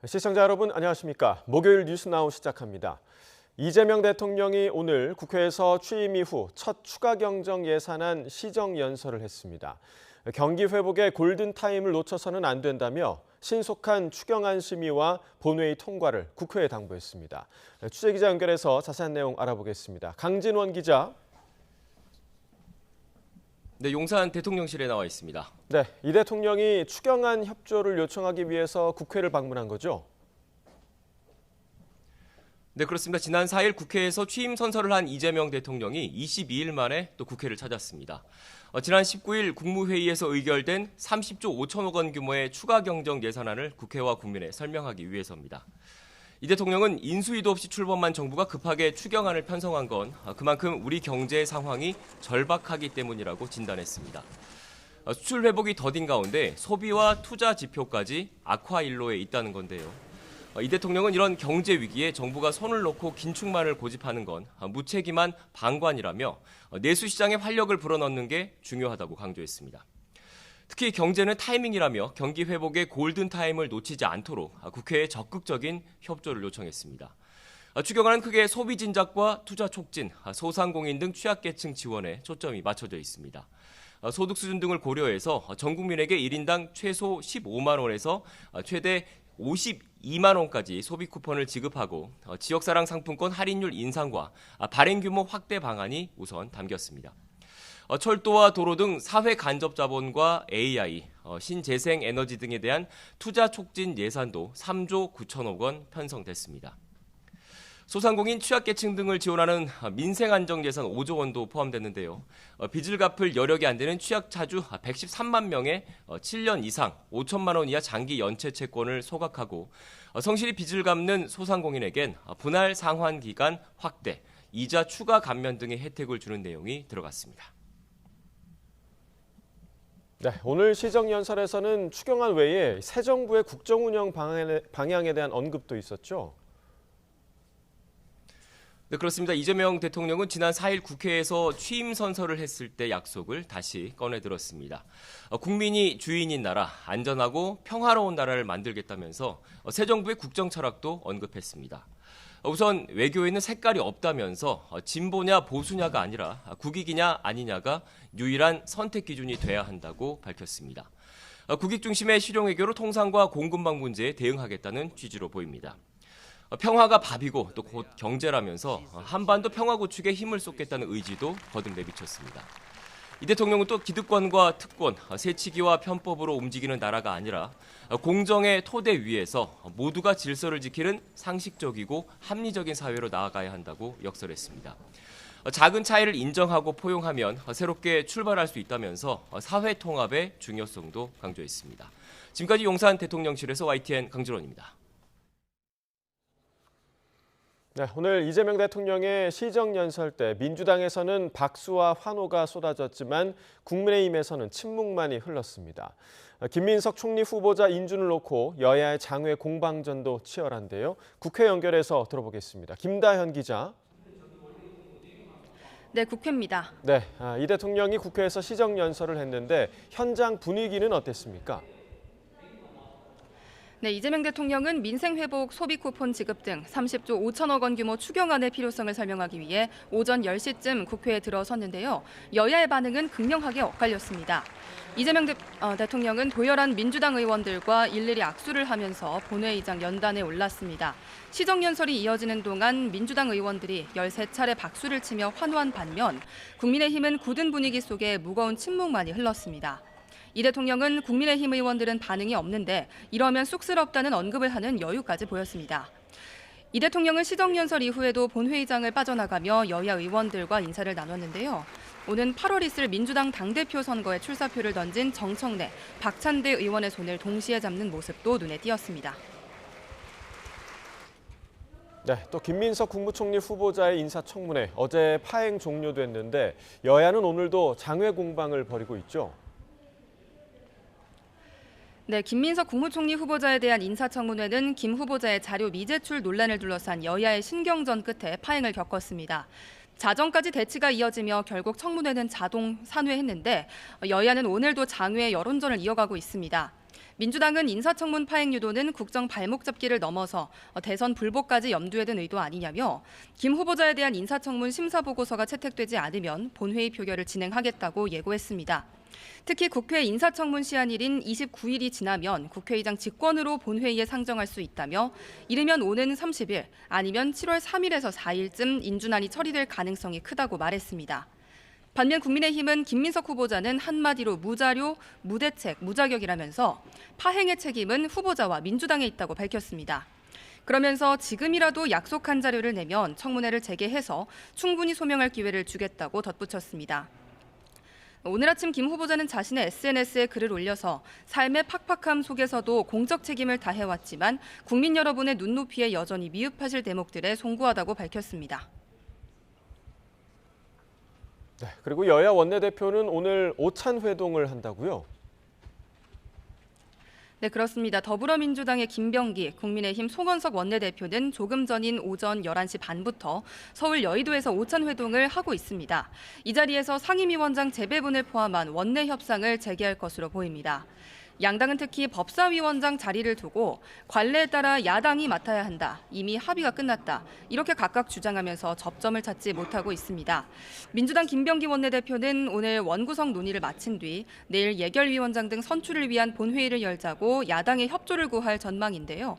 시청자 여러분 안녕하십니까. 목요일 뉴스나우 시작합니다. 이재명 대통령이 오늘 국회에서 취임 이후 첫 추가 경정 예산안 시정연설을 했습니다. 경기 회복의 골든타임을 놓쳐서는 안 된다며 신속한 추경안 심의와 본회의 통과를 국회에 당부했습니다. 취재기자 연결해서 자세한 내용 알아보겠습니다. 강진원 기자. 네, 용산 대통령실에 나와 있습니다. 네, 이 대통령이 추경안 협조를 요청하기 위해서 국회를 방문한 거죠? 네, 그렇습니다. 지난 4일 국회에서 취임 선서를 한 이재명 대통령이 22일 만에 또 국회를 찾았습니다. 지난 19일 국무회의에서 의결된 30조 5천억 원 규모의 추가 경정 예산안을 국회와 국민에 설명하기 위해서입니다. 이 대통령은 인수위도 없이 출범한 정부가 급하게 추경안을 편성한 건 그만큼 우리 경제 상황이 절박하기 때문이라고 진단했습니다. 수출 회복이 더딘 가운데 소비와 투자 지표까지 악화일로에 있다는 건데요. 이 대통령은 이런 경제 위기에 정부가 손을 놓고 긴축만을 고집하는 건 무책임한 방관이라며 내수시장에 활력을 불어넣는 게 중요하다고 강조했습니다. 특히 경제는 타이밍이라며 경기 회복의 골든타임을 놓치지 않도록 국회에 적극적인 협조를 요청했습니다. 추경안은 크게 소비 진작과 투자 촉진, 소상공인 등 취약계층 지원에 초점이 맞춰져 있습니다. 소득 수준 등을 고려해서 전 국민에게 1인당 최소 15만 원에서 최대 52만 원까지 소비 쿠폰을 지급하고 지역사랑 상품권 할인율 인상과 발행 규모 확대 방안이 우선 담겼습니다. 철도와 도로 등 사회 간접 자본과 AI, 신재생 에너지 등에 대한 투자 촉진 예산도 3조 9천억 원 편성됐습니다. 소상공인 취약계층 등을 지원하는 민생안정 예산 5조 원도 포함됐는데요. 빚을 갚을 여력이 안 되는 취약차주 113만 명의 7년 이상 5천만 원 이하 장기 연체 채권을 소각하고 성실히 빚을 갚는 소상공인에겐 분할 상환 기간 확대, 이자 추가 감면 등의 혜택을 주는 내용이 들어갔습니다. 네, 오늘 시정연설에서는 추경안 외에 새 정부의 국정운영 방향에 대한 언급도 있었죠? 네, 그렇습니다. 이재명 대통령은 지난 4일 국회에서 취임 선서를 했을 때 약속을 다시 꺼내들었습니다. 국민이 주인인 나라, 안전하고 평화로운 나라를 만들겠다면서 새 정부의 국정 철학도 언급했습니다. 우선 외교에는 색깔이 없다면서 진보냐 보수냐가 아니라 국익이냐 아니냐가 유일한 선택 기준이 돼야 한다고 밝혔습니다. 국익 중심의 실용외교로 통상과 공급망 문제에 대응하겠다는 취지로 보입니다. 평화가 밥이고 또 곧 경제라면서 한반도 평화 구축에 힘을 쏟겠다는 의지도 거듭 내비쳤습니다. 이 대통령은 또 기득권과 특권, 세치기와 편법으로 움직이는 나라가 아니라 공정의 토대 위에서 모두가 질서를 지키는 상식적이고 합리적인 사회로 나아가야 한다고 역설했습니다. 작은 차이를 인정하고 포용하면 새롭게 출발할 수 있다면서 사회 통합의 중요성도 강조했습니다. 지금까지 용산 대통령실에서 YTN 강진원입니다. 네, 오늘 이재명 대통령의 시정연설 때 민주당에서는 박수와 환호가 쏟아졌지만 국민의힘에서는 침묵만이 흘렀습니다. 김민석 총리 후보자 인준을 놓고 여야의 장외 공방전도 치열한데요. 국회 연결해서 들어보겠습니다. 김다현 기자. 네, 국회입니다. 네, 이 대통령이 국회에서 시정연설을 했는데 현장 분위기는 어땠습니까? 네, 이재명 대통령은 민생회복, 소비 쿠폰 지급 등 30조 5천억 원 규모 추경안의 필요성을 설명하기 위해 오전 10시쯤 국회에 들어섰는데요. 여야의 반응은 극명하게 엇갈렸습니다. 이재명 대통령은 도열한 민주당 의원들과 일일이 악수를 하면서 본회의장 연단에 올랐습니다. 시정연설이 이어지는 동안 민주당 의원들이 13차례 박수를 치며 환호한 반면 국민의힘은 굳은 분위기 속에 무거운 침묵만이 흘렀습니다. 이 대통령은 국민의힘 의원들은 반응이 없는데 이러면 쑥스럽다는 언급을 하는 여유까지 보였습니다. 이 대통령은 시정연설 이후에도 본회의장을 빠져나가며 여야 의원들과 인사를 나눴는데요. 오는 8월 있을 민주당 당대표 선거에 출사표를 던진 정청래, 박찬대 의원의 손을 동시에 잡는 모습도 눈에 띄었습니다. 네, 또 김민석 국무총리 후보자의 인사청문회 어제 파행 종료됐는데 여야는 오늘도 장외 공방을 벌이고 있죠. 네, 김민석 국무총리 후보자에 대한 인사청문회는 김 후보자의 자료 미제출 논란을 둘러싼 여야의 신경전 끝에 파행을 겪었습니다. 자정까지 대치가 이어지며 결국 청문회는 자동 산회했는데 여야는 오늘도 장외 여론전을 이어가고 있습니다. 민주당은 인사청문 파행 유도는 국정 발목 잡기를 넘어서 대선 불복까지 염두에 둔 의도 아니냐며 김 후보자에 대한 인사청문 심사 보고서가 채택되지 않으면 본회의 표결을 진행하겠다고 예고했습니다. 특히 국회 인사청문 시한일인 29일이 지나면 국회의장 직권으로 본회의에 상정할 수 있다며 이르면 오는 30일 아니면 7월 3일에서 4일쯤 인준안이 처리될 가능성이 크다고 말했습니다. 반면 국민의힘은 김민석 후보자는 한마디로 무자료, 무대책, 무자격이라면서 파행의 책임은 후보자와 민주당에 있다고 밝혔습니다. 그러면서 지금이라도 약속한 자료를 내면 청문회를 재개해서 충분히 소명할 기회를 주겠다고 덧붙였습니다. 오늘 아침 김 후보자는 자신의 SNS에 글을 올려서 삶의 팍팍함 속에서도 공적 책임을 다해왔지만 국민 여러분의 눈높이에 여전히 미흡하실 대목들에 송구하다고 밝혔습니다. 네, 그리고 여야 원내대표는 오늘 오찬 회동을 한다고요? 네, 그렇습니다. 더불어민주당의 김병기, 국민의힘 송원석 원내대표는 조금 전인 오전 11시 반부터 서울 여의도에서 오찬 회동을 하고 있습니다. 이 자리에서 상임위원장 재배분을 포함한 원내 협상을 재개할 것으로 보입니다. 양당은 특히 법사위원장 자리를 두고 관례에 따라 야당이 맡아야 한다. 이미 합의가 끝났다. 이렇게 각각 주장하면서 접점을 찾지 못하고 있습니다. 민주당 김병기 원내대표는 오늘 원구성 논의를 마친 뒤 내일 예결위원장 등 선출을 위한 본회의를 열자고 야당의 협조를 구할 전망인데요.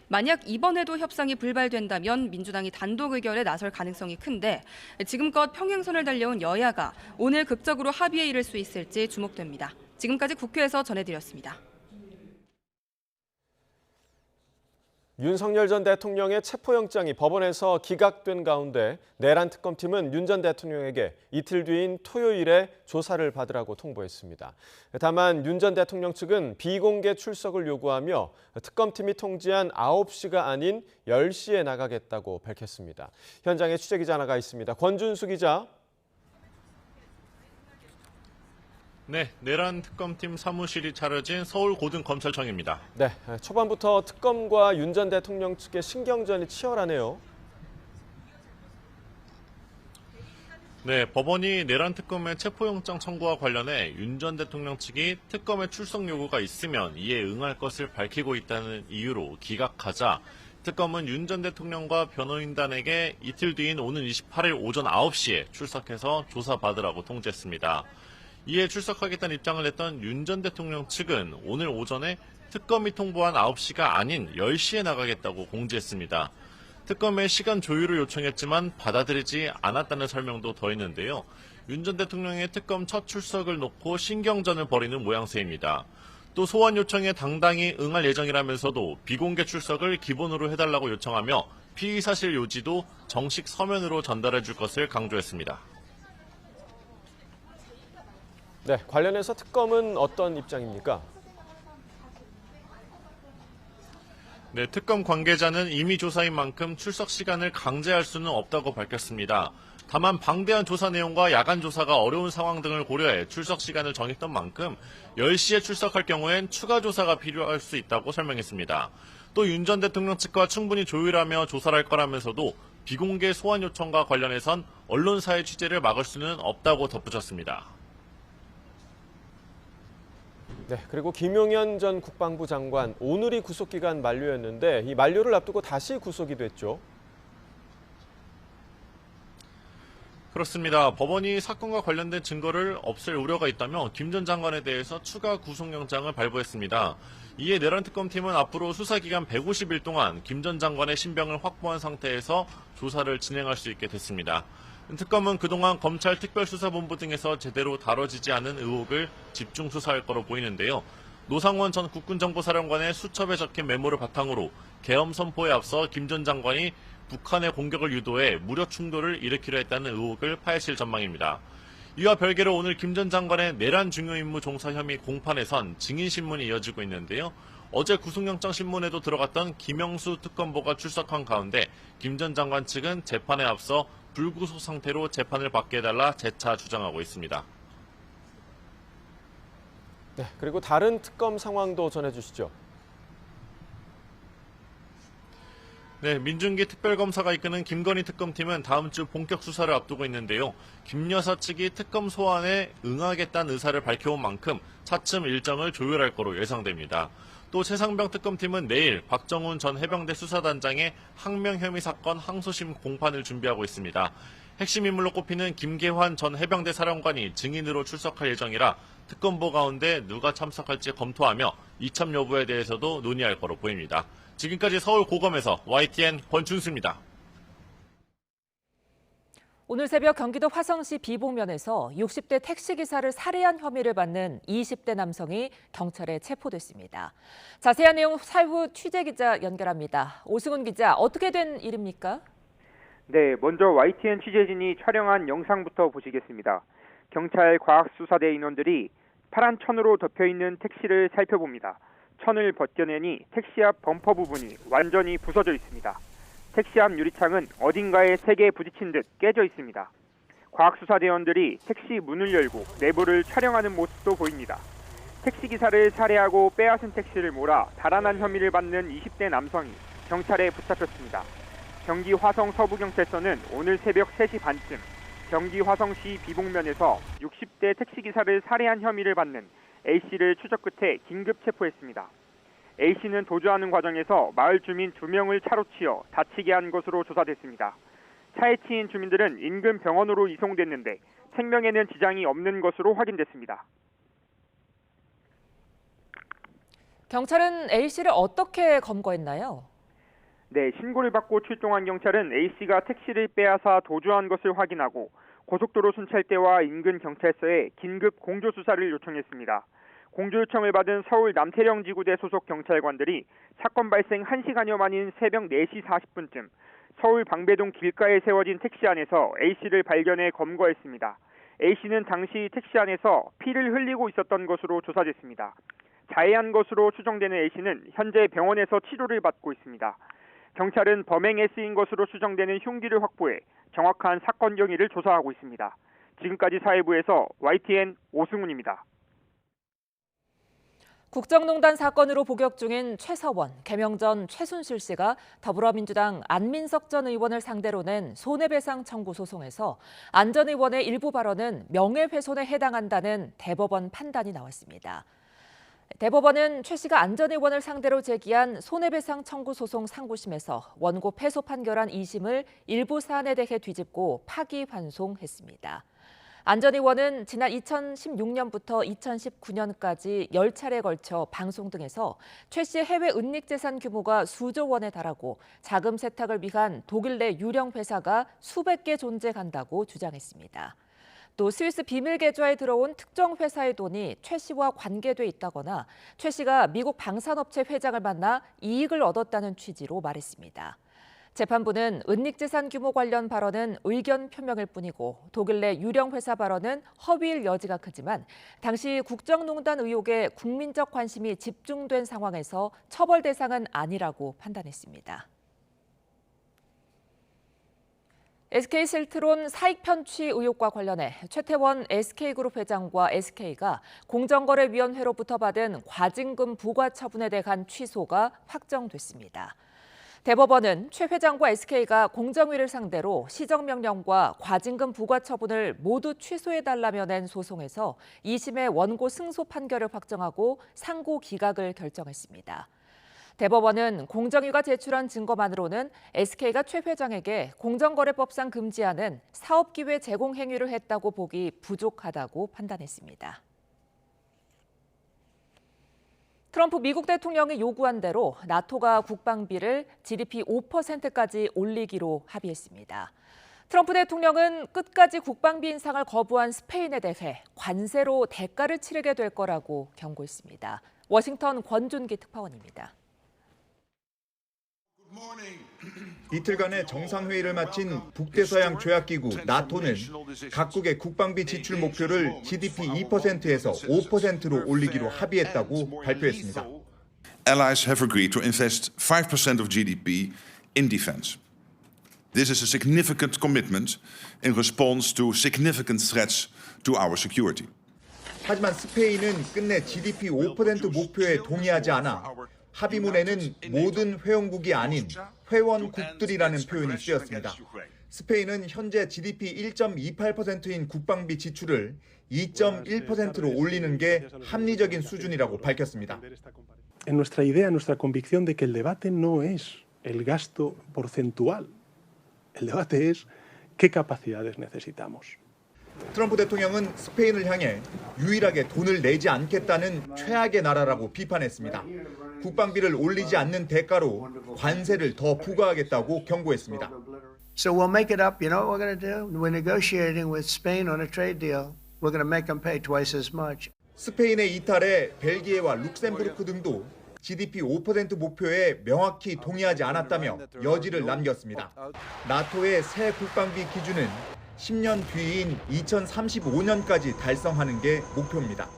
만약 이번에도 협상이 불발된다면 민주당이 단독 의결에 나설 가능성이 큰데 지금껏 평행선을 달려온 여야가 오늘 극적으로 합의에 이를 수 있을지 주목됩니다. 지금까지 국회에서 전해드렸습니다. 윤석열 전 대통령의 체포영장이 법원에서 기각된 가운데 내란 특검팀은 윤 전 대통령에게 이틀 뒤인 토요일에 조사를 받으라고 통보했습니다. 다만 윤 전 대통령 측은 비공개 출석을 요구하며 특검팀이 통지한 9시가 아닌 10시에 나가겠다고 밝혔습니다. 현장에 취재기자 나가 있습니다. 권준수 기자. 네, 내란 특검팀 사무실이 차려진 서울고등검찰청입니다. 네, 초반부터 특검과 윤 전 대통령 측의 신경전이 치열하네요. 네, 법원이 내란 특검의 체포영장 청구와 관련해 윤 전 대통령 측이 특검의 출석 요구가 있으면 이에 응할 것을 밝히고 있다는 이유로 기각하자 특검은 윤 전 대통령과 변호인단에게 이틀 뒤인 오는 28일 오전 9시에 출석해서 조사받으라고 통지했습니다. 이에 출석하겠다는 입장을 냈던 윤 전 대통령 측은 오늘 오전에 특검이 통보한 9시가 아닌 10시에 나가겠다고 공지했습니다. 특검의 시간 조율을 요청했지만 받아들이지 않았다는 설명도 더했는데요. 윤 전 대통령의 특검 첫 출석을 놓고 신경전을 벌이는 모양새입니다. 또 소환 요청에 당당히 응할 예정이라면서도 비공개 출석을 기본으로 해달라고 요청하며 피의 사실 요지도 정식 서면으로 전달해 줄 것을 강조했습니다. 네, 관련해서 특검은 어떤 입장입니까? 네, 특검 관계자는 임의 조사인 만큼 출석 시간을 강제할 수는 없다고 밝혔습니다. 다만 방대한 조사 내용과 야간 조사가 어려운 상황 등을 고려해 출석 시간을 정했던 만큼 10시에 출석할 경우엔 추가 조사가 필요할 수 있다고 설명했습니다. 또 윤 전 대통령 측과 충분히 조율하며 조사를 할 거라면서도 비공개 소환 요청과 관련해선 언론사의 취재를 막을 수는 없다고 덧붙였습니다. 네, 그리고 김용현 전 국방부 장관 오늘이 구속기간 만료였는데 이 만료를 앞두고 다시 구속이 됐죠. 그렇습니다. 법원이 사건과 관련된 증거를 없앨 우려가 있다며 김 전 장관에 대해서 추가 구속영장을 발부했습니다. 이에 내란 특검팀은 앞으로 수사기간 150일 동안 김 전 장관의 신병을 확보한 상태에서 조사를 진행할 수 있게 됐습니다. 특검은 그동안 검찰 특별수사본부 등에서 제대로 다뤄지지 않은 의혹을 집중 수사할 거로 보이는데요. 노상원 전 국군정보사령관의 수첩에 적힌 메모를 바탕으로 계엄 선포에 앞서 김 전 장관이 북한의 공격을 유도해 무력 충돌을 일으키려 했다는 의혹을 파헤칠 전망입니다. 이와 별개로 오늘 김 전 장관의 내란 중요임무 종사 혐의 공판에선 증인신문이 이어지고 있는데요. 어제 구속영장 신문에도 들어갔던 김영수 특검보가 출석한 가운데 김 전 장관 측은 재판에 앞서 불구속 상태로 재판을 받게 해달라 재차 주장하고 있습니다. 네, 그리고 다른 특검 상황도 전해주시죠. 네, 민중기 특별검사가 이끄는 김건희 특검팀은 다음 주 본격 수사를 앞두고 있는데요. 김 여사 측이 특검 소환에 응하겠다는 의사를 밝혀온 만큼 차츰 일정을 조율할 거로 예상됩니다. 또 최상병 특검팀은 내일 박정훈 전 해병대 수사단장의 항명 혐의 사건 항소심 공판을 준비하고 있습니다. 핵심 인물로 꼽히는 김계환 전 해병대 사령관이 증인으로 출석할 예정이라 특검보 가운데 누가 참석할지 검토하며 이참 여부에 대해서도 논의할 거로 보입니다. 지금까지 서울 고검에서 YTN 권준수입니다. 오늘 새벽 경기도 화성시 비봉면에서 60대 택시기사를 살해한 혐의를 받는 20대 남성이 경찰에 체포됐습니다. 자세한 내용 사후 취재기자 연결합니다. 오승훈 기자, 어떻게 된 일입니까? 네, 먼저 YTN 취재진이 촬영한 영상부터 보시겠습니다. 경찰 과학수사대 인원들이 파란 천으로 덮여있는 택시를 살펴봅니다. 천을 벗겨내니 택시 앞 범퍼 부분이 완전히 부서져 있습니다. 택시 앞 유리창은 어딘가에 세게 부딪힌 듯 깨져 있습니다. 과학수사대원들이 택시 문을 열고 내부를 촬영하는 모습도 보입니다. 택시기사를 살해하고 빼앗은 택시를 몰아 달아난 혐의를 받는 20대 남성이 경찰에 붙잡혔습니다. 경기 화성 서부경찰서는 오늘 새벽 3시 반쯤 경기 화성시 비봉면에서 60대 택시기사를 살해한 혐의를 받는 A씨를 추적 끝에 긴급 체포했습니다. A씨는 도주하는 과정에서 마을 주민 2명을 차로 치어 다치게 한 것으로 조사됐습니다. 차에 치인 주민들은 인근 병원으로 이송됐는데 생명에는 지장이 없는 것으로 확인됐습니다. 경찰은 A씨를 어떻게 검거했나요? 네, 신고를 받고 출동한 경찰은 A씨가 택시를 빼앗아 도주한 것을 확인하고 고속도로 순찰대와 인근 경찰서에 긴급 공조수사를 요청했습니다. 공조 요청을 받은 서울 남태령지구대 소속 경찰관들이 사건 발생 1시간여 만인 새벽 4시 40분쯤 서울 방배동 길가에 세워진 택시 안에서 A씨를 발견해 검거했습니다. A씨는 당시 택시 안에서 피를 흘리고 있었던 것으로 조사됐습니다. 자해한 것으로 추정되는 A씨는 현재 병원에서 치료를 받고 있습니다. 경찰은 범행에 쓰인 것으로 추정되는 흉기를 확보해 정확한 사건 경위를 조사하고 있습니다. 지금까지 사회부에서 YTN 오승훈입니다. 국정농단 사건으로 복역 중인 최서원, 개명 전 최순실 씨가 더불어민주당 안민석 전 의원을 상대로 낸 손해배상 청구 소송에서 안 전 의원의 일부 발언은 명예훼손에 해당한다는 대법원 판단이 나왔습니다. 대법원은 최 씨가 안 전 의원을 상대로 제기한 손해배상 청구 소송 상고심에서 원고 패소 판결한 2심을 일부 사안에 대해 뒤집고 파기환송했습니다. 안 전 의원은 지난 2016년부터 2019년까지 10차례에 걸쳐 방송 등에서 최 씨의 해외 은닉재산 규모가 수조 원에 달하고 자금 세탁을 위한 독일 내 유령 회사가 수백 개 존재한다고 주장했습니다. 또 스위스 비밀 계좌에 들어온 특정 회사의 돈이 최 씨와 관계돼 있다거나 최 씨가 미국 방산업체 회장을 만나 이익을 얻었다는 취지로 말했습니다. 재판부는 은닉재산 규모 관련 발언은 의견 표명일 뿐이고 독일 내 유령 회사 발언은 허위일 여지가 크지만 당시 국정농단 의혹에 국민적 관심이 집중된 상황에서 처벌 대상은 아니라고 판단했습니다. SK실트론 사익 편취 의혹과 관련해 최태원 SK그룹 회장과 SK가 공정거래위원회로부터 받은 과징금 부과 처분에 대한 취소가 확정됐습니다. 대법원은 최 회장과 SK가 공정위를 상대로 시정명령과 과징금 부과 처분을 모두 취소해달라며 낸 소송에서 2심의 원고 승소 판결을 확정하고 상고 기각을 결정했습니다. 대법원은 공정위가 제출한 증거만으로는 SK가 최 회장에게 공정거래법상 금지하는 사업기회 제공 행위를 했다고 보기 부족하다고 판단했습니다. 트럼프 미국 대통령이 요구한 대로 나토가 국방비를 GDP 5%까지 올리기로 합의했습니다. 트럼프 대통령은 끝까지 국방비 인상을 거부한 스페인에 대해 관세로 대가를 치르게 될 거라고 경고했습니다. 워싱턴 권준기 특파원입니다. 이틀간의 정상회의를 마친 북대서양 조약기구 나토는 각국의 국방비 지출 목표를 GDP 2%에서 5%로 올리기로 합의했다고 발표했습니다. Allies have agreed to invest 5% of GDP in defense. This is a significant commitment in response to significant threats to our security. 하지만 스페인은 끝내 GDP 5% 목표에 동의하지 않아 합의문에는 모든 회원국이 아닌 회원국들이라는 표현이 쓰였습니다. 스페인은 현재 GDP 1.28%인 국방비 지출을 2.1%로 올리는 게 합리적인 수준이라고 밝혔습니다. En nuestra idea, nuestra convicción de que el debate no es el gasto porcentual. El debate es qué capacidades necesitamos. 트럼프 대통령은 스페인을 향해 유일하게 돈을 내지 않겠다는 최악의 나라라고 비판했습니다. 국방비를 올리지 않는 대가로 관세를 더 부과하겠다고 경고했습니다. So we'll make it up. You know what we're going to do? We're negotiating with Spain on a trade deal. We're going to make them pay twice as much. 스페인의 이탈에 벨기에와 룩셈부르크 등도 GDP 5% 목표에 명확히 동의하지 않았다며 여지를 남겼습니다. 나토의 새 국방비 기준은 10년 뒤인 2035년까지 달성하는 게 목표입니다.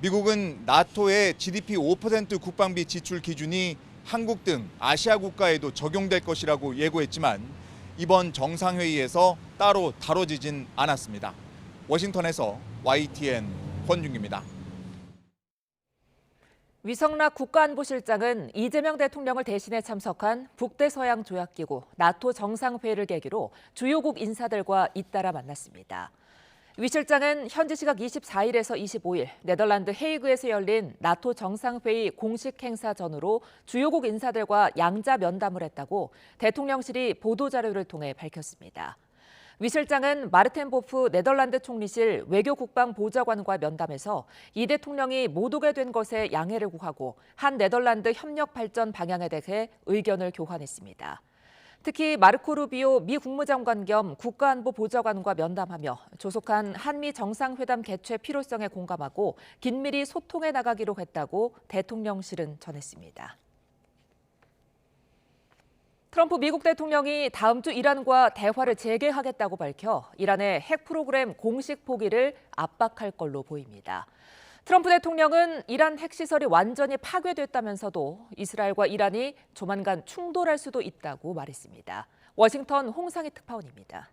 미국은 나토의 GDP 5% 국방비 지출 기준이 한국 등 아시아 국가에도 적용될 것이라고 예고했지만 이번 정상회의에서 따로 다뤄지진 않았습니다. 워싱턴에서 YTN 권준기입니다. 위성락 국가안보실장은 이재명 대통령을 대신해 참석한 북대서양 조약기구 나토 정상회의를 계기로 주요국 인사들과 잇따라 만났습니다. 위 실장은 현지 시각 24일에서 25일 네덜란드 헤이그에서 열린 나토 정상회의 공식 행사 전후로 주요국 인사들과 양자 면담을 했다고 대통령실이 보도자료를 통해 밝혔습니다. 위 실장은 마르텐 보프 네덜란드 총리실 외교국방보좌관과 면담에서 이 대통령이 못 오게 된 것에 양해를 구하고 한 네덜란드 협력 발전 방향에 대해 의견을 교환했습니다. 특히 마르코 루비오 미 국무장관 겸 국가안보보좌관과 면담하며 조속한 한미 정상회담 개최 필요성에 공감하고 긴밀히 소통해 나가기로 했다고 대통령실은 전했습니다. 트럼프 미국 대통령이 다음 주 이란과 대화를 재개하겠다고 밝혀 이란의 핵 프로그램 공식 포기를 압박할 걸로 보입니다. 트럼프 대통령은 이란 핵시설이 완전히 파괴됐다면서도 이스라엘과 이란이 조만간 충돌할 수도 있다고 말했습니다. 워싱턴 홍상희 특파원입니다.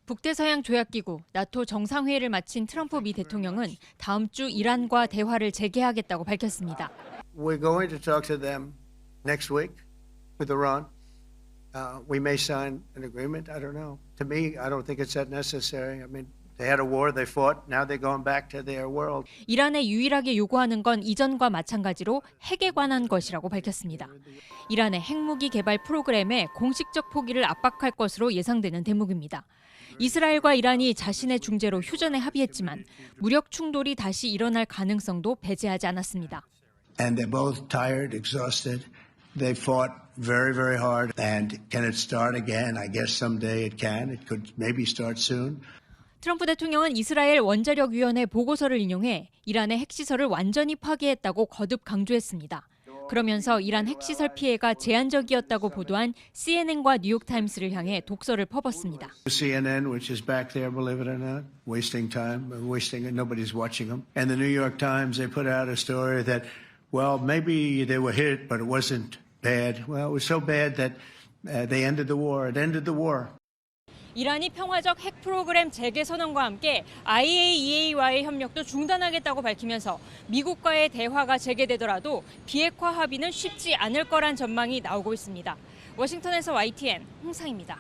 북대서양 조약기구 나토 정상회의를 마친 트럼프 미 대통령은 다음 주 이란과 대화를 재개하겠다고 밝혔습니다. We're going to talk to them next week with Iran. We may sign an agreement. I don't know. To me, I don't think it's that necessary. I mean, they had a war, they fought. Now they're going back to their world. 이란에 유일하게 요구하는 건 이전과 마찬가지로 핵에 관한 것이라고 밝혔습니다. 이란의 핵무기 개발 프로그램에 공식적 포기를 압박할 것으로 예상되는 대목입니다. 이스라엘과 이란이 자신의 중재로 휴전에 합의했지만 무력 충돌이 다시 일어날 가능성도 배제하지 않았습니다. And they're both tired, exhausted. They fought very, very hard. And can it start again? I guess someday it can. It could maybe start soon. 트럼프 대통령은 이스라엘 원자력위원회 보고서를 인용해 이란의 핵시설을 완전히 파괴했다고 거듭 강조했습니다. 그러면서 이란 핵시설 피해가 제한적이었다고 보도한 CNN과 뉴욕타임스를 향해 독서를 퍼붓습니다. CNN, which is back there, believe it or not, wasting time, wasting it. Nobody's watching them. And the New York Times, they put out a story that, well, maybe they were hit, but it wasn't bad. Well, it was so bad that they ended the war. It ended the war. 이란이 평화적 핵 프로그램 재개 선언과 함께 IAEA와의 협력도 중단하겠다고 밝히면서 미국과의 대화가 재개되더라도 비핵화 합의는 쉽지 않을 거란 전망이 나오고 있습니다. 워싱턴에서 YTN 홍상입니다.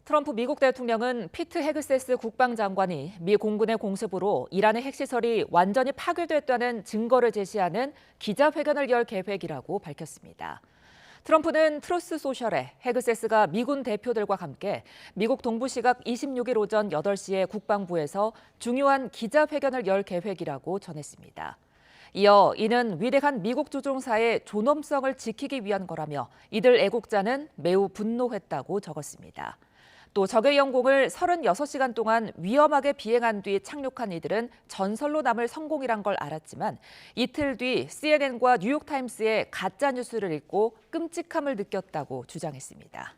트럼프 미국 대통령은 피트 헤그세스 국방장관이 미 공군의 공습으로 이란의 핵시설이 완전히 파괴됐다는 증거를 제시하는 기자회견을 열 계획이라고 밝혔습니다. 트럼프는 트루스 소셜에 헤그세스가 미군 대표들과 함께 미국 동부 시각 26일 오전 8시에 국방부에서 중요한 기자회견을 열 계획이라고 전했습니다. 이어 이는 위대한 미국 조종사의 존엄성을 지키기 위한 거라며 이들 애국자는 매우 분노했다고 적었습니다. 또 적의 영공을 36시간 동안 위험하게 비행한 뒤 착륙한 이들은 전설로 남을 성공이란 걸 알았지만 이틀 뒤 CNN과 뉴욕타임스의 가짜 뉴스를 읽고 끔찍함을 느꼈다고 주장했습니다.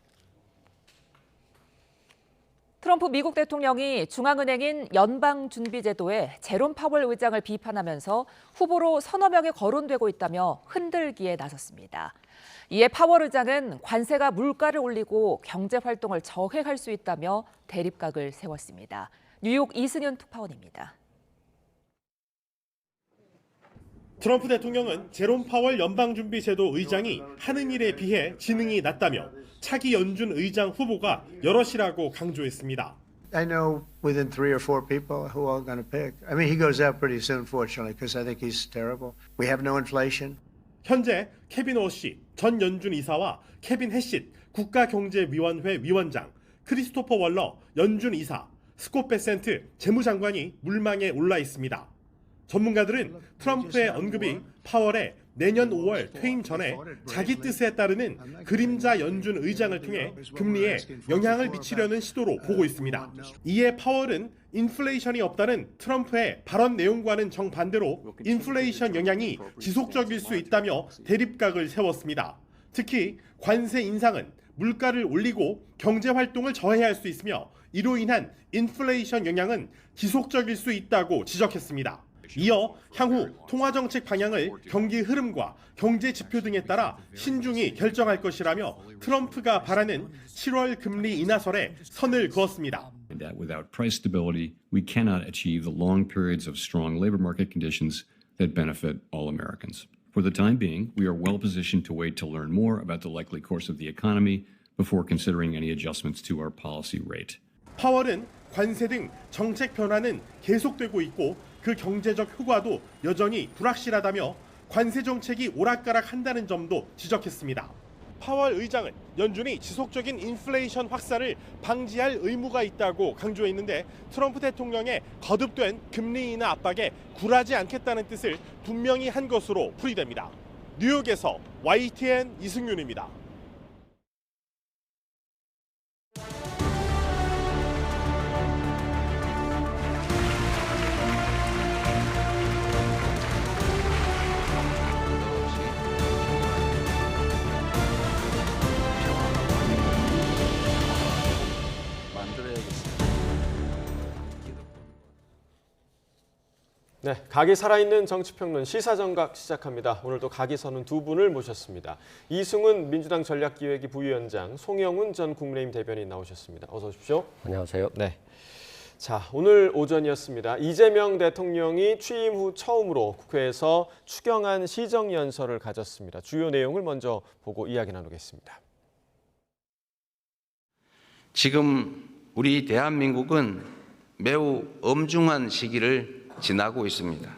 트럼프 미국 대통령이 중앙은행인 연방준비제도의 제롬 파월 의장을 비판하면서 후보로 서너 명이 거론되고 있다며 흔들기에 나섰습니다. 이에 파월 의장은 관세가 물가를 올리고 경제 활동을 저해할 수 있다며 대립각을 세웠습니다. 뉴욕 이승윤 특파원입니다. 트럼프 대통령은 제롬 파월 연방준비제도 의장이 하는 일에 비해 지능이 낮다며 차기 연준 의장 후보가 여럿이라고 강조했습니다. I know within 3 or 4 people who I'm going to pick. I mean, he goes out pretty soon, fortunately, because I think he's terrible. We have no inflation. 현재 케빈 워시 전 연준 이사와 케빈 해싯 국가경제위원회 위원장, 크리스토퍼 월러 연준 이사, 스콧 베센트 재무장관이 물망에 올라 있습니다. 전문가들은 트럼프의 언급이 파월의 내년 5월 퇴임 전에 자기 뜻에 따르는 그림자 연준 의장을 통해 금리에 영향을 미치려는 시도로 보고 있습니다. 이에 파월은 인플레이션이 없다는 트럼프의 발언 내용과는 정반대로 인플레이션 영향이 지속적일 수 있다며 대립각을 세웠습니다. 특히 관세 인상은 물가를 올리고 경제 활동을 저해할 수 있으며 이로 인한 인플레이션 영향은 지속적일 수 있다고 지적했습니다. 이어 향후 통화정책 방향을 경기 흐름과 경제 지표 등에 따라 신중히 결정할 것이라며 트럼프가 바라는 7월 금리 인하설에 선을 그었습니다. That without price stability, we cannot achieve the long periods of strong labor market conditions that benefit all Americans. For the time being, we are well positioned to wait to learn more about the likely course of the economy before considering any adjustments to our policy rate. 파월은 관세 등 정책 변화는 계속되고 있고 그 경제적 효과도 여전히 불확실하다며 관세 정책이 오락가락한다는 점도 지적했습니다. 파월 의장은 연준이 지속적인 인플레이션 확산을 방지할 의무가 있다고 강조했는데 트럼프 대통령의 거듭된 금리 인하 압박에 굴하지 않겠다는 뜻을 분명히 한 것으로 풀이됩니다. 뉴욕에서 YTN 이승윤입니다. 네, 각이 살아있는 정치평론 시사정각 시작합니다. 오늘도 각이 서는 두 분을 모셨습니다. 이승훈 민주당 전략기획위 부위원장, 송영훈 전 국민의힘 대변인 나오셨습니다. 어서 오십시오. 안녕하세요. 네. 자, 오늘 오전이었습니다. 이재명 대통령이 취임 후 처음으로 국회에서 추경안 시정연설을 가졌습니다. 주요 내용을 먼저 보고 이야기 나누겠습니다. 지금 우리 대한민국은 매우 엄중한 시기를 지나고 있습니다.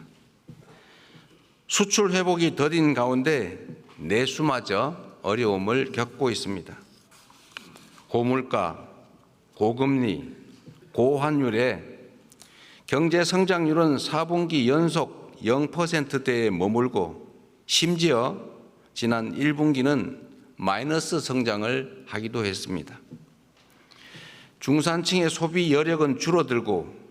수출 회복이 더딘 가운데 내수마저 어려움을 겪고 있습니다. 고물가, 고금리, 고환율에 경제 성장률은 4분기 연속 0%대에 머물고 심지어 지난 1분기는 마이너스 성장을 하기도 했습니다. 중산층의 소비 여력은 줄어들고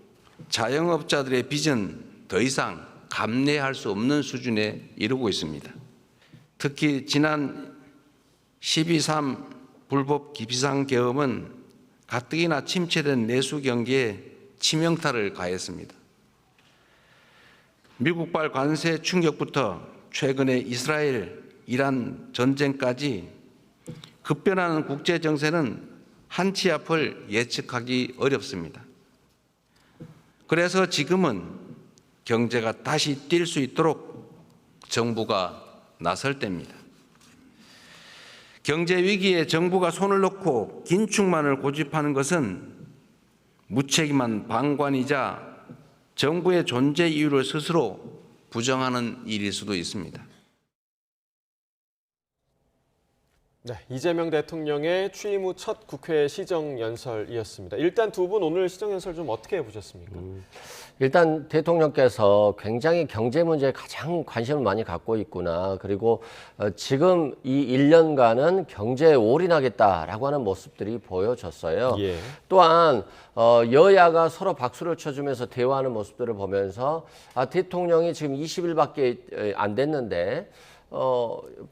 자영업자들의 빚은 더 이상 감내할 수 없는 수준에 이르고 있습니다. 특히 지난 12.3 불법 비상계엄은 가뜩이나 침체된 내수 경기에 치명타를 가했습니다. 미국발 관세 충격부터 최근의 이스라엘, 이란 전쟁까지 급변하는 국제 정세는 한치 앞을 예측하기 어렵습니다. 그래서 지금은 경제가 다시 뛸 수 있도록 정부가 나설 때입니다. 경제 위기에 정부가 손을 놓고 긴축만을 고집하는 것은 무책임한 방관이자 정부의 존재 이유를 스스로 부정하는 일일 수도 있습니다. 네, 이재명 대통령의 취임 후 첫 국회 시정연설이었습니다. 일단 두 분 오늘 시정연설 좀 어떻게 보셨습니까? 일단 대통령께서 굉장히 경제 문제에 가장 관심을 많이 갖고 있구나. 그리고 지금 이 1년간은 경제에 올인하겠다라고 하는 모습들이 보여졌어요. 예. 또한 여야가 서로 박수를 쳐주면서 대화하는 모습들을 보면서 대통령이 지금 20일밖에 안 됐는데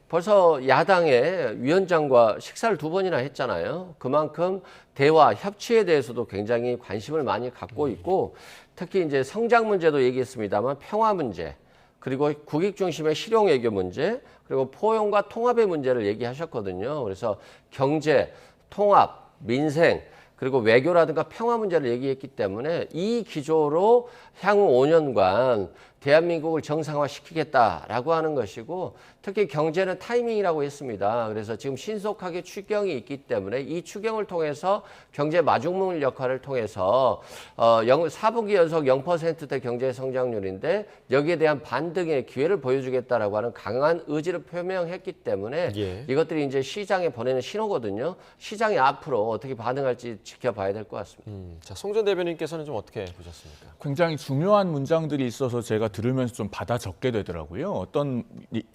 벌써 야당의 위원장과 식사를 2번이나 했잖아요. 그만큼 대화, 협치에 대해서도 굉장히 관심을 많이 갖고 있고 특히 이제 성장 문제도 얘기했습니다만 평화 문제, 그리고 국익 중심의 실용 외교 문제, 그리고 포용과 통합의 문제를 얘기하셨거든요. 그래서 경제, 통합, 민생, 그리고 외교라든가 평화 문제를 얘기했기 때문에 이 기조로 향후 5년간 대한민국을 정상화시키겠다라고 하는 것이고 특히 경제는 타이밍이라고 했습니다. 그래서 지금 신속하게 추경이 있기 때문에 이 추경을 통해서 경제 마중물 역할을 통해서 4분기 연속 0%대 경제 성장률인데 여기에 대한 반등의 기회를 보여주겠다라고 하는 강한 의지를 표명했기 때문에 이것들이 이제 시장에 보내는 신호거든요. 시장이 앞으로 어떻게 반응할지 지켜봐야 될 것 같습니다. 자, 송전 대변인께서는 좀 어떻게 보셨습니까? 굉장히 중요한 문장들이 있어서 제가 들으면서 좀 받아 적게 되더라고요. 어떤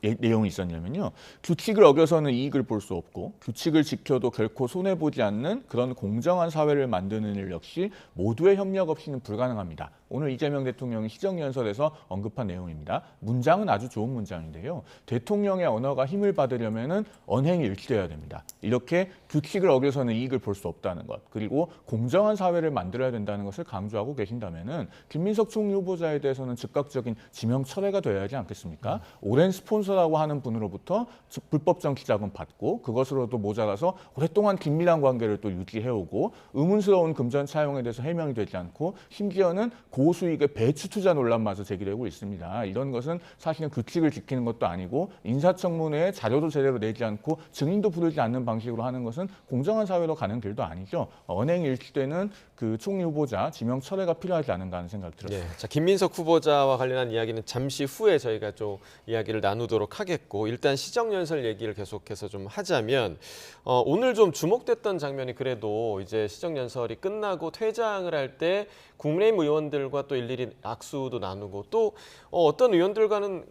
내용이 있었냐면요. 규칙을 어겨서는 이익을 볼 수 없고 규칙을 지켜도 결코 손해보지 않는 그런 공정한 사회를 만드는 일 역시 모두의 협력 없이는 불가능합니다. 오늘 이재명 대통령이 시정연설에서 언급한 내용입니다. 문장은 아주 좋은 문장인데요. 대통령의 언어가 힘을 받으려면 언행이 일치돼야 됩니다. 이렇게 규칙을 어겨서는 이익을 볼 수 없다는 것, 그리고 공정한 사회를 만들어야 된다는 것을 강조하고 계신다면 김민석 총리 후보자에 대해서는 즉각적인 지명 철회가 되어야 하지 않겠습니까? 오랜 스폰서라고 하는 분으로부터 불법 정치 자금 받고 그것으로도 모자라서 오랫동안 긴밀한 관계를 또 유지해오고 의문스러운 금전 차용에 대해서 해명이 되지 않고 심지어는 고수익의 배추 투자 논란마저 제기되고 있습니다. 이런 것은 사실은 규칙을 지키는 것도 아니고 인사청문회에 자료도 제대로 내지 않고 증인도 부르지 않는 방식으로 하는 것은 공정한 사회로 가는 길도 아니죠. 언행 일치되는 그 총리 후보자 지명 철회가 필요하지 않은가 하는 생각이 들었습니다. 자, 김민석 후보자와 관련한 이야기는 잠시 후에 저희가 좀 이야기를 나누도록 하겠고 일단 시정연설 얘기를 계속해서 좀 하자면 오늘 좀 주목됐던 장면이 그래도 이제 시정연설이 끝나고 퇴장을 할 때 국민의힘 의원들과 또 일일이 악수도 나누고 또 어떤 의원들과는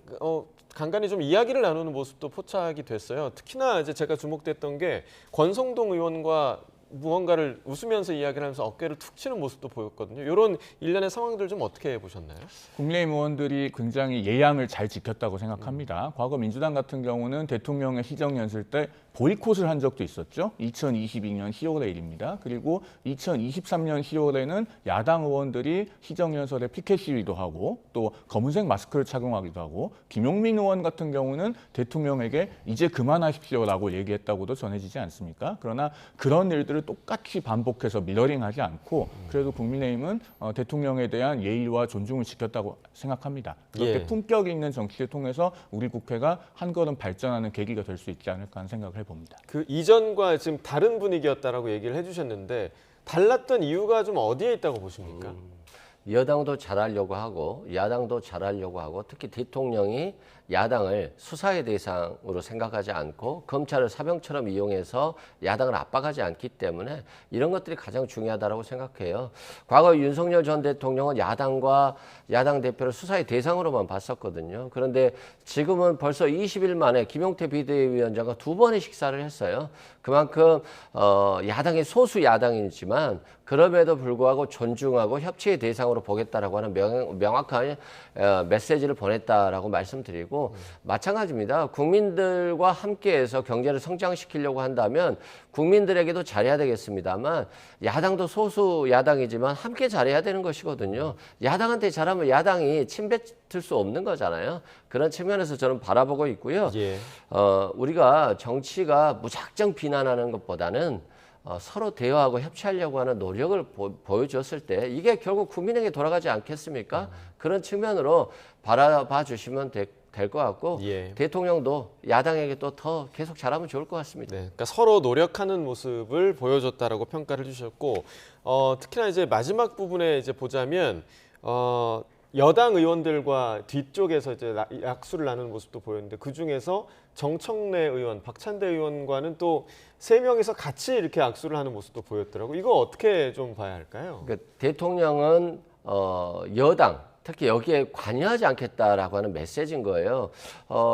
간간히 좀 이야기를 나누는 모습도 포착이 됐어요. 특히나 이제 제가 주목됐던 게 권성동 의원과 무언가를 웃으면서 이야기를 하면서 어깨를 툭 치는 모습도 보였거든요. 이런 일련의 상황들 좀 어떻게 보셨나요? 국민의힘 의원들이 굉장히 예양을 잘 지켰다고 생각합니다. 과거 민주당 같은 경우는 대통령의 시정연설 때 보이콧을 한 적도 있었죠. 2022년 10월의 일입니다. 그리고 2023년 10월에는 야당 의원들이 시정연설에 피켓 시위도 하고 또 검은색 마스크를 착용하기도 하고 김용민 의원 같은 경우는 대통령에게 이제 그만하십시오라고 얘기했다고도 전해지지 않습니까? 그러나 그런 일들을 똑같이 반복해서 미러링하지 않고 그래도 국민의힘은 대통령에 대한 예의와 존중을 지켰다고 생각합니다. 그렇게 품격 있는 정치를 통해서 우리 국회가 한 걸음 발전하는 계기가 될 수 있지 않을까 하는 생각을 해봅니다. 그 이전과 지금 다른 분위기였다라고 얘기를 해주셨는데 달랐던 이유가 좀 어디에 있다고 보십니까? 여당도 잘하려고 하고 야당도 잘하려고 하고 특히 대통령이 야당을 수사의 대상으로 생각하지 않고 검찰을 사병처럼 이용해서 야당을 압박하지 않기 때문에 이런 것들이 가장 중요하다고 생각해요. 과거 윤석열 전 대통령은 야당과 야당 대표를 수사의 대상으로만 봤었거든요. 그런데 지금은 벌써 20일 만에 김용태 비대위원장과 2번의 식사를 했어요. 그만큼 야당이 소수 야당이지만 그럼에도 불구하고 존중하고 협치의 대상으로 보겠다라고 하는 명확한 메시지를 보냈다라고 말씀드리고 마찬가지입니다. 국민들과 함께해서 경제를 성장시키려고 한다면 국민들에게도 잘해야 되겠습니다만 야당도 소수 야당이지만 함께 잘해야 되는 것이거든요. 야당한테 잘하면 야당이 침뱉을 수 없는 거잖아요. 그런 측면에서 저는 바라보고 있고요. 우리가 정치가 무작정 비난하는 것보다는 서로 대화하고 협치하려고 하는 노력을 보여줬을 때 이게 결국 국민에게 돌아가지 않겠습니까? 그런 측면으로 바라봐 주시면 될 것 같고 대통령도 야당에게 또 더 계속 잘하면 좋을 것 같습니다. 그러니까 서로 노력하는 모습을 보여줬다라고 평가를 해주셨고 특히나 이제 마지막 부분에 이제 보자면 여당 의원들과 뒤쪽에서 이제 약수를 나누는 모습도 보였는데 그 중에서 정청래 의원, 박찬대 의원과는 또 3명이서 같이 이렇게 악수를 하는 모습도 보였더라고요. 이거 어떻게 좀 봐야 할까요? 그러니까 대통령은 여당 특히 여기에 관여하지 않겠다라고 하는 메시지인 거예요.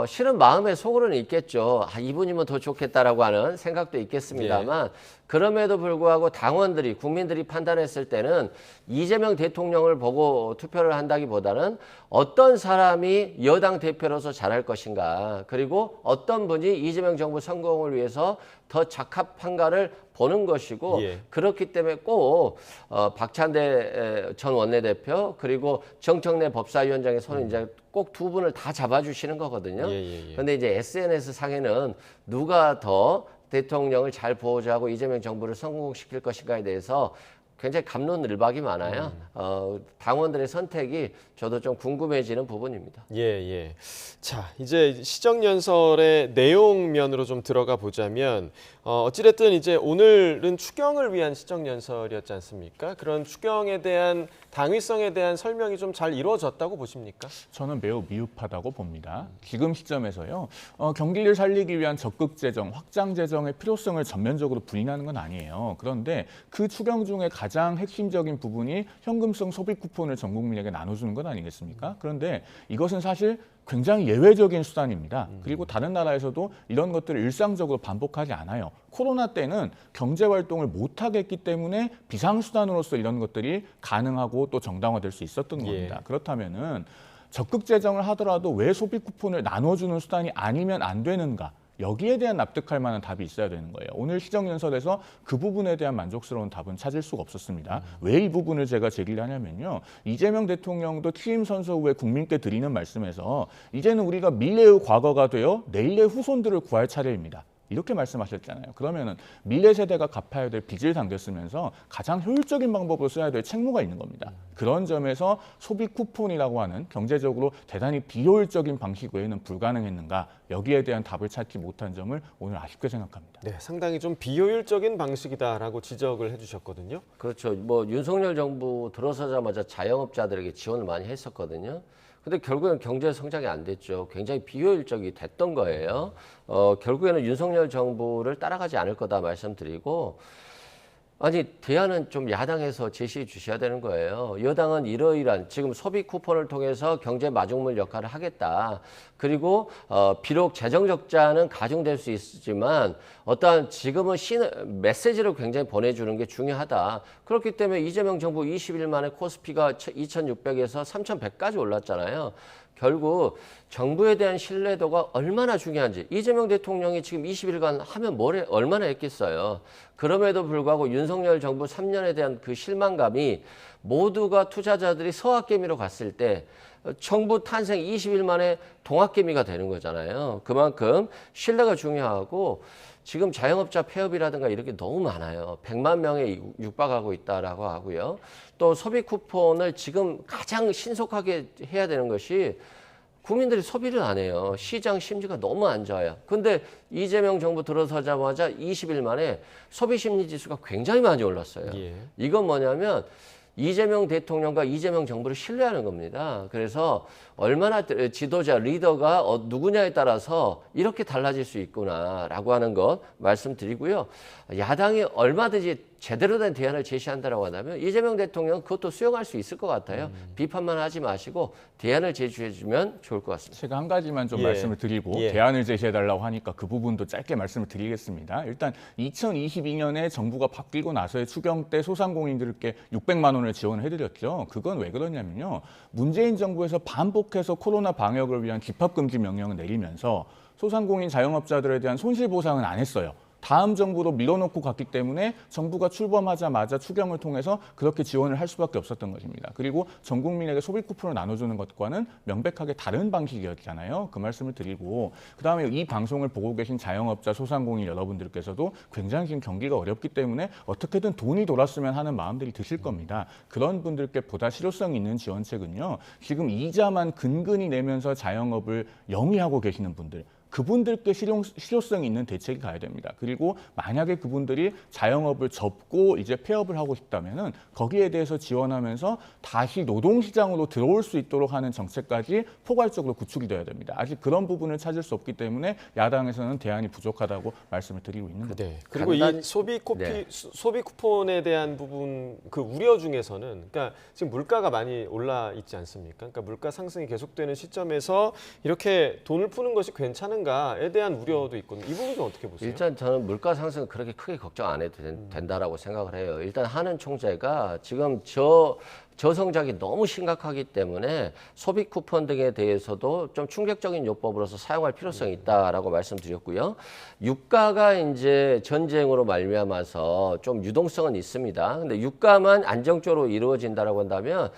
실은 마음의 속으로는 있겠죠. 이분이면 더 좋겠다라고 하는 생각도 있겠습니다만 그럼에도 불구하고 당원들이 국민들이 판단했을 때는 이재명 대통령을 보고 투표를 한다기보다는 어떤 사람이 여당 대표로서 잘할 것인가 그리고 어떤 분이 이재명 정부 성공을 위해서 더 적합한가를 보는 것이고 그렇기 때문에 꼭 박찬대 전 원내대표 그리고 정청래 법사위원장의 손을 이제 꼭 2분을 다 잡아주시는 거거든요. 그런데 이제 SNS 상에는 누가 더 대통령을 잘 보호하고 이재명 정부를 성공시킬 것인가에 대해서 굉장히 갑론을박이 많아요. 당원들의 선택이 저도 좀 궁금해지는 부분입니다. 예. 자, 이제 시정연설의 내용면으로 좀 들어가 보자면 어찌됐든 이제 오늘은 추경을 위한 시정연설이었지 않습니까? 그런 추경에 대한 당위성에 대한 설명이 좀 잘 이루어졌다고 보십니까? 저는 매우 미흡하다고 봅니다. 지금 시점에서요. 경기를 살리기 위한 적극 재정, 확장 재정의 필요성을 전면적으로 부인하는 건 아니에요. 그런데 그 추경 중에 가장 핵심적인 부분이 현금성 소비 쿠폰을 전 국민에게 나눠주는 것 아니겠습니까? 그런데 이것은 사실 굉장히 예외적인 수단입니다. 그리고 다른 나라에서도 이런 것들을 일상적으로 반복하지 않아요. 코로나 때는 경제활동을 못하게 했기 때문에 비상수단으로서 이런 것들이 가능하고 또 정당화될 수 있었던 겁니다. 그렇다면은 적극 재정을 하더라도 왜 소비 쿠폰을 나눠주는 수단이 아니면 안 되는가? 여기에 대한 납득할 만한 답이 있어야 되는 거예요. 오늘 시정연설에서 그 부분에 대한 만족스러운 답은 찾을 수가 없었습니다. 왜 이 부분을 제가 제기를 하냐면요. 이재명 대통령도 취임 선서 후에 국민께 드리는 말씀에서 이제는 우리가 미래의 과거가 되어 내일의 후손들을 구할 차례입니다. 이렇게 말씀하셨잖아요. 그러면은 미래 세대가 갚아야 될 빚을 당겼으면서 가장 효율적인 방법으로 써야 될 책무가 있는 겁니다. 그런 점에서 소비 쿠폰이라고 하는 경제적으로 대단히 비효율적인 방식 외에는 불가능했는가, 여기에 대한 답을 찾지 못한 점을 오늘 아쉽게 생각합니다. 네, 상당히 좀 비효율적인 방식이다라고 지적을 해주셨거든요. 그렇죠. 뭐 윤석열 정부 들어서자마자 자영업자들에게 지원을 많이 했었거든요. 근데 결국에는 경제 성장이 안 됐죠. 굉장히 비효율적이 됐던 거예요. 결국에는 윤석열 정부를 따라가지 않을 거다 말씀드리고, 아니 대안은 좀 야당에서 제시해 주셔야 되는 거예요. 여당은 이러이러한 지금 소비 쿠폰을 통해서 경제 마중물 역할을 하겠다. 그리고 비록 재정 적자는 가중될 수 있지만 어떠한 지금은 메시지를 굉장히 보내주는 게 중요하다. 그렇기 때문에 이재명 정부 20일 만에 코스피가 2,600에서 3,100까지 올랐잖아요. 결국 정부에 대한 신뢰도가 얼마나 중요한지, 이재명 대통령이 지금 20일간 하면 얼마나 했겠어요. 그럼에도 불구하고 윤석열 정부 3년에 대한 그 실망감이 모두가 투자자들이 서학개미로 갔을 때 정부 탄생 20일 만에 동학개미가 되는 거잖아요. 그만큼 신뢰가 중요하고 지금 자영업자 폐업이라든가 이렇게 너무 많아요. 100만 명에 육박하고 있다라고 하고요. 또 소비 쿠폰을 지금 가장 신속하게 해야 되는 것이 국민들이 소비를 안 해요. 시장 심리가 너무 안 좋아요. 근데 이재명 정부 들어서자마자 20일 만에 소비 심리 지수가 굉장히 많이 올랐어요. 이건 뭐냐면 이재명 대통령과 이재명 정부를 신뢰하는 겁니다. 그래서 얼마나 지도자, 리더가 누구냐에 따라서 이렇게 달라질 수 있구나라고 하는 것 말씀드리고요. 야당이 얼마든지 제대로 된 대안을 제시한다라고 한다면 이재명 대통령 그것도 수용할 수 있을 것 같아요. 비판만 하지 마시고 대안을 제시해 주면 좋을 것 같습니다. 제가 한 가지만 좀 말씀을 드리고 대안을 제시해달라고 하니까 그 부분도 짧게 말씀을 드리겠습니다. 일단 2022년에 정부가 바뀌고 나서의 추경 때 소상공인들께 600만 원을 지원을 해드렸죠. 그건 왜 그러냐면요. 문재인 정부에서 반복해서 코로나 방역을 위한 집합금지 명령을 내리면서 소상공인 자영업자들에 대한 손실보상은 안 했어요. 다음 정부로 밀어놓고 갔기 때문에 정부가 출범하자마자 추경을 통해서 그렇게 지원을 할 수밖에 없었던 것입니다. 그리고 전 국민에게 소비 쿠폰을 나눠주는 것과는 명백하게 다른 방식이었잖아요. 그 말씀을 드리고, 그다음에 이 방송을 보고 계신 자영업자, 소상공인 여러분들께서도 굉장히 지금 경기가 어렵기 때문에 어떻게든 돈이 돌았으면 하는 마음들이 드실 겁니다. 그런 분들께 보다 실효성 있는 지원책은요. 지금 이자만 근근히 내면서 자영업을 영위하고 계시는 분들, 그분들께 실효성이 있는 대책이 가야 됩니다. 그리고 만약에 그분들이 자영업을 접고 이제 폐업을 하고 싶다면은 거기에 대해서 지원하면서 다시 노동시장으로 들어올 수 있도록 하는 정책까지 포괄적으로 구축이 돼야 됩니다. 아직 그런 부분을 찾을 수 없기 때문에 야당에서는 대안이 부족하다고 말씀을 드리고 있는 겁니다. 네. 그리고 이 소비 쿠폰에 대한 부분 그 우려 중에서는, 그러니까 지금 물가가 많이 올라 있지 않습니까? 그러니까 물가 상승이 계속되는 시점에서 이렇게 돈을 푸는 것이 괜찮은 에 대한 우려도 있거든요. 이 부분 좀 어떻게 보세요? 일단 저는 물가 상승은 그렇게 크게 걱정 안 해도 된다라고 생각을 해요. 일단 한은 총재가 지금 저성장이 너무 심각하기 때문에 소비 쿠폰 등에 대해서도 좀 충격적인 요법으로서 사용할 필요성이 있다라고 말씀드렸고요. 유가가 이제 전쟁으로 말미암아서 좀 유동성은 있습니다. 근데 유가만 안정적으로 이루어진다라고 한다면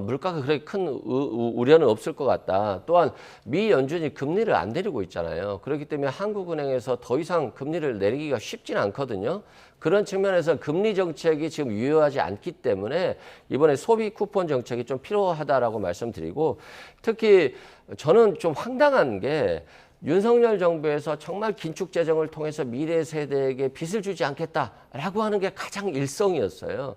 물가가 그렇게 큰 우려는 없을 것 같다. 또한 미 연준이 금리를 안 내리고 있잖아요. 그렇기 때문에 한국은행에서 더 이상 금리를 내리기가 쉽지는 않거든요. 그런 측면에서 금리 정책이 지금 유효하지 않기 때문에 이번에 소비 쿠폰 정책이 좀 필요하다라고 말씀드리고, 특히 저는 좀 황당한 게 윤석열 정부에서 정말 긴축 재정을 통해서 미래 세대에게 빚을 주지 않겠다라고 하는 게 가장 일성이었어요.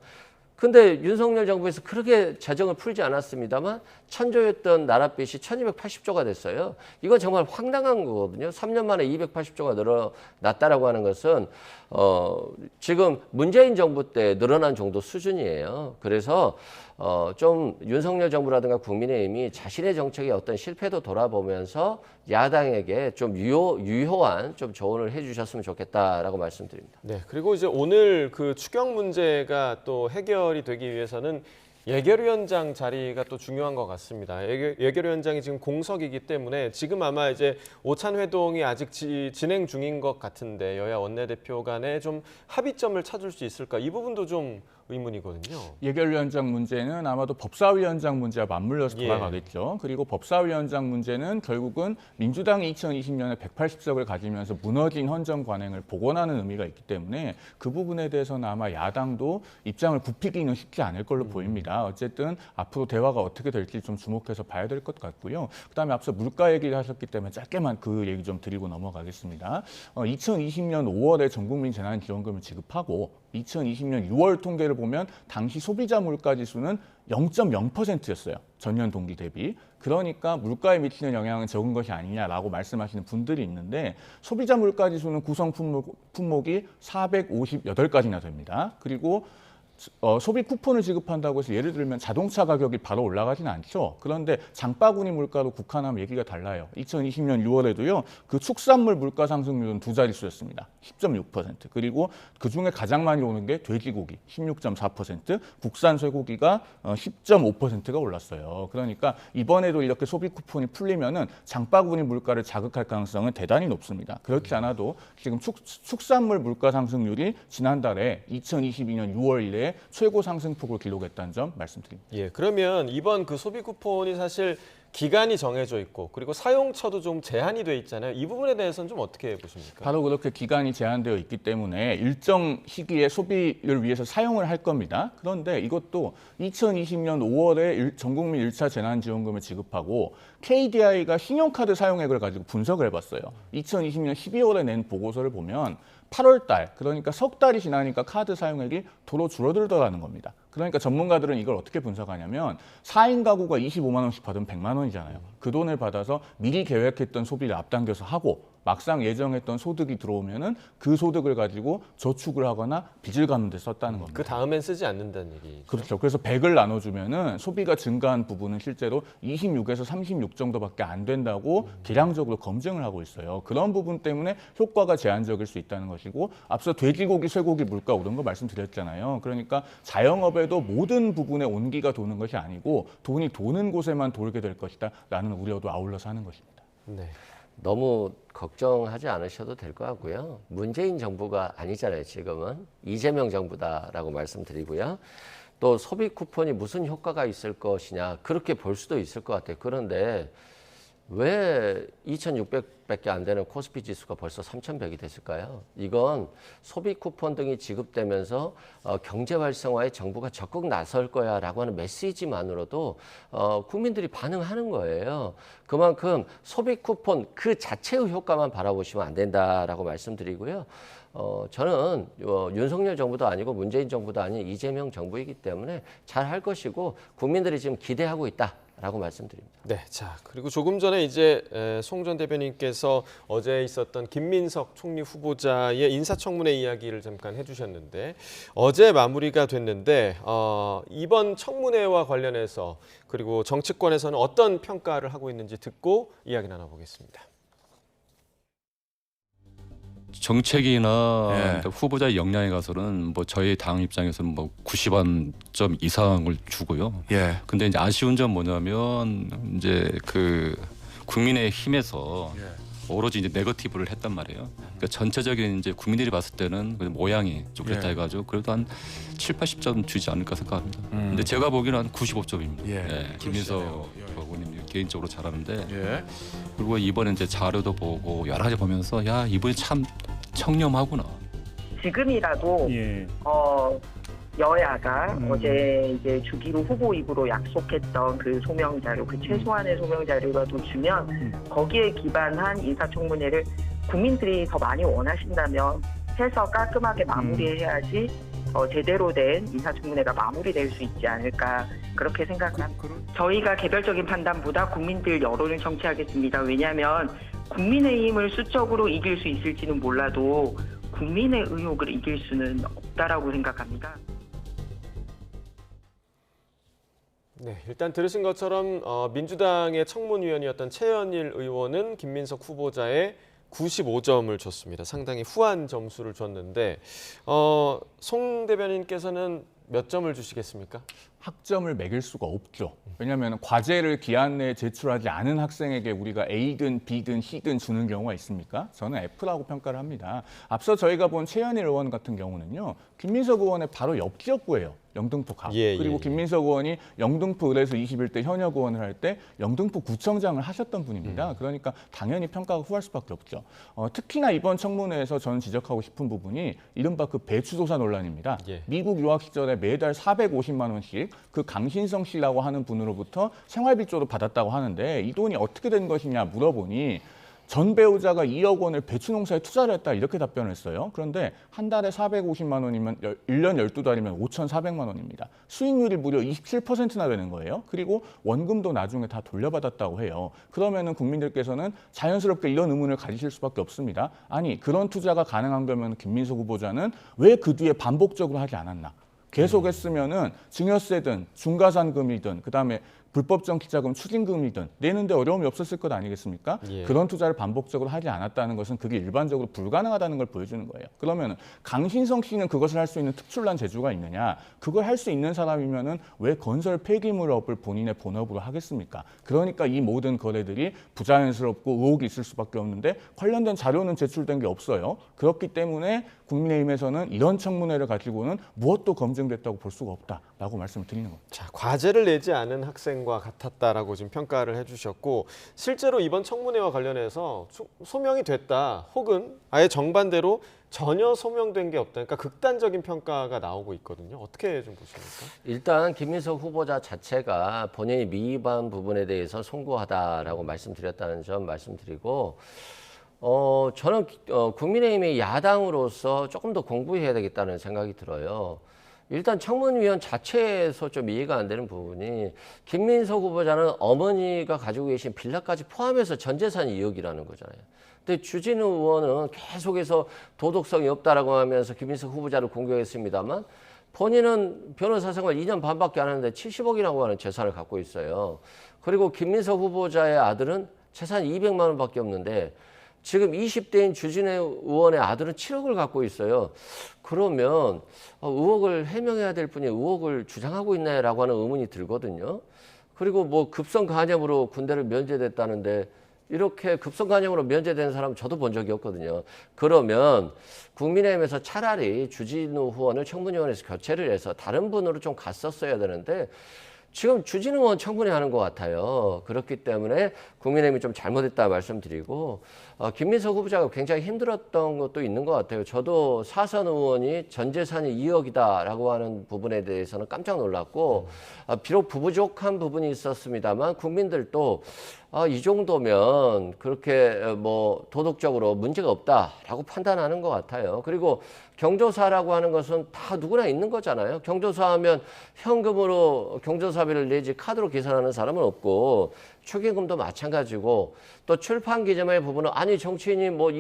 근데 윤석열 정부에서 그렇게 재정을 풀지 않았습니다만 1,000조였던 나라빚이 1,280조가 됐어요. 이건 정말 황당한 거거든요. 3년 만에 280조가 늘어났다라고 하는 것은 지금 문재인 정부 때 늘어난 정도 수준이에요. 그래서 좀 윤석열 정부라든가 국민의힘이 자신의 정책의 어떤 실패도 돌아보면서 야당에게 좀 유효한 좀 조언을 해주셨으면 좋겠다라고 말씀드립니다. 네, 그리고 이제 오늘 그 추경 문제가 또 해결이 되기 위해서는 예결위원장 자리가 또 중요한 것 같습니다. 예결위원장이 지금 공석이기 때문에 지금 아마 이제 오찬 회동이 아직 진행 중인 것 같은데 여야 원내대표 간에 좀 합의점을 찾을 수 있을까? 이 부분도 좀 의문이거든요. 예결위원장 문제는 아마도 법사위원장 문제와 맞물려서 돌아가겠죠. 그리고 법사위원장 문제는 결국은 민주당이 2020년에 180석을 가지면서 무너진 헌정 관행을 복원하는 의미가 있기 때문에 그 부분에 대해서는 아마 야당도 입장을 굽히기는 쉽지 않을 걸로 보입니다. 어쨌든 앞으로 대화가 어떻게 될지 좀 주목해서 봐야 될 것 같고요. 그다음에 앞서 물가 얘기를 하셨기 때문에 짧게만 그 얘기 좀 드리고 넘어가겠습니다. 2020년 5월에 전국민 재난지원금을 지급하고 2020년 6월 통계를 보면 당시 소비자 물가 지수는 0.0%였어요. 전년 동기 대비. 그러니까 물가에 미치는 영향은 적은 것이 아니냐라고 말씀하시는 분들이 있는데 소비자 물가 지수는 구성 품목이 458가지나 됩니다. 그리고 소비 쿠폰을 지급한다고 해서 예를 들면 자동차 가격이 바로 올라가지는 않죠. 그런데 장바구니 물가로 국한하면 얘기가 달라요. 2020년 6월에도요. 그 축산물 물가 상승률은 2자릿수였습니다. 10.6%. 그리고 그중에 가장 많이 오른 게 돼지고기 16.4%, 국산 쇠고기가 10.5%가 올랐어요. 그러니까 이번에도 이렇게 소비 쿠폰이 풀리면은 장바구니 물가를 자극할 가능성은 대단히 높습니다. 그렇지 않아도 지금 축산물 물가 상승률이 지난달에 2022년 6월 이래 최고 상승폭을 기록했다는 점 말씀드립니다. 예, 그러면 이번 그 소비 쿠폰이 사실 기간이 정해져 있고 그리고 사용처도 좀 제한이 돼 있잖아요. 이 부분에 대해서는 좀 어떻게 보십니까? 바로 그렇게 기간이 제한되어 있기 때문에 일정 시기에 소비를 위해서 사용을 할 겁니다. 그런데 이것도 2020년 5월에 전국민 1차 재난지원금을 지급하고 KDI가 신용카드 사용액을 가지고 분석을 해봤어요. 2020년 12월에 낸 보고서를 보면 8월 달, 그러니까 석 달이 지나니까 카드 사용액이 도로 줄어들더라는 겁니다. 그러니까 전문가들은 이걸 어떻게 분석하냐면 4인 가구가 25만 원씩 받으면 100만 원이잖아요. 그 돈을 받아서 미리 계획했던 소비를 앞당겨서 하고 막상 예정했던 소득이 들어오면은 그 소득을 가지고 저축을 하거나 빚을 갚는 데 썼다는 겁니다. 그 다음엔 쓰지 않는다는 얘기죠. 그렇죠. 그래서 100을 나눠주면은 소비가 증가한 부분은 실제로 26에서 36 정도밖에 안 된다고 계량적으로 검증을 하고 있어요. 그런 부분 때문에 효과가 제한적일 수 있다는 것이고 앞서 돼지고기, 쇠고기 물가 오른 거 말씀드렸잖아요. 그러니까 자영업에도 모든 부분에 온기가 도는 것이 아니고 돈이 도는 곳에만 돌게 될 것이다 라는 우려도 아울러서 하는 것입니다. 네. 너무 걱정하지 않으셔도 될 것 같고요. 문재인 정부가 아니잖아요. 지금은 이재명 정부다라고 말씀드리고요. 또 소비 쿠폰이 무슨 효과가 있을 것이냐 그렇게 볼 수도 있을 것 같아요. 그런데 왜 2,600밖에 안 되는 코스피 지수가 벌써 3,100이 됐을까요? 이건 소비 쿠폰 등이 지급되면서 경제 활성화에 정부가 적극 나설 거야라고 하는 메시지만으로도 국민들이 반응하는 거예요. 그만큼 소비 쿠폰 그 자체의 효과만 바라보시면 안 된다라고 말씀드리고요. 저는 윤석열 정부도 아니고 문재인 정부도 아닌 이재명 정부이기 때문에 잘 할 것이고 국민들이 지금 기대하고 있다. 라고 말씀드립니다. 네, 자 그리고 조금 전에 이제 송 전 대변인께서 어제 있었던 김민석 총리 후보자의 인사청문회 이야기를 잠깐 해주셨는데 어제 마무리가 됐는데 이번 청문회와 관련해서 그리고 정치권에서는 어떤 평가를 하고 있는지 듣고 이야기 나눠보겠습니다. 정책이나 후보자의 역량에 가서는 뭐 저희 당 입장에서는 뭐 90점 이상을 주고요. 근데 이제 아쉬운 점 뭐냐면 이제 그 국민의힘에서 오로지 이제 네거티브를 했단 말이에요. 그러니까 전체적인 이제 국민들이 봤을 때는 모양이 좀 그렇다 해가지고 그래도 한 7, 80점 주지 않을까 생각합니다. 근데 제가 보기에는 한 95점입니다. 김민석 의원님 개인적으로 잘하는데 그리고 이번에 이제 자료도 보고 여러 가지 보면서 야 이분이 참 청렴하구나. 지금이라도 여야가 어제 이제 주기로 후보 입으로 약속했던 그 소명 자료, 그 최소한의 소명 자료라도 주면 거기에 기반한 인사청문회를 국민들이 더 많이 원하신다면 해서 깔끔하게 마무리해야지 제대로 된 인사청문회가 마무리될 수 있지 않을까 그렇게 생각합니다. 저희가 개별적인 판단보다 국민들 여론을 청취하겠습니다. 왜냐하면 국민의힘을 수적으로 이길 수 있을지는 몰라도 국민의 의혹을 이길 수는 없다라고 생각합니다. 네, 일단 들으신 것처럼 민주당의 청문위원이었던 최현일 의원은 김민석 후보자의 95점을 줬습니다. 상당히 후한 점수를 줬는데 송 대변인께서는 몇 점을 주시겠습니까? 학점을 매길 수가 없죠. 왜냐하면 과제를 기한 내에 제출하지 않은 학생에게 우리가 A든 B든 C든 주는 경우가 있습니까? 저는 F라고 평가를 합니다. 앞서 저희가 본 최현일 의원 같은 경우는요. 김민석 의원의 바로 옆 지역구예요. 영등포 가. 그리고 김민석 의원이 영등포 을에서 21대 현역 의원을 할 때 영등포 구청장을 하셨던 분입니다. 그러니까 당연히 평가가 후할 수밖에 없죠. 특히나 이번 청문회에서 저는 지적하고 싶은 부분이 이른바 그 배추도사 논란입니다. 미국 유학 시절에 매달 450만 원씩 그 강신성 씨라고 하는 분으로부터 생활비 쪽으로 받았다고 하는데 이 돈이 어떻게 된 것이냐 물어보니 전 배우자가 2억 원을 배추 농사에 투자를 했다 이렇게 답변을 했어요. 그런데 한 달에 450만 원이면 1년 12달이면 5,400만 원입니다. 수익률이 무려 27%나 되는 거예요. 그리고 원금도 나중에 다 돌려받았다고 해요. 그러면은 국민들께서는 자연스럽게 이런 의문을 가지실 수밖에 없습니다. 아니 그런 투자가 가능한 거면 김민석 후보자는 왜 그 뒤에 반복적으로 하지 않았나? 계속했으면은 증여세든 중과산금이든 그다음에 불법정 기자금 추징금이든 내는데 어려움이 없었을 것 아니겠습니까? 그런 투자를 반복적으로 하지 않았다는 것은 그게 일반적으로 불가능하다는 걸 보여주는 거예요. 그러면 강신성 씨는 그것을 할 수 있는 특출난 재주가 있느냐? 그걸 할 수 있는 사람이면은 왜 건설 폐기물업을 본인의 본업으로 하겠습니까? 그러니까 이 모든 거래들이 부자연스럽고 의혹이 있을 수밖에 없는데 관련된 자료는 제출된 게 없어요. 그렇기 때문에 국민의힘에서는 이런 청문회를 가지고는 무엇도 검증됐다고 볼 수가 없다라고 말씀을 드리는 겁니다. 자, 과제를 내지 않은 학생과 같았다라고 지금 평가를 해주셨고 실제로 이번 청문회와 관련해서 소명이 됐다 혹은 아예 정반대로 전혀 소명된 게 없다. 그러니까 극단적인 평가가 나오고 있거든요. 어떻게 좀 보십니까? 일단 김민석 후보자 자체가 본인이 미위반 부분에 대해서 송구하다라고 말씀드렸다는 점 말씀드리고 저는 국민의힘의 야당으로서 조금 더 공부해야 되겠다는 생각이 들어요. 일단 청문위원 자체에서 좀 이해가 안 되는 부분이 김민석 후보자는 어머니가 가지고 계신 빌라까지 포함해서 전 재산이 2억이라는 거잖아요. 근데 주진우 의원은 계속해서 도덕성이 없다라고 하면서 김민석 후보자를 공격했습니다만 본인은 변호사 생활 2년 반밖에 안 하는데 70억이라고 하는 재산을 갖고 있어요. 그리고 김민석 후보자의 아들은 재산이 200만 원밖에 없는데 지금 20대인 주진우 의원의 아들은 7억을 갖고 있어요. 그러면 의혹을 해명해야 될 분이 의혹을 주장하고 있나라고 하는 의문이 들거든요. 그리고 뭐 급성 간염으로 군대를 면제됐다는데 이렇게 급성 간염으로 면제된 사람 저도 본 적이 없거든요. 그러면 국민의힘에서 차라리 주진우 의원을 청문위원회에서 교체를 해서 다른 분으로 좀 갔었어야 되는데 지금 주진우 의원 청문회 하는 것 같아요. 그렇기 때문에 국민의힘이 좀 잘못했다 말씀드리고 김민석 후보자가 굉장히 힘들었던 것도 있는 것 같아요. 저도 사선 의원이 전 재산이 2억이다라고 하는 부분에 대해서는 깜짝 놀랐고 비록 부부족한 부분이 있었습니다만 국민들도 이 정도면 그렇게 뭐 도덕적으로 문제가 없다라고 판단하는 것 같아요. 그리고 경조사라고 하는 것은 다 누구나 있는 거잖아요. 경조사하면 현금으로 경조사비를 내지 카드로 계산하는 사람은 없고 축의금도 마찬가지고 또 출판 기점의 부분은 아니 정치인이 뭐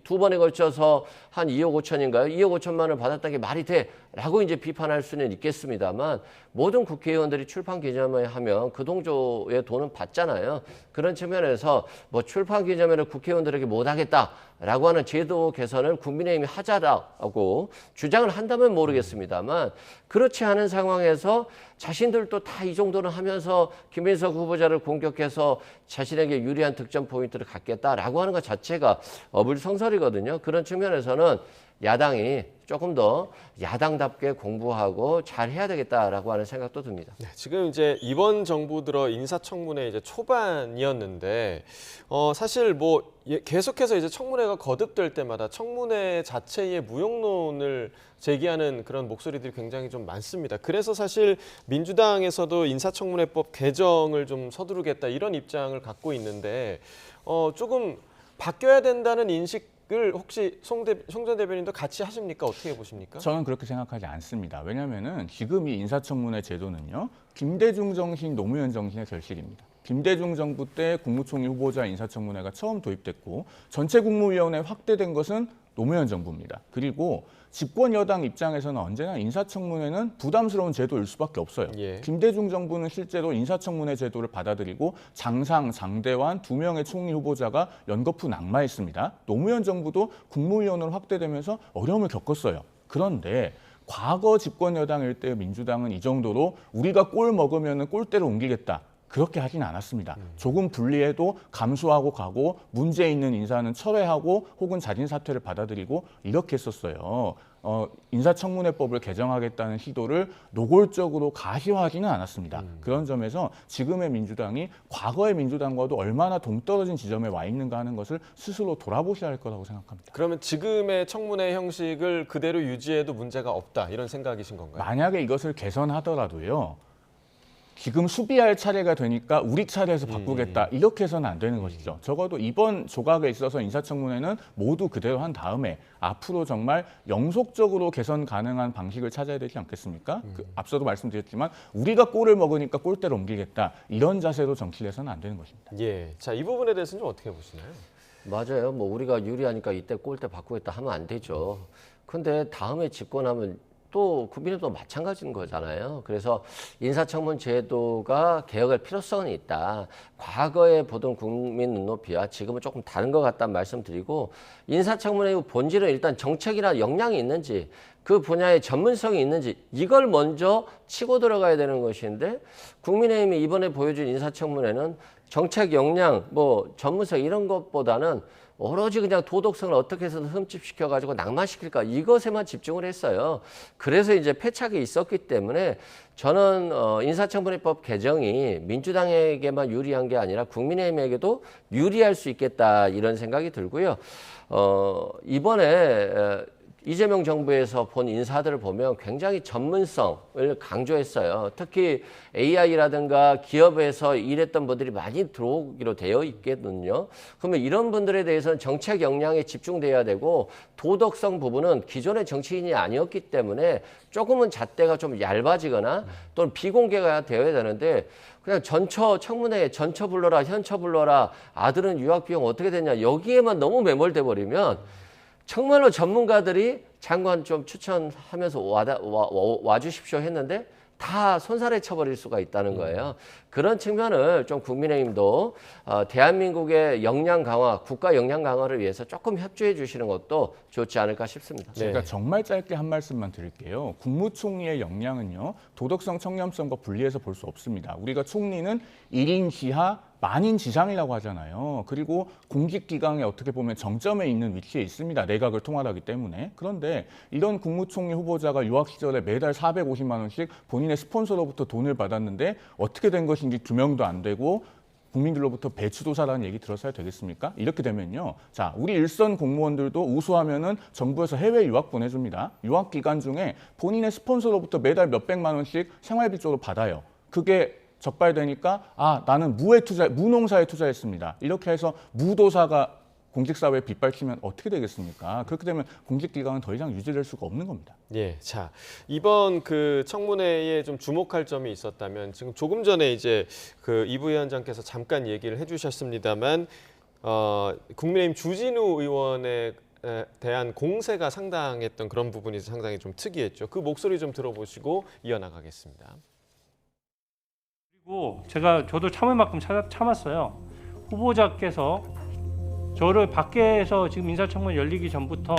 두 번에 걸쳐서 한 2억 5천인가요? 2억 5천만 원을 받았다는 게 말이 돼? 라고 이제 비판할 수는 있겠습니다만 모든 국회의원들이 출판 기점회 하면 그 동조의 돈은 받잖아요. 그런 측면에서 뭐 출판 기점회를 국회의원들에게 못하겠다라고 하는 제도 개선을 국민의힘이 하자라고 주장을 한다면 모르겠습니다만 그렇지 않은 상황에서 자신들도 다 이 정도는 하면서 김민석 후보자를 공격해서 자신에게 유리한 득점 포인트를 갖겠다라고 하는 것 자체가 어불성설이거든요. 그런 측면에서는 야당이 조금 더 야당답게 공부하고 잘 해야 되겠다라고 하는 생각도 듭니다. 네, 지금 이제 이번 정부 들어 인사청문회 이제 초반이었는데 사실 뭐 계속해서 이제 청문회가 거듭될 때마다 청문회 자체의 무용론을 제기하는 그런 목소리들이 굉장히 좀 많습니다. 그래서 사실 민주당에서도 인사청문회법 개정을 좀 서두르겠다 이런 입장을 갖고 있는데 조금 바뀌어야 된다는 인식을 혹시 송 전 대변인도 같이 하십니까? 어떻게 보십니까? 저는 그렇게 생각하지 않습니다. 왜냐하면은 지금 이 인사청문회 제도는요, 김대중 정신, 노무현 정신의 결실입니다. 김대중 정부 때 국무총리 후보자 인사청문회가 처음 도입됐고 전체 국무위원회 확대된 것은 노무현 정부입니다. 그리고 집권 여당 입장에서는 언제나 인사청문회는 부담스러운 제도일 수밖에 없어요. 예. 김대중 정부는 실제로 인사청문회 제도를 받아들이고 장상, 장대환 2명의 총리 후보자가 연거푸 낙마했습니다. 노무현 정부도 국무위원으로 확대되면서 어려움을 겪었어요. 그런데 과거 집권 여당일 때 민주당은 이 정도로 우리가 골 먹으면 골대로 옮기겠다. 그렇게 하진 않았습니다. 조금 불리해도 감수하고 가고 문제 있는 인사는 철회하고 혹은 자진 사퇴를 받아들이고 이렇게 했었어요. 인사청문회법을 개정하겠다는 시도를 노골적으로 가시화하지는 않았습니다. 그런 점에서 지금의 민주당이 과거의 민주당과도 얼마나 동떨어진 지점에 와 있는가 하는 것을 스스로 돌아보셔야 할 거라고 생각합니다. 그러면 지금의 청문회 형식을 그대로 유지해도 문제가 없다 이런 생각이신 건가요? 만약에 이것을 개선하더라도요. 지금 수비할 차례가 되니까 우리 차례에서 바꾸겠다 이렇게 해서는 안 되는 것이죠. 적어도 이번 조각에 있어서 인사청문회는 모두 그대로 한 다음에 앞으로 정말 영속적으로 개선 가능한 방식을 찾아야 되지 않겠습니까? 앞서도 말씀드렸지만 우리가 골을 먹으니까 골대로 옮기겠다 이런 자세로 정치를 해서는 안 되는 것입니다. 예, 자, 이 부분에 대해서는 좀 어떻게 보시나요? 맞아요. 뭐 우리가 유리하니까 이때 골대 바꾸겠다 하면 안 되죠. 근데 다음에 집권하면 또 국민의힘도 마찬가지인 거잖아요. 그래서 인사청문 제도가 개혁할 필요성은 있다. 과거에 보던 국민 눈높이와 지금은 조금 다른 것 같다는 말씀드리고 인사청문회의 본질은 일단 정책이나 역량이 있는지 그 분야의 전문성이 있는지 이걸 먼저 치고 들어가야 되는 것인데 국민의힘이 이번에 보여준 인사청문회는 정책 역량, 뭐 전문성 이런 것보다는 오로지 그냥 도덕성을 어떻게 해서 흠집시켜가지고 낭만시킬까 이것에만 집중을 했어요. 그래서 이제 패착이 있었기 때문에 저는 인사청문회법 개정이 민주당에게만 유리한 게 아니라 국민의힘에게도 유리할 수 있겠다 이런 생각이 들고요. 이번에 이재명 정부에서 본 인사들을 보면 굉장히 전문성을 강조했어요. 특히 AI라든가 기업에서 일했던 분들이 많이 들어오기로 되어 있거든요. 그러면 이런 분들에 대해서는 정책 역량에 집중돼야 되고 도덕성 부분은 기존의 정치인이 아니었기 때문에 조금은 잣대가 좀 얇아지거나 또는 비공개가 되어야 되는데 그냥 청문회에 전처 불러라, 현처 불러라, 아들은 유학비용 어떻게 되냐 여기에만 너무 매몰돼 버리면 정말로 전문가들이 장관 좀 추천하면서 와주십시오 했는데 다 손살에 쳐버릴 수가 있다는 거예요. 그런 측면을 좀 국민의힘도 대한민국의 역량 강화, 국가 역량 강화를 위해서 조금 협조해 주시는 것도 좋지 않을까 싶습니다. 제가 정말 짧게 한 말씀만 드릴게요. 국무총리의 역량은요. 도덕성, 청렴성과 분리해서 볼 수 없습니다. 우리가 총리는 1인 지하, 만인 지상이라고 하잖아요. 그리고 공직기강에 어떻게 보면 정점에 있는 위치에 있습니다. 내각을 통할하기 때문에. 그런데 이런 국무총리 후보자가 유학 시절에 매달 450만 원씩 본인의 스폰서로부터 돈을 받았는데 어떻게 된 것인지 규명도 안 되고 국민들로부터 배추도사라는 얘기 들었어야 되겠습니까? 이렇게 되면요. 자, 우리 일선 공무원들도 우수하면은 정부에서 해외 유학 보내줍니다. 유학 기간 중에 본인의 스폰서로부터 매달 몇백만 원씩 생활비 쪽으로 받아요. 그게 적발되니까 나는 무농사에 투자했습니다. 이렇게 해서 무도사가 공직사회에 빗발치면 어떻게 되겠습니까? 그렇게 되면 공직기강은 더 이상 유지될 수가 없는 겁니다. 예, 자, 이번 그 청문회에 좀 주목할 점이 있었다면 지금 조금 전에 이제 그 이 부위원장께서 잠깐 얘기를 해주셨습니다만 국민의힘 주진우 의원의 대한 공세가 상당했던 그런 부분이 상당히 좀 특이했죠. 그 목소리 좀 들어보시고 이어나가겠습니다. 그리고 저도 참을 만큼 참았어요. 후보자께서 저를 밖에서 지금 인사청문 열리기 전부터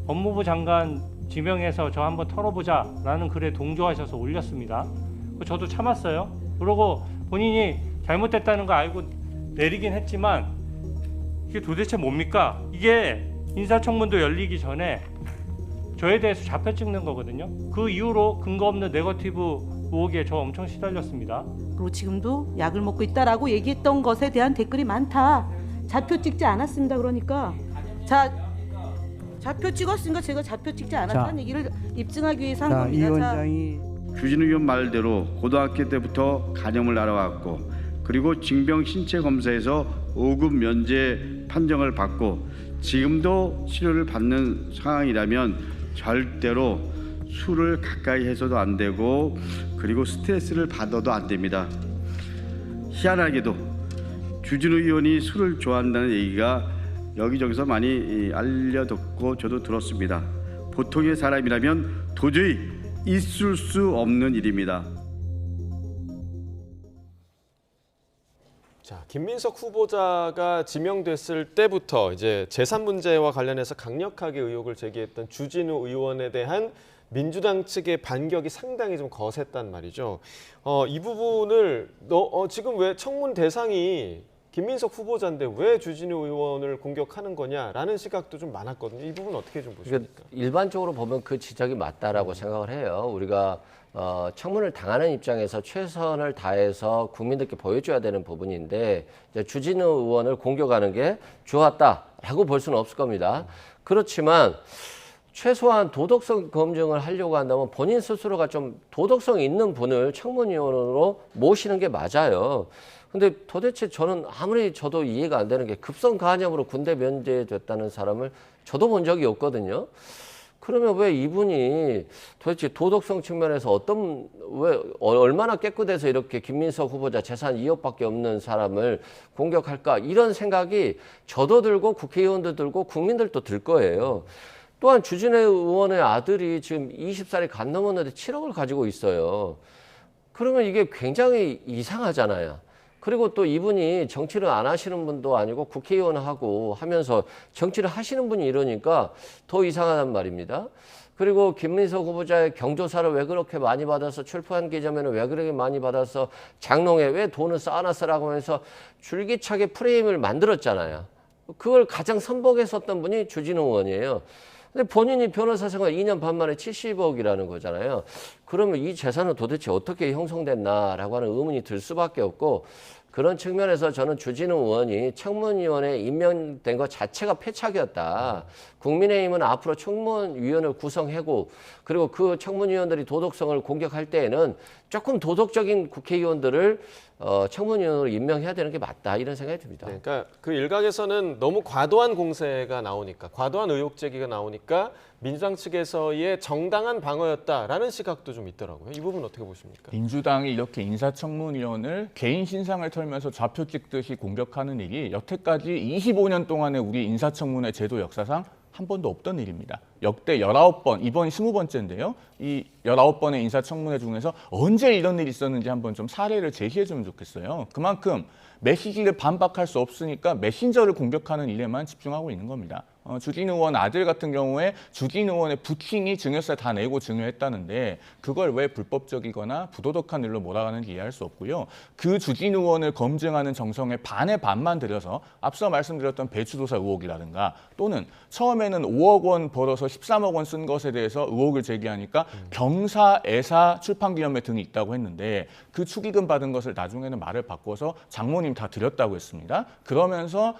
법무부 장관 지명해서 저 한번 털어보자라는 글에 동조하셔서 올렸습니다. 저도 참았어요. 그러고 본인이 잘못됐다는 거 알고 내리긴 했지만 이게 도대체 뭡니까? 이게 인사청문도 열리기 전에 저에 대해서 좌표 찍는 거거든요. 그 이후로 근거 없는 네거티브 의혹에 저 엄청 시달렸습니다. 그리고 지금도 약을 먹고 있다라고 얘기했던 것에 대한 댓글이 많다. 좌표 찍지 않았습니다. 그러니까 좌표 찍었으니까 제가 좌표 찍지 않았다는 얘기를 입증하기 위해서 한 겁니다. 이 원장이 주진우 의원 말대로 고등학교 때부터 간염을 알아왔고 그리고 징병 신체 검사에서 5급 면제 판정을 받고 지금도 치료를 받는 상황이라면 절대로 술을 가까이 해서도 안 되고 그리고 스트레스를 받아도 안 됩니다. 희한하게도 주진우 의원이 술을 좋아한다는 얘기가 여기저기서 많이 알려듣고 저도 들었습니다. 보통의 사람이라면 도저히 있을 수 없는 일입니다. 자, 김민석 후보자가 지명됐을 때부터 이제 재산 문제와 관련해서 강력하게 의혹을 제기했던 주진우 의원에 대한 민주당 측의 반격이 상당히 좀 거셌단 말이죠. 이 부분을 지금 왜 청문 대상이 김민석 후보자인데 왜 주진우 의원을 공격하는 거냐라는 시각도 좀 많았거든요. 이 부분 어떻게 좀 보십니까? 일반적으로 보면 그 지적이 맞다라고 생각을 해요. 우리가 청문을 당하는 입장에서 최선을 다해서 국민들께 보여줘야 되는 부분인데 이제 주진우 의원을 공격하는 게 좋았다라고 볼 수는 없을 겁니다. 그렇지만 최소한 도덕성 검증을 하려고 한다면 본인 스스로가 좀 도덕성 있는 분을 청문위원으로 모시는 게 맞아요. 근데 도대체 저는 아무리 저도 이해가 안 되는 게 급성 간염으로 군대 면제됐다는 사람을 저도 본 적이 없거든요. 그러면 왜 이분이 도대체 도덕성 측면에서 왜 얼마나 깨끗해서 이렇게 김민석 후보자 재산 2억밖에 없는 사람을 공격할까? 이런 생각이 저도 들고 국회의원도 들고 국민들도 들 거예요. 또한 주진우 의원의 아들이 지금 20살이 간 넘었는데 7억을 가지고 있어요. 그러면 이게 굉장히 이상하잖아요. 그리고 또 이분이 정치를 안 하시는 분도 아니고 국회의원하고 하면서 정치를 하시는 분이 이러니까 더 이상하단 말입니다. 그리고 김민석 후보자의 경조사를 왜 그렇게 많이 받아서 출판 기자면은 왜 그렇게 많이 받아서 장롱에 왜 돈을 쌓아놨어라고 하면서 줄기차게 프레임을 만들었잖아요. 그걸 가장 선봉했었던 분이 주진우 의원이에요. 근데 본인이 변호사 생활 2년 반 만에 70억이라는 거잖아요. 그러면 이 재산은 도대체 어떻게 형성됐나라고 하는 의문이 들 수밖에 없고 그런 측면에서 저는 주진우 의원이 청문위원회에 임명된 것 자체가 패착이었다. 국민의힘은 앞으로 청문위원을 구성하고 그리고 그 청문위원들이 도덕성을 공격할 때에는 조금 도덕적인 국회의원들을 청문위원으로 임명해야 되는 게 맞다 이런 생각이 듭니다. 네, 그러니까 그 일각에서는 너무 과도한 공세가 나오니까 과도한 의혹 제기가 나오니까 민주당 측에서의 정당한 방어였다라는 시각도 좀 있더라고요. 이 부분 어떻게 보십니까? 민주당이 이렇게 인사청문위원을 개인 신상을 털면서 좌표 찍듯이 공격하는 일이 여태까지 25년 동안의 우리 인사청문회 제도 역사상 한 번도 없던 일입니다. 역대 19번, 이번이 20번째인데요. 이 19번의 인사청문회 중에서 언제 이런 일이 있었는지 한번 좀 사례를 제시해주면 좋겠어요. 그만큼 메시지를 반박할 수 없으니까 메신저를 공격하는 일에만 집중하고 있는 겁니다. 주진우 의원 아들 같은 경우에 주진우 의원의 부친이 증여세 다 내고 증여했다는데 그걸 왜 불법적이거나 부도덕한 일로 몰아가는지 이해할 수 없고요. 그 주진우 의원을 검증하는 정성의 반의 반만 들여서 앞서 말씀드렸던 배추도사 의혹이라든가 또는 처음에는 5억 원 벌어서 13억 원 쓴 것에 대해서 의혹을 제기하니까 경사, 애사, 출판기념회 등이 있다고 했는데 그 축의금 받은 것을 나중에는 말을 바꿔서 장모님 다 드렸다고 했습니다. 그러면서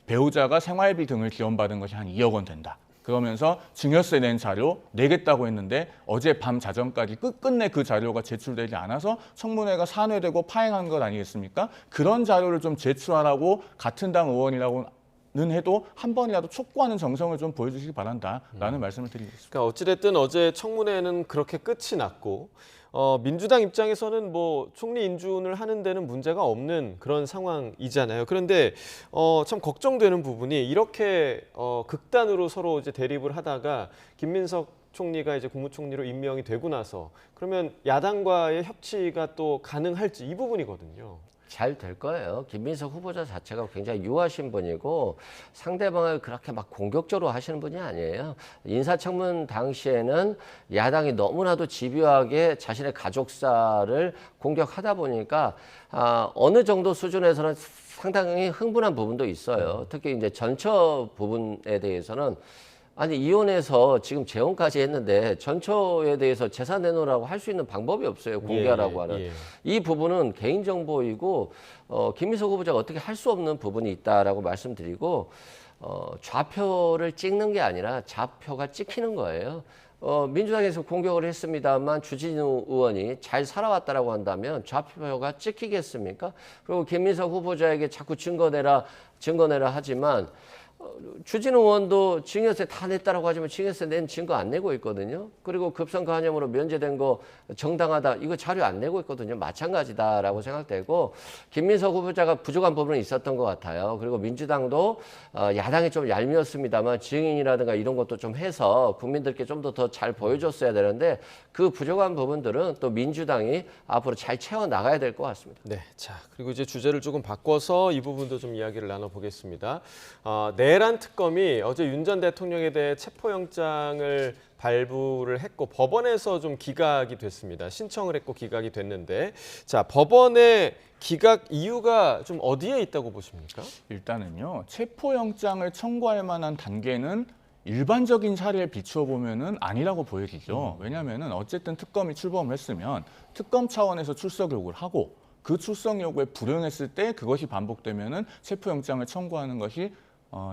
배우자가 생활비 등을 지원받은 것이 한 2억 원 된다. 그러면서 증여세 낸 자료 내겠다고 했는데 어제 밤 자정까지 끝끝내 그 자료가 제출되지 않아서 청문회가 산회되고 파행한 것 아니겠습니까? 그런 자료를 좀 제출하라고 같은 당 의원이라고는 해도 한 번이라도 촉구하는 정성을 좀 보여주시기 바란다라는 말씀을 드리겠습니다. 그러니까 어찌됐든 어제 청문회는 그렇게 끝이 났고 민주당 입장에서는 뭐 총리 인준을 하는 데는 문제가 없는 그런 상황이잖아요. 그런데 참 걱정되는 부분이 이렇게 극단으로 서로 이제 대립을 하다가 김민석 총리가 이제 국무총리로 임명이 되고 나서 그러면 야당과의 협치가 또 가능할지 이 부분이거든요. 잘 될 거예요. 김민석 후보자 자체가 굉장히 유하신 분이고 상대방을 그렇게 막 공격적으로 하시는 분이 아니에요. 인사청문 당시에는 야당이 너무나도 집요하게 자신의 가족사를 공격하다 보니까 어느 정도 수준에서는 상당히 흥분한 부분도 있어요. 특히 이제 전처 부분에 대해서는 아니 이혼해서 지금 재혼까지 했는데 전처에 대해서 재산 내놓으라고 할 수 있는 방법이 없어요. 공개하라고 하는. 이 부분은 개인정보이고 김민석 후보자가 어떻게 할 수 없는 부분이 있다라고 말씀드리고 좌표를 찍는 게 아니라 좌표가 찍히는 거예요. 민주당에서 공격을 했습니다만 주진우 의원이 잘 살아왔다라고 한다면 좌표가 찍히겠습니까? 그리고 김민석 후보자에게 자꾸 증거 내라 하지만 주진우 의원도 증여세 다 냈다라고 하지만 증여세 낸 증거 안 내고 있거든요. 그리고 급성 간염으로 면제된 거 정당하다 이거 자료 안 내고 있거든요. 마찬가지다라고 생각되고 김민석 후보자가 부족한 부분은 있었던 것 같아요. 그리고 민주당도 야당이 좀 얄미웠습니다만 증인이라든가 이런 것도 좀 해서 국민들께 좀 더 잘 보여줬어야 되는데 그 부족한 부분들은 또 민주당이 앞으로 잘 채워 나가야 될 것 같습니다. 네, 자 그리고 이제 주제를 조금 바꿔서 이 부분도 좀 이야기를 나눠보겠습니다. 내란 특검이 어제 윤 전 대통령에 대해 체포영장을 발부를 했고 법원에서 좀 기각이 됐습니다. 신청을 했고 기각이 됐는데 자 법원의 기각 이유가 좀 어디에 있다고 보십니까? 일단은요. 체포영장을 청구할 만한 단계는 일반적인 사례에 비추어 보면은 아니라고 보여지죠. 왜냐하면은 어쨌든 특검이 출범을 했으면 특검 차원에서 출석 요구를 하고 그 출석 요구에 불응했을 때 그것이 반복되면은 체포영장을 청구하는 것이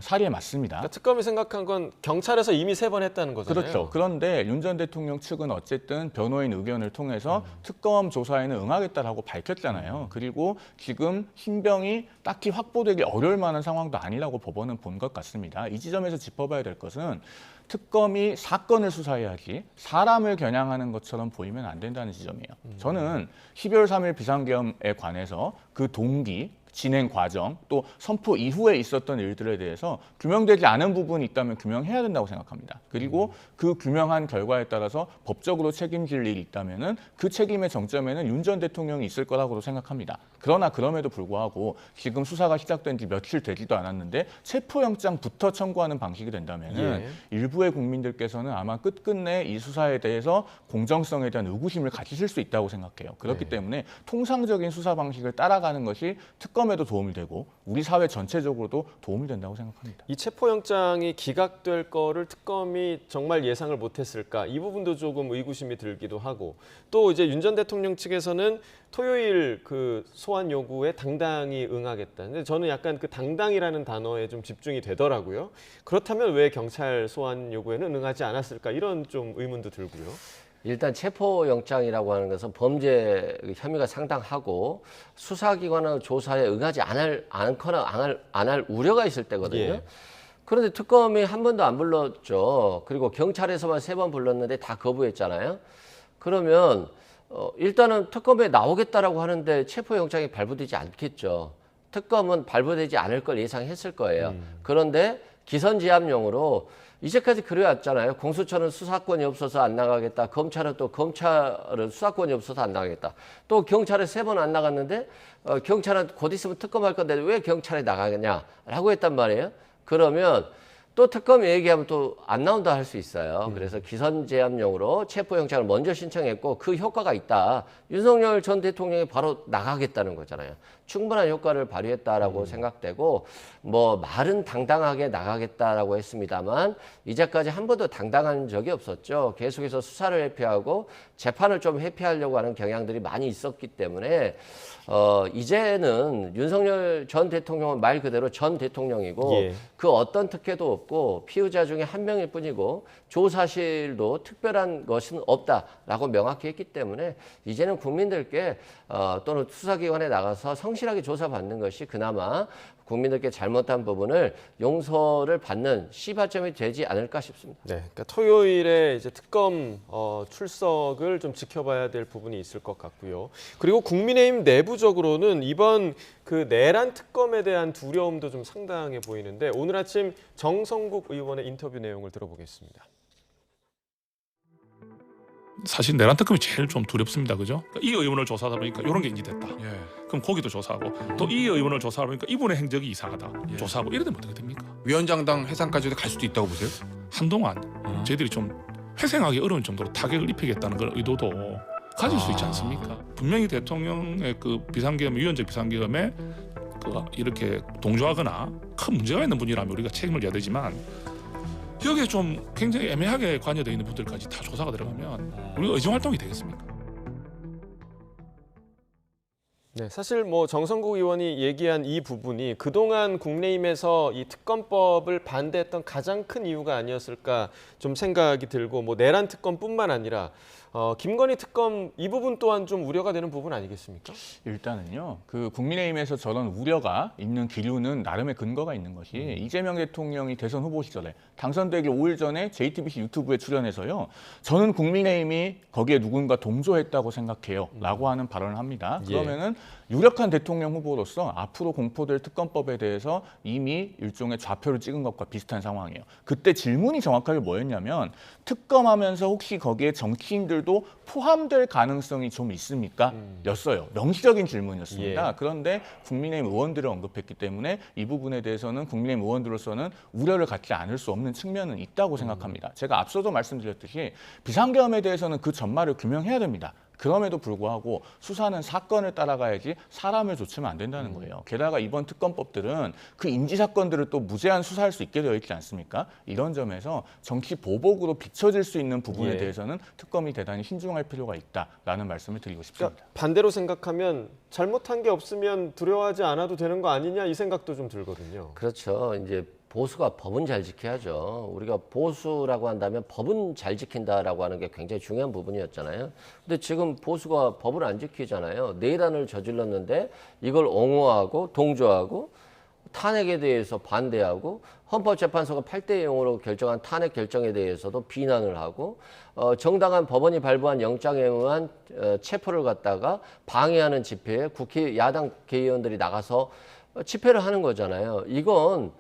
사리에 맞습니다. 그러니까 특검이 생각한 건 경찰에서 이미 3번 했다는 거잖아요. 그렇죠. 그런데 윤 전 대통령 측은 어쨌든 변호인 의견을 통해서 특검 조사에는 응하겠다라고 밝혔잖아요. 그리고 지금 신병이 딱히 확보되기 어려울 만한 상황도 아니라고 법원은 본 것 같습니다. 이 지점에서 짚어봐야 될 것은 특검이 사건을 수사해야지 사람을 겨냥하는 것처럼 보이면 안 된다는 지점이에요. 저는 12월 3일 비상계엄에 관해서 그 동기, 진행 과정, 또 선포 이후에 있었던 일들에 대해서 규명되지 않은 부분이 있다면 규명해야 된다고 생각합니다. 그리고 그 규명한 결과에 따라서 법적으로 책임질 일이 있다면은 그 책임의 정점에는 윤 전 대통령이 있을 거라고도 생각합니다. 그러나 그럼에도 불구하고 지금 수사가 시작된 지 며칠 되지도 않았는데 체포영장부터 청구하는 방식이 된다면은 일부의 국민들께서는 아마 끝끝내 이 수사에 대해서 공정성에 대한 의구심을 가지실 수 있다고 생각해요. 그렇기 때문에 통상적인 수사 방식을 따라가는 것이 특검에도 도움이 되고 우리 사회 전체적으로도 도움이 된다고 생각합니다. 이 체포영장이 기각될 거를 특검이 정말 예상을 못했을까? 이 부분도 조금 의구심이 들기도 하고 또 이제 윤 전 대통령 측에서는 토요일 그 소환 요구에 당당히 응하겠다. 근데 저는 약간 그 당당이라는 단어에 좀 집중이 되더라고요. 그렇다면 왜 경찰 소환 요구에는 응하지 않았을까? 이런 좀 의문도 들고요. 일단 체포영장이라고 하는 것은 범죄 혐의가 상당하고 수사기관의 조사에 응하지 않거나 안 할 우려가 있을 때거든요. 그런데 특검이 한 번도 안 불렀죠. 그리고 경찰에서만 3번 불렀는데 다 거부했잖아요. 그러면 일단은 특검에 나오겠다라고 하는데 체포영장이 발부되지 않겠죠. 특검은 발부되지 않을 걸 예상했을 거예요. 그런데 기선제압용으로 이제까지 그래왔잖아요. 공수처는 수사권이 없어서 안 나가겠다. 검찰은 수사권이 없어서 안 나가겠다. 또 경찰에 3번 안 나갔는데 경찰은 곧 있으면 특검할 건데 왜 경찰에 나가겠냐라고 했단 말이에요. 그러면 또 특검이 얘기하면 또 안 나온다 할 수 있어요. 그래서 기선제압용으로 체포영장을 먼저 신청했고 그 효과가 있다. 윤석열 전 대통령이 바로 나가겠다는 거잖아요. 충분한 효과를 발휘했다라고 생각되고 뭐 말은 당당하게 나가겠다라고 했습니다만 이제까지 한 번도 당당한 적이 없었죠. 계속해서 수사를 회피하고 재판을 좀 회피하려고 하는 경향들이 많이 있었기 때문에 이제는 윤석열 전 대통령은 말 그대로 전 대통령이고 그 어떤 특혜도 없고 피의자 중에 한 명일 뿐이고 조사실도 특별한 것은 없다라고 명확히 했기 때문에 이제는 국민들께 또는 수사기관에 나가서 성실하게 조사받는 것이 그나마 국민들께 잘못한 부분을 용서를 받는 시발점이 되지 않을까 싶습니다. 네, 그러니까 토요일에 이제 특검 출석을 좀 지켜봐야 될 부분이 있을 것 같고요. 그리고 국민의힘 내부적으로는 이번 그 내란 특검에 대한 두려움도 좀 상당해 보이는데 오늘 아침 정성국 의원의 인터뷰 내용을 들어보겠습니다. 사실 내란 특검이 제일 좀 두렵습니다, 그죠? 이 의원을 조사하다 보니까 이런 게 인지됐다. 그럼 거기도 조사하고 또 이 의원을 조사하다 보니까 이분의 행적이 이상하다. 조사하고 이러면 어떻게 됩니까? 위원장당 해산까지도 갈 수도 있다고 보세요? 한동안 저희들이 좀 회생하기 어려운 정도로 타격을 입히겠다는 그런 의도도 가질 수 있지 않습니까? 분명히 대통령의 그 비상계엄, 위헌적 비상계엄에 그 이렇게 동조하거나 큰 문제가 있는 분이라면 우리가 책임을 져야 되지만 여기에 좀 굉장히 애매하게 관여되어 있는 분들까지 다 조사가 들어가면 우리가 의정 활동이 되겠습니까? 네, 사실 뭐 정성국 의원이 얘기한 이 부분이 그동안 국내임에서 이 특검법을 반대했던 가장 큰 이유가 아니었을까 좀 생각이 들고, 뭐 내란 특검뿐만 아니라 김건희 특검 이 부분 또한 좀 우려가 되는 부분 아니겠습니까? 일단은요, 그 국민의힘에서 저런 우려가 있는 기류는 나름의 근거가 있는 것이 이재명 대통령이 대선 후보 시절에 당선되기 5일 전에 JTBC 유튜브에 출연해서요, 저는 국민의힘이 거기에 누군가 동조했다고 생각해요 라고 하는 발언을 합니다. 그러면은 유력한 대통령 후보로서 앞으로 공포될 특검법에 대해서 이미 일종의 좌표를 찍은 것과 비슷한 상황이에요. 그때 질문이 정확하게 뭐였냐면, 특검하면서 혹시 거기에 정치인들도 포함될 가능성이 좀 있습니까? 였어요. 명시적인 질문이었습니다. 그런데 국민의힘 의원들을 언급했기 때문에 이 부분에 대해서는 국민의힘 의원들로서는 우려를 갖지 않을 수 없는 측면은 있다고 생각합니다. 제가 앞서도 말씀드렸듯이 비상계엄에 대해서는 그 전말을 규명해야 됩니다. 그럼에도 불구하고 수사는 사건을 따라가야지 사람을 좇으면 안 된다는 거예요. 게다가 이번 특검법들은 그 인지 사건들을 또 무제한 수사할 수 있게 되어 있지 않습니까? 이런 점에서 정치 보복으로 비춰질 수 있는 부분에 대해서는 특검이 대단히 신중할 필요가 있다라는 말씀을 드리고 싶습니다. 그러니까 반대로 생각하면 잘못한 게 없으면 두려워하지 않아도 되는 거 아니냐 이 생각도 좀 들거든요. 그렇죠. 이제 보수가 법은 잘 지켜야죠. 우리가 보수라고 한다면 법은 잘 지킨다라고 하는 게 굉장히 중요한 부분이었잖아요. 근데 지금 보수가 법을 안 지키잖아요. 내란을 저질렀는데 이걸 옹호하고 동조하고 탄핵에 대해서 반대하고 헌법재판소가 8대 0으로 결정한 탄핵 결정에 대해서도 비난을 하고 정당한 법원이 발부한 영장에 의한 체포를 갖다가 방해하는 집회에 국회 야당 개의원들이 나가서 집회를 하는 거잖아요. 이건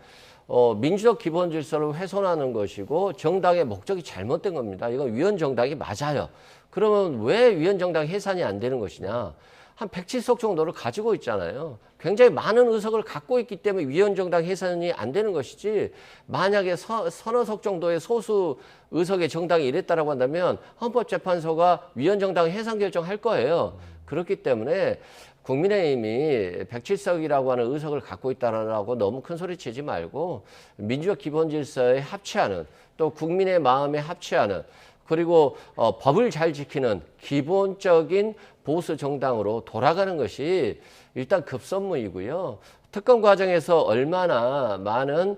민주적 기본 질서를 훼손하는 것이고 정당의 목적이 잘못된 겁니다. 이건 위헌정당이 맞아요. 그러면 왜 위헌정당 해산이 안 되는 것이냐? 한 107석 정도를 가지고 있잖아요. 굉장히 많은 의석을 갖고 있기 때문에 위헌정당 해산이 안 되는 것이지, 만약에 서너 석 정도의 소수 의석의 정당이 이랬다라고 한다면 헌법재판소가 위헌정당 해산 결정할 거예요. 그렇기 때문에 국민의힘이 107석이라고 하는 의석을 갖고 있다라고 너무 큰 소리 치지 말고 민주적 기본 질서에 합치하는, 또 국민의 마음에 합치하는, 그리고 법을 잘 지키는 기본적인 보수 정당으로 돌아가는 것이 일단 급선무이고요. 특검 과정에서 얼마나 많은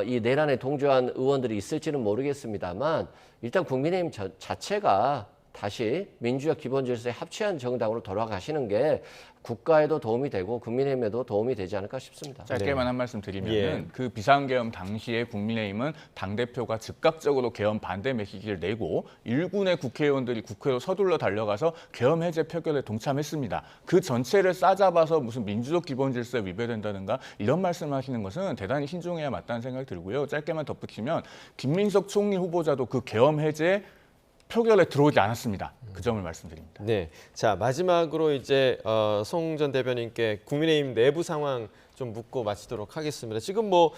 이 내란에 동조한 의원들이 있을지는 모르겠습니다만, 일단 국민의힘 자체가 다시 민주적 기본 질서에 합치한 정당으로 돌아가시는 게 국가에도 도움이 되고 국민의힘에도 도움이 되지 않을까 싶습니다. 짧게만 한 말씀 드리면 그 비상계엄 당시에 국민의힘은 당대표가 즉각적으로 계엄 반대 메시지를 내고 일군의 국회의원들이 국회로 서둘러 달려가서 계엄 해제 표결에 동참했습니다. 그 전체를 싸잡아서 무슨 민주적 기본 질서에 위배된다든가 이런 말씀하시는 것은 대단히 신중해야 맞다는 생각이 들고요. 짧게만 덧붙이면 김민석 총리 후보자도 그 계엄 해제 표결에 들어오지 않았습니다. 그 점을 말씀드립니다. 네, 자 마지막으로 이제 송 전 대변인께 국민의힘 내부 상황 좀 묻고 마치도록 하겠습니다. 지금 뭐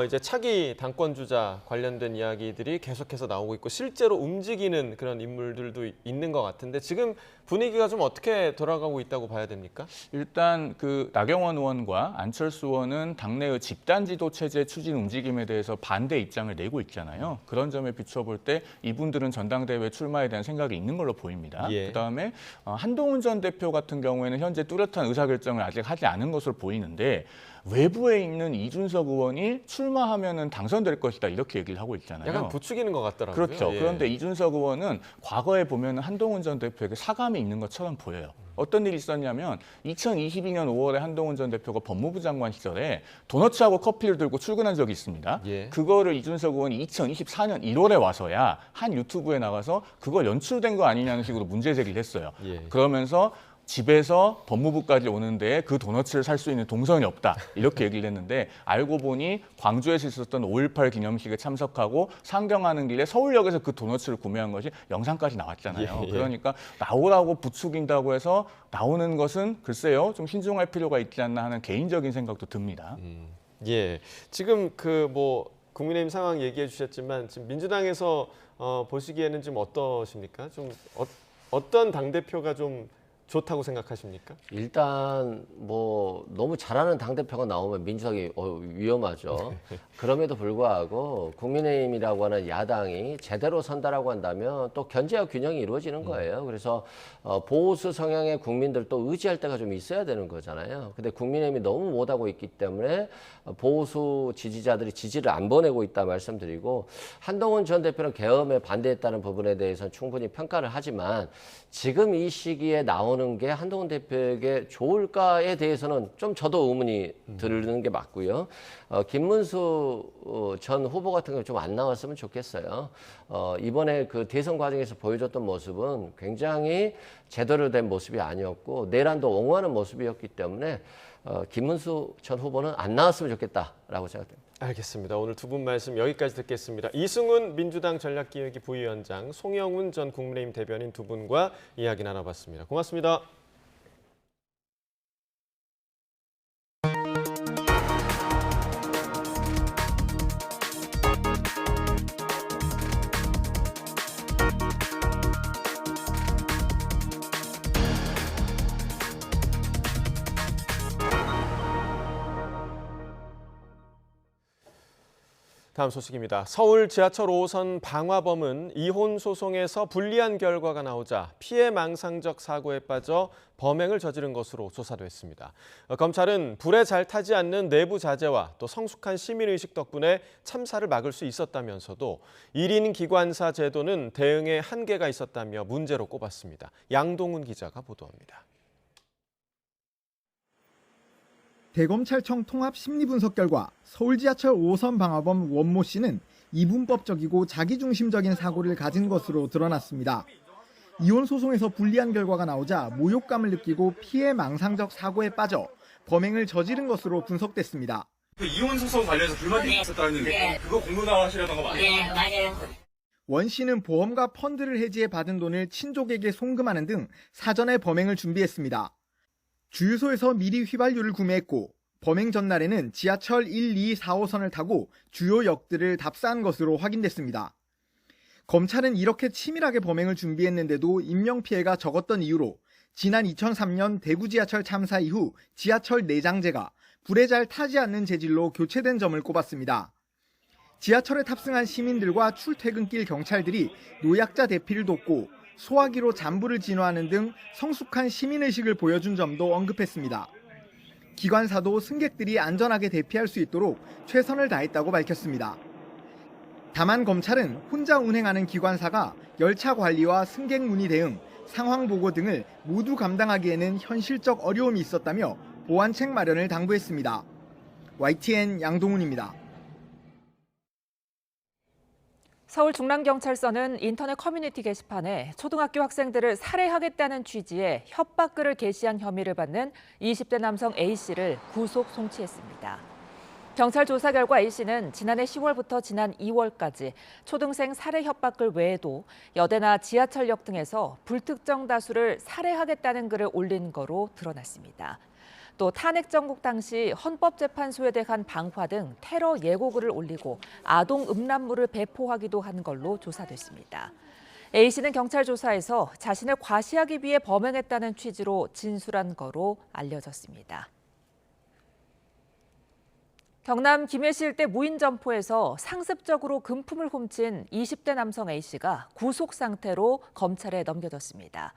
이제 차기 당권 주자 관련된 이야기들이 계속해서 나오고 있고 실제로 움직이는 그런 인물들도 있는 것 같은데 지금 분위기가 좀 어떻게 돌아가고 있다고 봐야 됩니까? 일단 그 나경원 의원과 안철수 의원은 당내의 집단 지도 체제 추진 움직임에 대해서 반대 입장을 내고 있잖아요. 그런 점에 비춰볼 때 이분들은 전당대회 출마에 대한 생각이 있는 걸로 보입니다. 그다음에 한동훈 전 대표 같은 경우에는 현재 뚜렷한 의사결정을 아직 하지 않은 것으로 보이는데 외부에 있는 이준석 의원이 출마하면은 당선될 것이다 이렇게 얘기를 하고 있잖아요. 약간 부추기는 것 같더라고요. 그렇죠. 그런데 이준석 의원은 과거에 보면은 한동훈 전 대표에게 사감이 있는 것처럼 보여요. 어떤 일이 있었냐면 2022년 5월에 한동훈 전 대표가 법무부 장관 시절에 도너츠하고 커피를 들고 출근한 적이 있습니다. 그거를 이준석 의원이 2024년 1월에 와서야 한 유튜브에 나가서 그거 연출된 거 아니냐는 식으로 문제 제기를 했어요. 그러면서 집에서 법무부까지 오는데 그 도너츠를 살 수 있는 동선이 없다 이렇게 얘기를 했는데 알고 보니 광주에서 있었던 5.18 기념식에 참석하고 상경하는 길에 서울역에서 그 도너츠를 구매한 것이 영상까지 나왔잖아요. 그러니까 나오라고 부추긴다고 해서 나오는 것은 글쎄요 좀 신중할 필요가 있지 않나 하는 개인적인 생각도 듭니다. 지금 그 뭐 국민의힘 상황 얘기해 주셨지만 지금 민주당에서 보시기에는 좀 어떠십니까? 좀 어떤 당 대표가 좀 좋다고 생각하십니까? 일단 뭐 너무 잘하는 당대표가 나오면 민주당이 위험하죠. 그럼에도 불구하고 국민의힘이라고 하는 야당이 제대로 선다라고 한다면 또 견제와 균형이 이루어지는 거예요. 그래서 보수 성향의 국민들도 의지할 때가 좀 있어야 되는 거잖아요. 근데 국민의힘이 너무 못하고 있기 때문에 보수 지지자들이 지지를 안 보내고 있다 말씀드리고, 한동훈 전 대표는 계엄에 반대했다는 부분에 대해서는 충분히 평가를 하지만 지금 이 시기에 나오는 게 한동훈 대표에게 좋을까에 대해서는 좀 저도 의문이 드는 게 맞고요. 김문수 전 후보 같은 경우 좀 안 나왔으면 좋겠어요. 이번에 그 대선 과정에서 보여줬던 모습은 굉장히 제대로 된 모습이 아니었고 내란도 옹호하는 모습이었기 때문에 김문수 전 후보는 안 나왔으면 좋겠다라고 생각됩니다. 알겠습니다. 오늘 두 분 말씀 여기까지 듣겠습니다. 이승훈 민주당 전략기획위 부위원장, 송영훈 전 국민의힘 대변인 두 분과 이야기 나눠봤습니다. 고맙습니다. 다음 소식입니다. 서울 지하철 5호선 방화범은 이혼 소송에서 불리한 결과가 나오자 피해망상적 사고에 빠져 범행을 저지른 것으로 조사됐습니다. 검찰은 불에 잘 타지 않는 내부 자재와 또 성숙한 시민의식 덕분에 참사를 막을 수 있었다면서도 1인 기관사 제도는 대응에 한계가 있었다며 문제로 꼽았습니다. 양동훈 기자가 보도합니다. 대검찰청 통합 심리분석 결과 서울 지하철 5호선 방화범 원모 씨는 이분법적이고 자기중심적인 사고를 가진 것으로 드러났습니다. 이혼 소송에서 불리한 결과가 나오자 모욕감을 느끼고 피해망상적 사고에 빠져 범행을 저지른 것으로 분석됐습니다. 이혼 소송 관련해서 불만이 있었다는데 그거 공론화하시려는 거 맞아요? 네, 맞아요. 원 씨는 보험과 펀드를 해지해 받은 돈을 친족에게 송금하는 등 사전에 범행을 준비했습니다. 주유소에서 미리 휘발유를 구매했고 범행 전날에는 지하철 1, 2, 4호선을 타고 주요 역들을 답사한 것으로 확인됐습니다. 검찰은 이렇게 치밀하게 범행을 준비했는데도 인명피해가 적었던 이유로 지난 2003년 대구 지하철 참사 이후 지하철 내장재가 불에 잘 타지 않는 재질로 교체된 점을 꼽았습니다. 지하철에 탑승한 시민들과 출퇴근길 경찰들이 노약자 대피를 돕고 소화기로 잔불을 진화하는 등 성숙한 시민의식을 보여준 점도 언급했습니다. 기관사도 승객들이 안전하게 대피할 수 있도록 최선을 다했다고 밝혔습니다. 다만 검찰은 혼자 운행하는 기관사가 열차 관리와 승객 문의 대응, 상황 보고 등을 모두 감당하기에는 현실적 어려움이 있었다며 보완책 마련을 당부했습니다. YTN 양동훈입니다. 서울 중랑경찰서는 인터넷 커뮤니티 게시판에 초등학교 학생들을 살해하겠다는 취지의 협박글을 게시한 혐의를 받는 20대 남성 A씨를 구속 송치했습니다. 경찰 조사 결과 A씨는 지난해 10월부터 지난 2월까지 초등생 살해 협박글 외에도 여대나 지하철역 등에서 불특정 다수를 살해하겠다는 글을 올린 거로 드러났습니다. 또 탄핵 정국 당시 헌법재판소에 대한 방화 등 테러 예고글을 올리고 아동 음란물을 배포하기도 한 걸로 조사됐습니다. A씨는 경찰 조사에서 자신을 과시하기 위해 범행했다는 취지로 진술한 거로 알려졌습니다. 경남 김해시 일대 무인 점포에서 상습적으로 금품을 훔친 20대 남성 A씨가 구속 상태로 검찰에 넘겨졌습니다.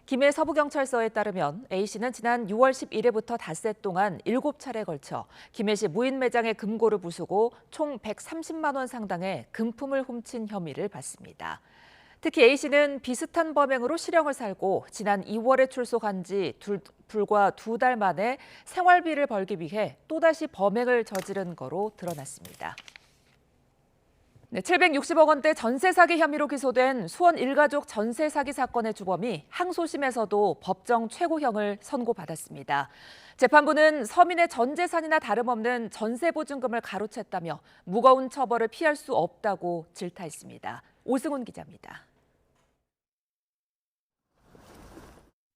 김해 서부경찰서에 따르면 A씨는 지난 6월 11일부터 닷새 동안 7차례에 걸쳐 김해시 무인 매장의 금고를 부수고 총 130만 원 상당의 금품을 훔친 혐의를 받습니다. 특히 A씨는 비슷한 범행으로 실형을 살고 지난 2월에 출소한 지 불과 2달 만에 생활비를 벌기 위해 또다시 범행을 저지른 거로 드러났습니다. 760억 원대 전세 사기 혐의로 기소된 수원 일가족 전세 사기 사건의 주범이 항소심에서도 법정 최고형을 선고받았습니다. 재판부는 서민의 전 재산이나 다름없는 전세 보증금을 가로챘다며 무거운 처벌을 피할 수 없다고 질타했습니다. 오승훈 기자입니다.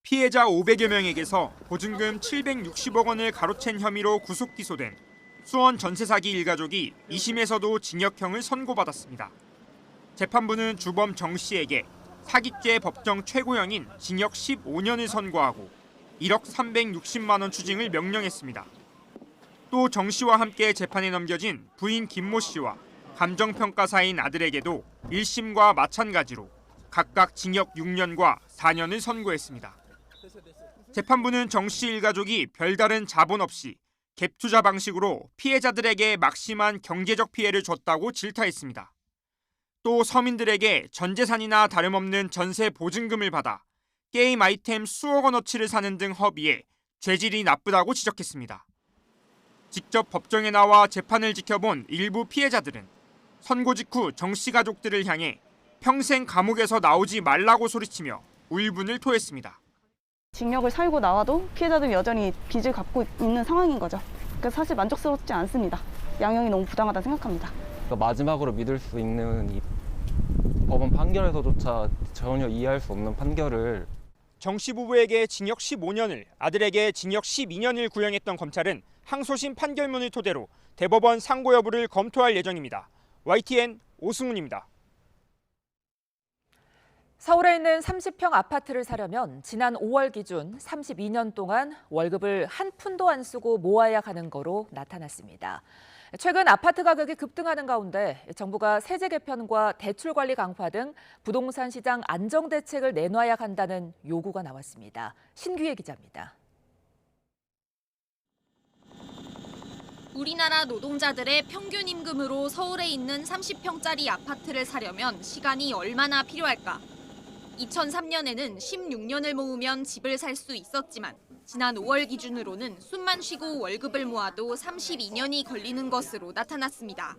피해자 500여 명에게서 보증금 760억 원을 가로챈 혐의로 구속 기소된 수원 전세 사기 일가족이 2심에서도 징역형을 선고받았습니다. 재판부는 주범 정 씨에게 사기죄 법정 최고형인 징역 15년을 선고하고 1억 360만 원 추징을 명령했습니다. 또 정 씨와 함께 재판에 넘겨진 부인 김모 씨와 감정평가사인 아들에게도 1심과 마찬가지로 각각 징역 6년과 4년을 선고했습니다. 재판부는 정 씨 일가족이 별다른 자본 없이 갭 투자 방식으로 피해자들에게 막심한 경제적 피해를 줬다고 질타했습니다. 또 서민들에게 전 재산이나 다름없는 전세 보증금을 받아 게임 아이템 수억 원어치를 사는 등 허비해 죄질이 나쁘다고 지적했습니다. 직접 법정에 나와 재판을 지켜본 일부 피해자들은 선고 직후 정 씨 가족들을 향해 평생 감옥에서 나오지 말라고 소리치며 울분을 토했습니다. 징역을 살고 나와도 피해자들은 여전히 빚을 갚고 있는 상황인 거죠. 그래서 사실 만족스럽지 않습니다. 양형이 너무 부당하다 생각합니다. 마지막으로 믿을 수 있는 이 법원 판결에서조차 전혀 이해할 수 없는 판결을 정 씨 부부에게 징역 15년을, 아들에게 징역 12년을 구형했던 검찰은 항소심 판결문을 토대로 대법원 상고 여부를 검토할 예정입니다. YTN 오승훈입니다. 서울에 있는 30평 아파트를 사려면 지난 5월 기준 32년 동안 월급을 한 푼도 안 쓰고 모아야 하는 거로 나타났습니다. 최근 아파트 가격이 급등하는 가운데 정부가 세제 개편과 대출 관리 강화 등 부동산 시장 안정 대책을 내놔야 한다는 요구가 나왔습니다. 신규혜 기자입니다. 우리나라 노동자들의 평균 임금으로 서울에 있는 30평짜리 아파트를 사려면 시간이 얼마나 필요할까? 2003년에는 16년을 모으면 집을 살 수 있었지만 지난 5월 기준으로는 숨만 쉬고 월급을 모아도 32년이 걸리는 것으로 나타났습니다.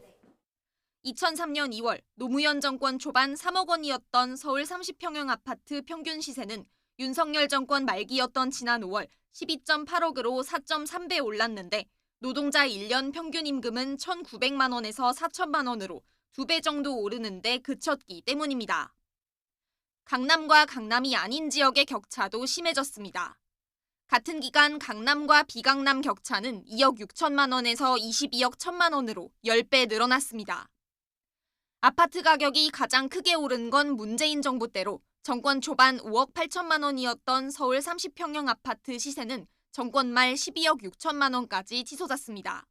2003년 2월 노무현 정권 초반 3억 원이었던 서울 30평형 아파트 평균 시세는 윤석열 정권 말기였던 지난 5월 12.8억으로 4.3배 올랐는데 노동자 1년 평균 임금은 1,900만 원에서 4천만 원으로 2배 정도 오르는데 그쳤기 때문입니다. 강남과 강남이 아닌 지역의 격차도 심해졌습니다. 같은 기간 강남과 비강남 격차는 2억 6천만 원에서 22억 1천만 원으로 10배 늘어났습니다. 아파트 가격이 가장 크게 오른 건 문재인 정부 때로 정권 초반 5억 8천만 원이었던 서울 30평형 아파트 시세는 정권 말 12억 6천만 원까지 치솟았습니다.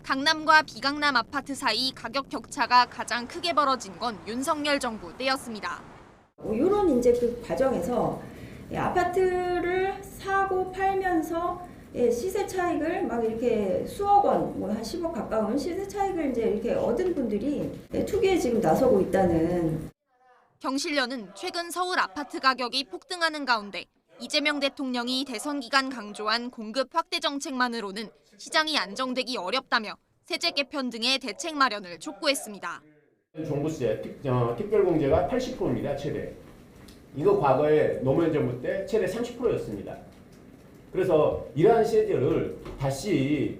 강남과 비강남 아파트 사이 가격 격차가 가장 크게 벌어진 건 윤석열 정부 때였습니다. 이런 이제 그 과정에서 아파트를 사고 팔면서 시세 차익을 막 이렇게 수억 원, 뭐 한 10억 가까운 시세 차익을 이제 이렇게 얻은 분들이 투기에 지금 나서고 있다는. 경실련은 최근 서울 아파트 가격이 폭등하는 가운데 이재명 대통령이 대선 기간 강조한 공급 확대 정책만으로는 시장이 안정되기 어렵다며 세제 개편 등의 대책 마련을 촉구했습니다. 종부세 특별공제가 80%입니다. 최대. 이거 과거에 노무현 정부 때 최대 30%였습니다. 그래서 이러한 세제를 다시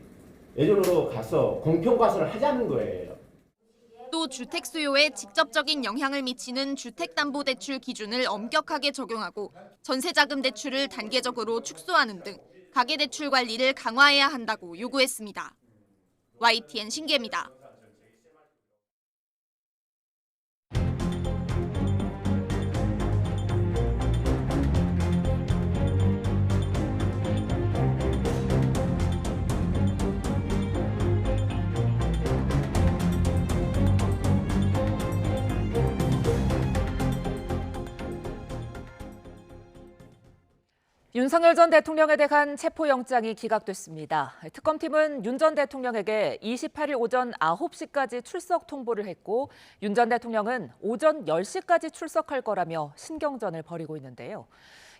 예전으로 가서 공평과세를 하자는 거예요. 또 주택 수요에 직접적인 영향을 미치는 주택담보대출 기준을 엄격하게 적용하고 전세자금 대출을 단계적으로 축소하는 등 가계대출 관리를 강화해야 한다고 요구했습니다. YTN 신기혜입니다. 윤석열 전 대통령에 대한 체포영장이 기각됐습니다. 특검팀은 윤 전 대통령에게 28일 오전 9시까지 출석 통보를 했고 윤 전 대통령은 오전 10시까지 출석할 거라며 신경전을 벌이고 있는데요.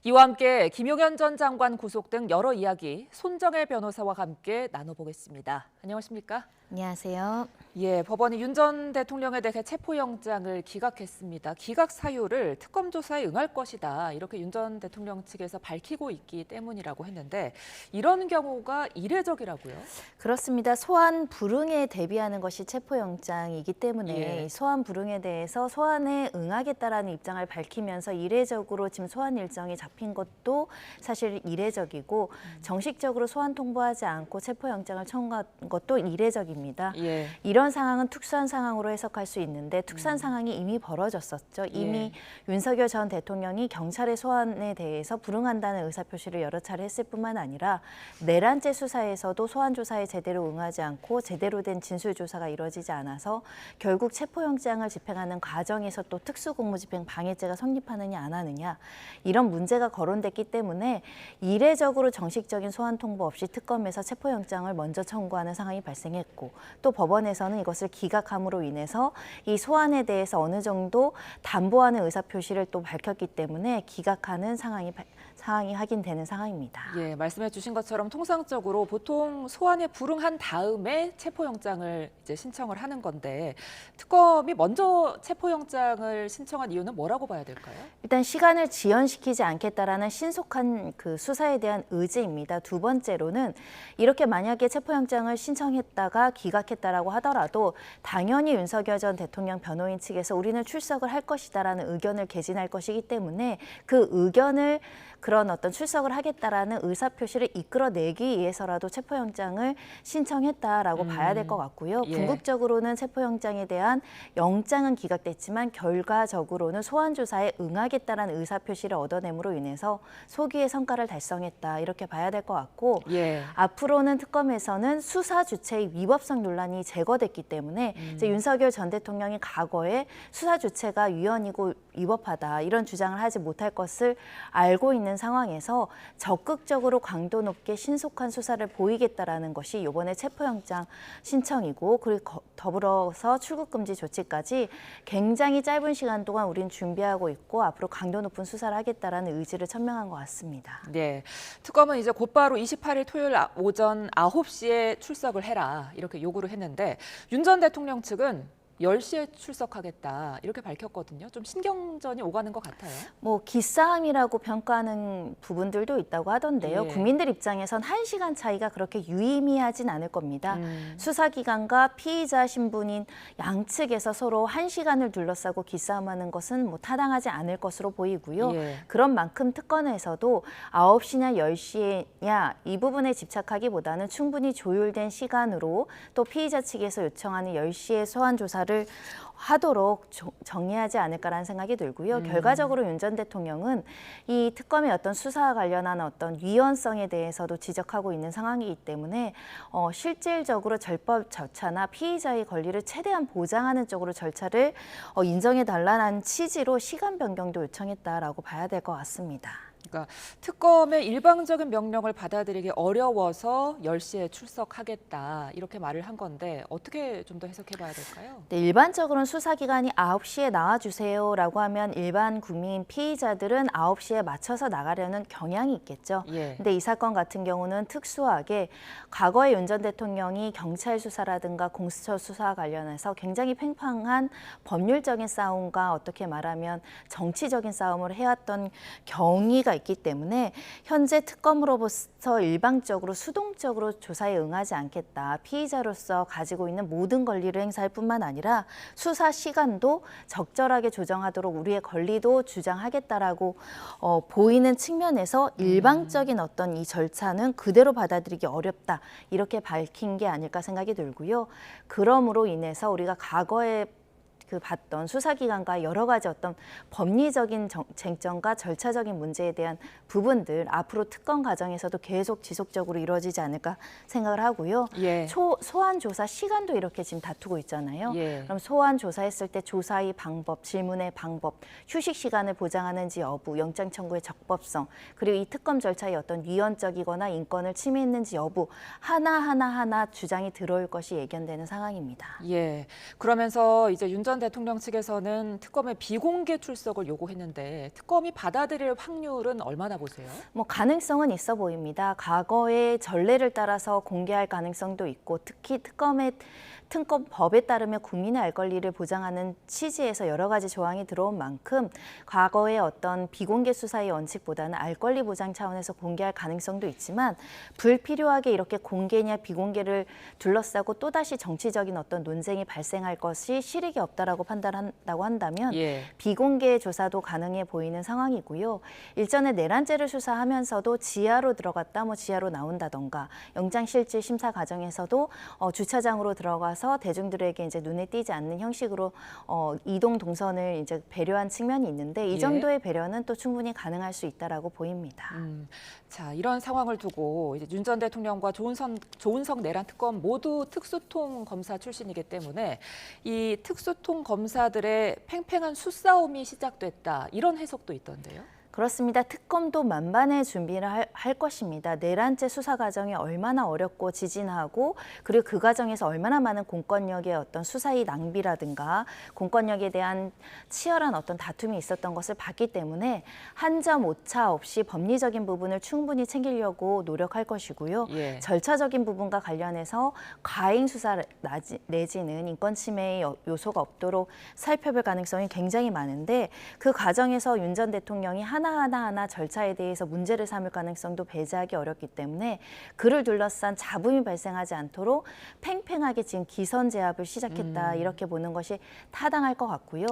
이와 함께 김용현 전 장관 구속 등 여러 이야기 손정혜 변호사와 함께 나눠보겠습니다. 안녕하십니까? 안녕하세요. 예, 법원이 윤 전 대통령에 대해 체포영장을 기각했습니다. 기각 사유를 특검 조사에 응할 것이다. 이렇게 윤 전 대통령 측에서 밝히고 있기 때문이라고 했는데 이런 경우가 이례적이라고요? 그렇습니다. 소환 불응에 대비하는 것이 체포영장이기 때문에 소환 불응에 대해서 소환에 응하겠다라는 입장을 밝히면서 이례적으로 지금 소환 일정이 잡힌 것도 사실 이례적이고 정식적으로 소환 통보하지 않고 체포영장을 청구한 것도 이례적입니다. 이런 이런 상황은 특수한 상황으로 해석할 수 있는데 특수한 상황이 이미 벌어졌었죠. 이미 윤석열 전 대통령이 경찰의 소환에 대해서 불응한다는 의사표시를 여러 차례 했을 뿐만 아니라 내란죄 수사에서도 소환 조사에 제대로 응하지 않고 제대로 된 진술 조사가 이루어지지 않아서 결국 체포영장을 집행하는 과정에서 또 특수공무집행 방해죄가 성립하느냐 안 하느냐 이런 문제가 거론됐기 때문에 이례적으로 정식적인 소환 통보 없이 특검에서 체포영장을 먼저 청구하는 상황이 발생했고 또 법원에서는 이것을 기각함으로 인해서 이 소환에 대해서 어느 정도 담보하는 의사표시를 또 밝혔기 때문에 기각하는 상황이 확인되는 상황입니다. 예, 말씀해 주신 것처럼 통상적으로 보통 소환에 불응한 다음에 체포영장을 이제 신청을 하는 건데 특검이 먼저 체포영장을 신청한 이유는 뭐라고 봐야 될까요? 일단 시간을 지연시키지 않겠다라는 신속한 그 수사에 대한 의지입니다. 두 번째로는 이렇게 만약에 체포영장을 신청했다가 기각했다라고 하더라도 당연히 윤석열 전 대통령 변호인 측에서 우리는 출석을 할 것이다라는 의견을 개진할 것이기 때문에 그 의견을 그런 어떤 출석을 하겠다라는 의사표시를 이끌어내기 위해서라도 체포영장을 신청했다라고 봐야 될 것 같고요. 궁극적으로는 체포영장에 대한 영장은 기각됐지만 결과적으로는 소환조사에 응하겠다라는 의사표시를 얻어냄으로 인해서 소기의 성과를 달성했다 이렇게 봐야 될 것 같고 앞으로는 특검에서는 수사 주체의 위법성 논란이 제거됐기 때문에 이제 윤석열 전 대통령이 과거에 수사 주체가 위헌이고 위법하다 이런 주장을 하지 못할 것을 알고 있는 상황에서 적극적으로 강도 높게 신속한 수사를 보이겠다라는 것이 이번에 체포영장 신청이고 그리고 더불어서 출국금지 조치까지 굉장히 짧은 시간 동안 우린 준비하고 있고 앞으로 강도 높은 수사를 하겠다라는 의지를 천명한 것 같습니다. 네, 특검은 이제 곧바로 28일 토요일 오전 9시에 출석을 해라 이렇게 요구를 했는데 윤 전 대통령 측은 10시에 출석하겠다 이렇게 밝혔거든요. 좀 신경전이 오가는 것 같아요. 뭐 기싸움이라고 평가하는 부분들도 있다고 하던데요. 국민들 입장에선 1시간 차이가 그렇게 유의미하진 않을 겁니다. 수사기관과 피의자 신분인 양측에서 서로 1시간을 둘러싸고 기싸움하는 것은 뭐 타당하지 않을 것으로 보이고요. 그런 만큼 특검에서도 9시냐 10시냐 이 부분에 집착하기보다는 충분히 조율된 시간으로 또 피의자 측에서 요청하는 10시에 소환 조사를 하도록 정리하지 않을까라는 생각이 들고요. 결과적으로 윤 전 대통령은 이 특검의 어떤 수사와 관련한 어떤 위헌성에 대해서도 지적하고 있는 상황이기 때문에 실질적으로 절법 절차나 피의자의 권리를 최대한 보장하는 쪽으로 절차를 인정해달라는 취지로 시간 변경도 요청했다라고 봐야 될 것 같습니다. 그러니까 특검의 일방적인 명령을 받아들이기 어려워서 10시에 출석하겠다 이렇게 말을 한 건데 어떻게 좀 더 해석해 봐야 될까요? 네, 일반적으로는 수사기관이 9시에 나와주세요라고 하면 일반 국민 피의자들은 9시에 맞춰서 나가려는 경향이 있겠죠. 근데 이 사건 같은 경우는 특수하게 과거에 윤 전 대통령이 경찰 수사라든가 공수처 수사와 관련해서 굉장히 팽팽한 법률적인 싸움과 어떻게 말하면 정치적인 싸움을 해왔던 경위가 있기 때문에 현재 특검으로부터 일방적으로 수동적으로 조사에 응하지 않겠다. 피의자로서 가지고 있는 모든 권리를 행사할 뿐만 아니라 수사 시간도 적절하게 조정하도록 우리의 권리도 주장하겠다라고 보이는 측면에서 일방적인 어떤 이 절차는 그대로 받아들이기 어렵다. 이렇게 밝힌 게 아닐까 생각이 들고요. 그러므로 인해서 우리가 과거에 봤던 수사기관과 여러 가지 어떤 법리적인 쟁점과 절차적인 문제에 대한 부분들 앞으로 특검 과정에서도 계속 지속적으로 이루어지지 않을까 생각을 하고요. 소환 조사 시간도 이렇게 지금 다투고 있잖아요. 그럼 소환 조사했을 때 조사의 방법, 질문의 방법, 휴식 시간을 보장하는지 여부, 영장 청구의 적법성, 그리고 이 특검 절차의 어떤 위헌적이거나 인권을 침해했는지 여부 하나 주장이 들어올 것이 예견되는 상황입니다. 그러면서 이제 윤 전 대통령 측에서는 특검의 비공개 출석을 요구했는데 특검이 받아들일 확률은 얼마나 보세요? 뭐 가능성은 있어 보입니다. 과거의 전례를 따라서 공개할 가능성도 있고 특히 특검법에 따르면 국민의 알 권리를 보장하는 취지에서 여러 가지 조항이 들어온 만큼 과거의 어떤 비공개 수사의 원칙보다는 알 권리 보장 차원에서 공개할 가능성도 있지만 불필요하게 이렇게 공개냐 비공개를 둘러싸고 또다시 정치적인 어떤 논쟁이 발생할 것이 실익이 없다라고 판단한다고 한다면 비공개 조사도 가능해 보이는 상황이고요. 일전에 내란죄를 수사하면서도 지하로 들어갔다 지하로 나온다던가 영장실질 심사 과정에서도 주차장으로 들어가서 있어서 대중들에게 이제 눈에 띄지 않는 형식으로 이동 동선을 이제 배려한 측면이 있는데 이 정도의 배려는 또 충분히 가능할 수 있다라고 보입니다. 자, 이런 상황을 두고 이제 윤 전 대통령과 조은석 내란 특검 모두 특수통 검사 출신이기 때문에 이 특수통 검사들의 팽팽한 수싸움이 시작됐다 이런 해석도 있던데요. 그렇습니다. 특검도 만반의 준비를 할 것입니다. 내란죄 수사 과정이 얼마나 어렵고 지진하고 그리고 그 과정에서 얼마나 많은 공권력의 어떤 수사의 낭비라든가 공권력에 대한 치열한 어떤 다툼이 있었던 것을 봤기 때문에 한 점 오차 없이 법리적인 부분을 충분히 챙기려고 노력할 것이고요. 절차적인 부분과 관련해서 과잉 수사 내지는 인권 침해의 요소가 없도록 살펴볼 가능성이 굉장히 많은데 그 과정에서 윤 전 대통령이 하나하나 절차에 대해서 문제를 삼을 가능성도 배제하기 어렵기 때문에 그를 둘러싼 잡음이 발생하지 않도록 팽팽하게 지금 기선 제압을 시작했다 이렇게 보는 것이 타당할 것 같고요.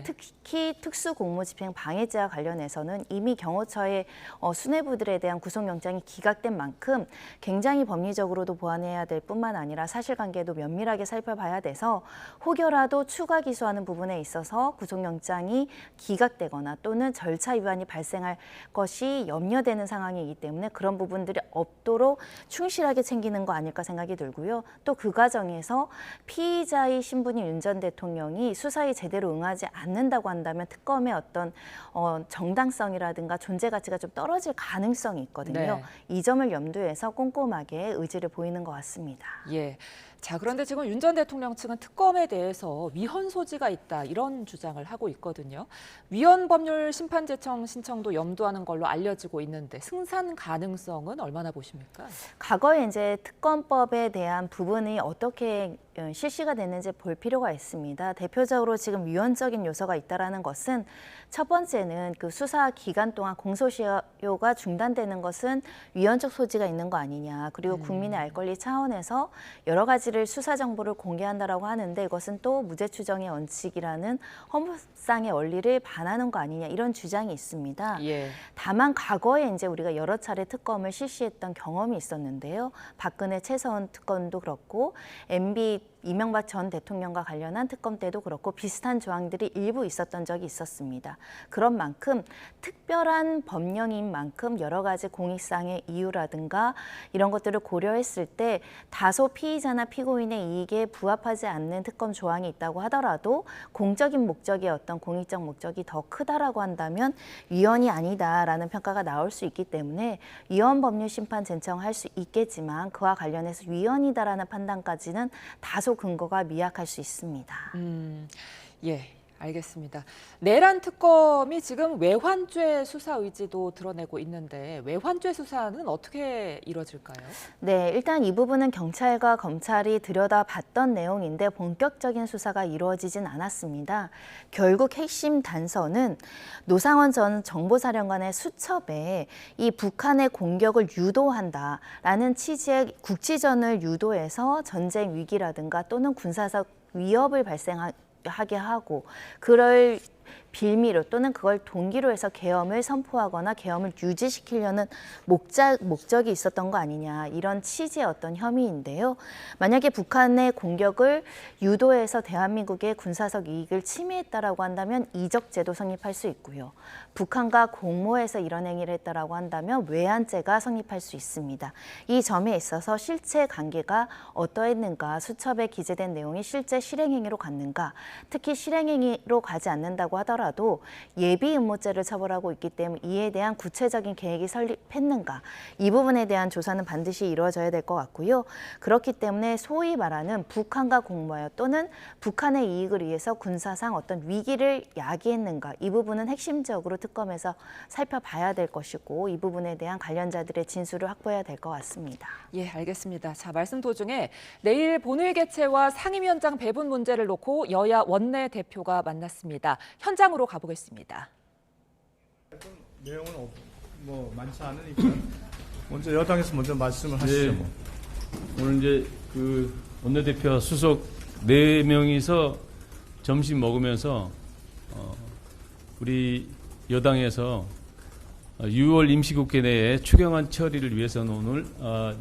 특히 특수공무집행 방해죄와 관련해서는 이미 경호처의 수뇌부들에 대한 구속영장이 기각된 만큼 굉장히 법리적으로도 보완해야 될 뿐만 아니라 사실관계도 면밀하게 살펴봐야 돼서 혹여라도 추가 기소하는 부분에 있어서 구속영장이 기각되거나 또는 절차 위반이 발생할 것이 염려되는 상황이기 때문에 그런 부분들이 없도록 충실하게 챙기는 거 아닐까 생각이 들고요. 또 그 과정에서 피의자의 신분인 윤 전 대통령이 수사에 제대로 응하지 않는다고 한다면 특검의 어떤 정당성이라든가 존재 가치가 좀 떨어질 가능성이 있거든요. 이 점을 염두해서 꼼꼼하게 의지를 보이는 것 같습니다. 자, 그런데 지금 윤 전 대통령 측은 특검에 대해서 위헌 소지가 있다 이런 주장을 하고 있거든요. 위헌 법률 심판 제청 신청도 염두하는 걸로 알려지고 있는데 승산 가능성은 얼마나 보십니까? 과거에 이제 특검법에 대한 부분이 어떻게 실시가 됐는지 볼 필요가 있습니다. 대표적으로 지금 위헌적인 요소가 있다라는 것은 첫 번째는 그 수사 기간 동안 공소시효가 중단되는 것은 위헌적 소지가 있는 거 아니냐. 그리고 국민의 알 권리 차원에서 여러 가지를 수사 정보를 공개한다라고 하는데 이것은 또 무죄 추정의 원칙이라는 헌법상의 원리를 반하는 거 아니냐 이런 주장이 있습니다. 다만 과거에 이제 우리가 여러 차례 특검을 실시했던 경험이 있었는데요. 박근혜 최서원 특검도 그렇고 MB 이명박 전 대통령과 관련한 특검 때도 그렇고 비슷한 조항들이 일부 있었던 적이 있었습니다. 그런 만큼 특별한 법령인 만큼 여러 가지 공익상의 이유라든가 이런 것들을 고려했을 때 다소 피의자나 피고인의 이익에 부합하지 않는 특검 조항이 있다고 하더라도 공적인 목적의 어떤 공익적 목적이 더 크다라고 한다면 위헌이 아니다라는 평가가 나올 수 있기 때문에 위헌 법률 심판 제청할 수 있겠지만 그와 관련해서 위헌이다라는 판단까지는 다소 근거가 미약할 수 있습니다. 알겠습니다. 내란 특검이 지금 외환죄 수사 의지도 드러내고 있는데 외환죄 수사는 어떻게 이루어질까요? 네, 일단 이 부분은 경찰과 검찰이 들여다봤던 내용인데 본격적인 수사가 이루어지진 않았습니다. 결국 핵심 단서는 노상원 전 정보사령관의 수첩에 이 북한의 공격을 유도한다라는 취지의 국지전을 유도해서 전쟁 위기라든가 또는 군사적 위협을 발생하게 하고 그럴 빌미로 또는 그걸 동기로 해서 계엄을 선포하거나 계엄을 유지시키려는 목적이 있었던 거 아니냐 이런 취지의 어떤 혐의인데요. 만약에 북한의 공격을 유도해서 대한민국의 군사적 이익을 침해했다라고 한다면 이적죄도 성립할 수 있고요. 북한과 공모해서 이런 행위를 했다라고 한다면 외환죄가 성립할 수 있습니다. 이 점에 있어서 실체 관계가 어떠했는가, 수첩에 기재된 내용이 실제 실행행위로 갔는가, 특히 실행행위로 가지 않는다고 하더라도 예비 음모죄를 처벌하고 있기 때문에 이에 대한 구체적인 계획이 설립했는가 이 부분에 대한 조사는 반드시 이루어져야 될 것 같고요. 그렇기 때문에 소위 말하는 북한과 공모하여 또는 북한의 이익을 위해서 군사상 어떤 위기를 야기했는가 이 부분은 핵심적으로 특검에서 살펴봐야 될 것이고 이 부분에 대한 관련자들의 진술을 확보해야 될 것 같습니다. 알겠습니다. 자, 말씀 도중에 내일 본회의 개최와 상임위원장 배분 문제를 놓고 여야 원내 대표가 만났습니다. 현장으로 가보겠습니다. 내용은 많지 않으니까 먼저 여당에서 먼저 말씀을 하시죠. 오늘 이제 그 원내대표 수석 4명이서 점심 먹으면서 우리 여당에서 6월 임시국회 내에 추경안 처리를 위해서는 오늘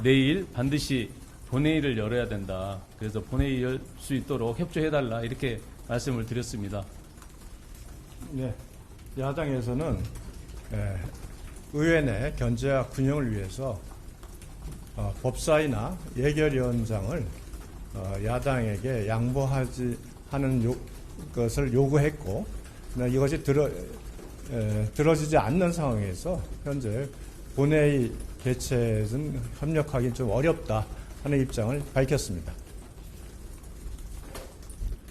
내일 반드시 본회의를 열어야 된다. 그래서 본회의 열 수 있도록 협조해달라 이렇게 말씀을 드렸습니다. 네, 야당에서는 의회 내 견제와 균형을 위해서 법사위나 예결위원장을 야당에게 양보하지 하는 것을 요구했고 이것이 들어지지 않는 상황에서 현재 본회의 개최는 협력하기 좀 어렵다 하는 입장을 밝혔습니다.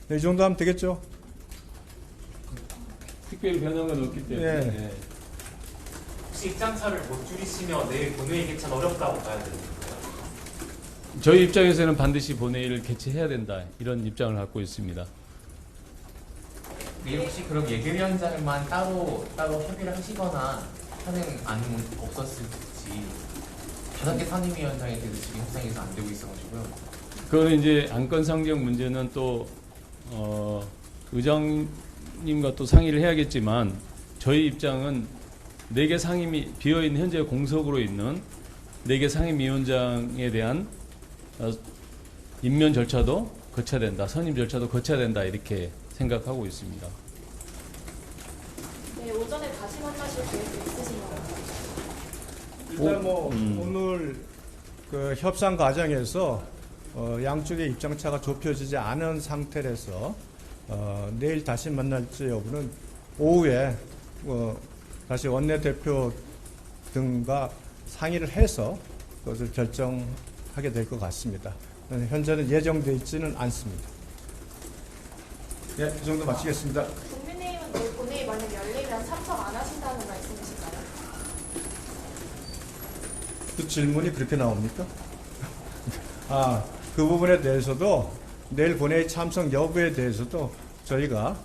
네, 이 정도 하면 되겠죠? 특별히 변한 건 없기 때문에. 네. 혹시 입장차를 못 줄이시면 내일 본회의 개최는 어렵다고 봐야 되는 건가요? 저희 입장에서는 반드시 본회의를 개최해야 된다 이런 입장을 갖고 있습니다. 내일 혹시 그럼 예결위원장만 따로 협의를 하시거나 하는 안은 없었을지 5개 상임위원장에 대해서 지금 협상에서 안 되고 있어가지고요. 그거는 이제 안건 상정 문제는 또 의장님과 또 상의를 해야겠지만 저희 입장은 4개 상임위 비어있는 현재 공석으로 있는 4개 상임위원장에 대한 임면 절차도 거쳐야 된다, 선임 절차도 거쳐야 된다 이렇게 생각하고 있습니다. 네, 오전에 다시 만나실 계획도 있으신가요? 일단 오늘 그 협상 과정에서 양쪽의 입장차가 좁혀지지 않은 상태라서 내일 다시 만날지 여부는 오후에 다시 원내대표 등과 상의를 해서 그것을 결정하게 될 것 같습니다. 현재는 예정되어 있지는 않습니다. 네, 이 정도 마치겠습니다. 국민의힘은 내일 본회의 만약 열리면 참석 안 하신다는 말씀이실까요? 그 질문이 그렇게 나옵니까? 그 부분에 대해서도 내일 본회의 참석 여부에 대해서도 저희가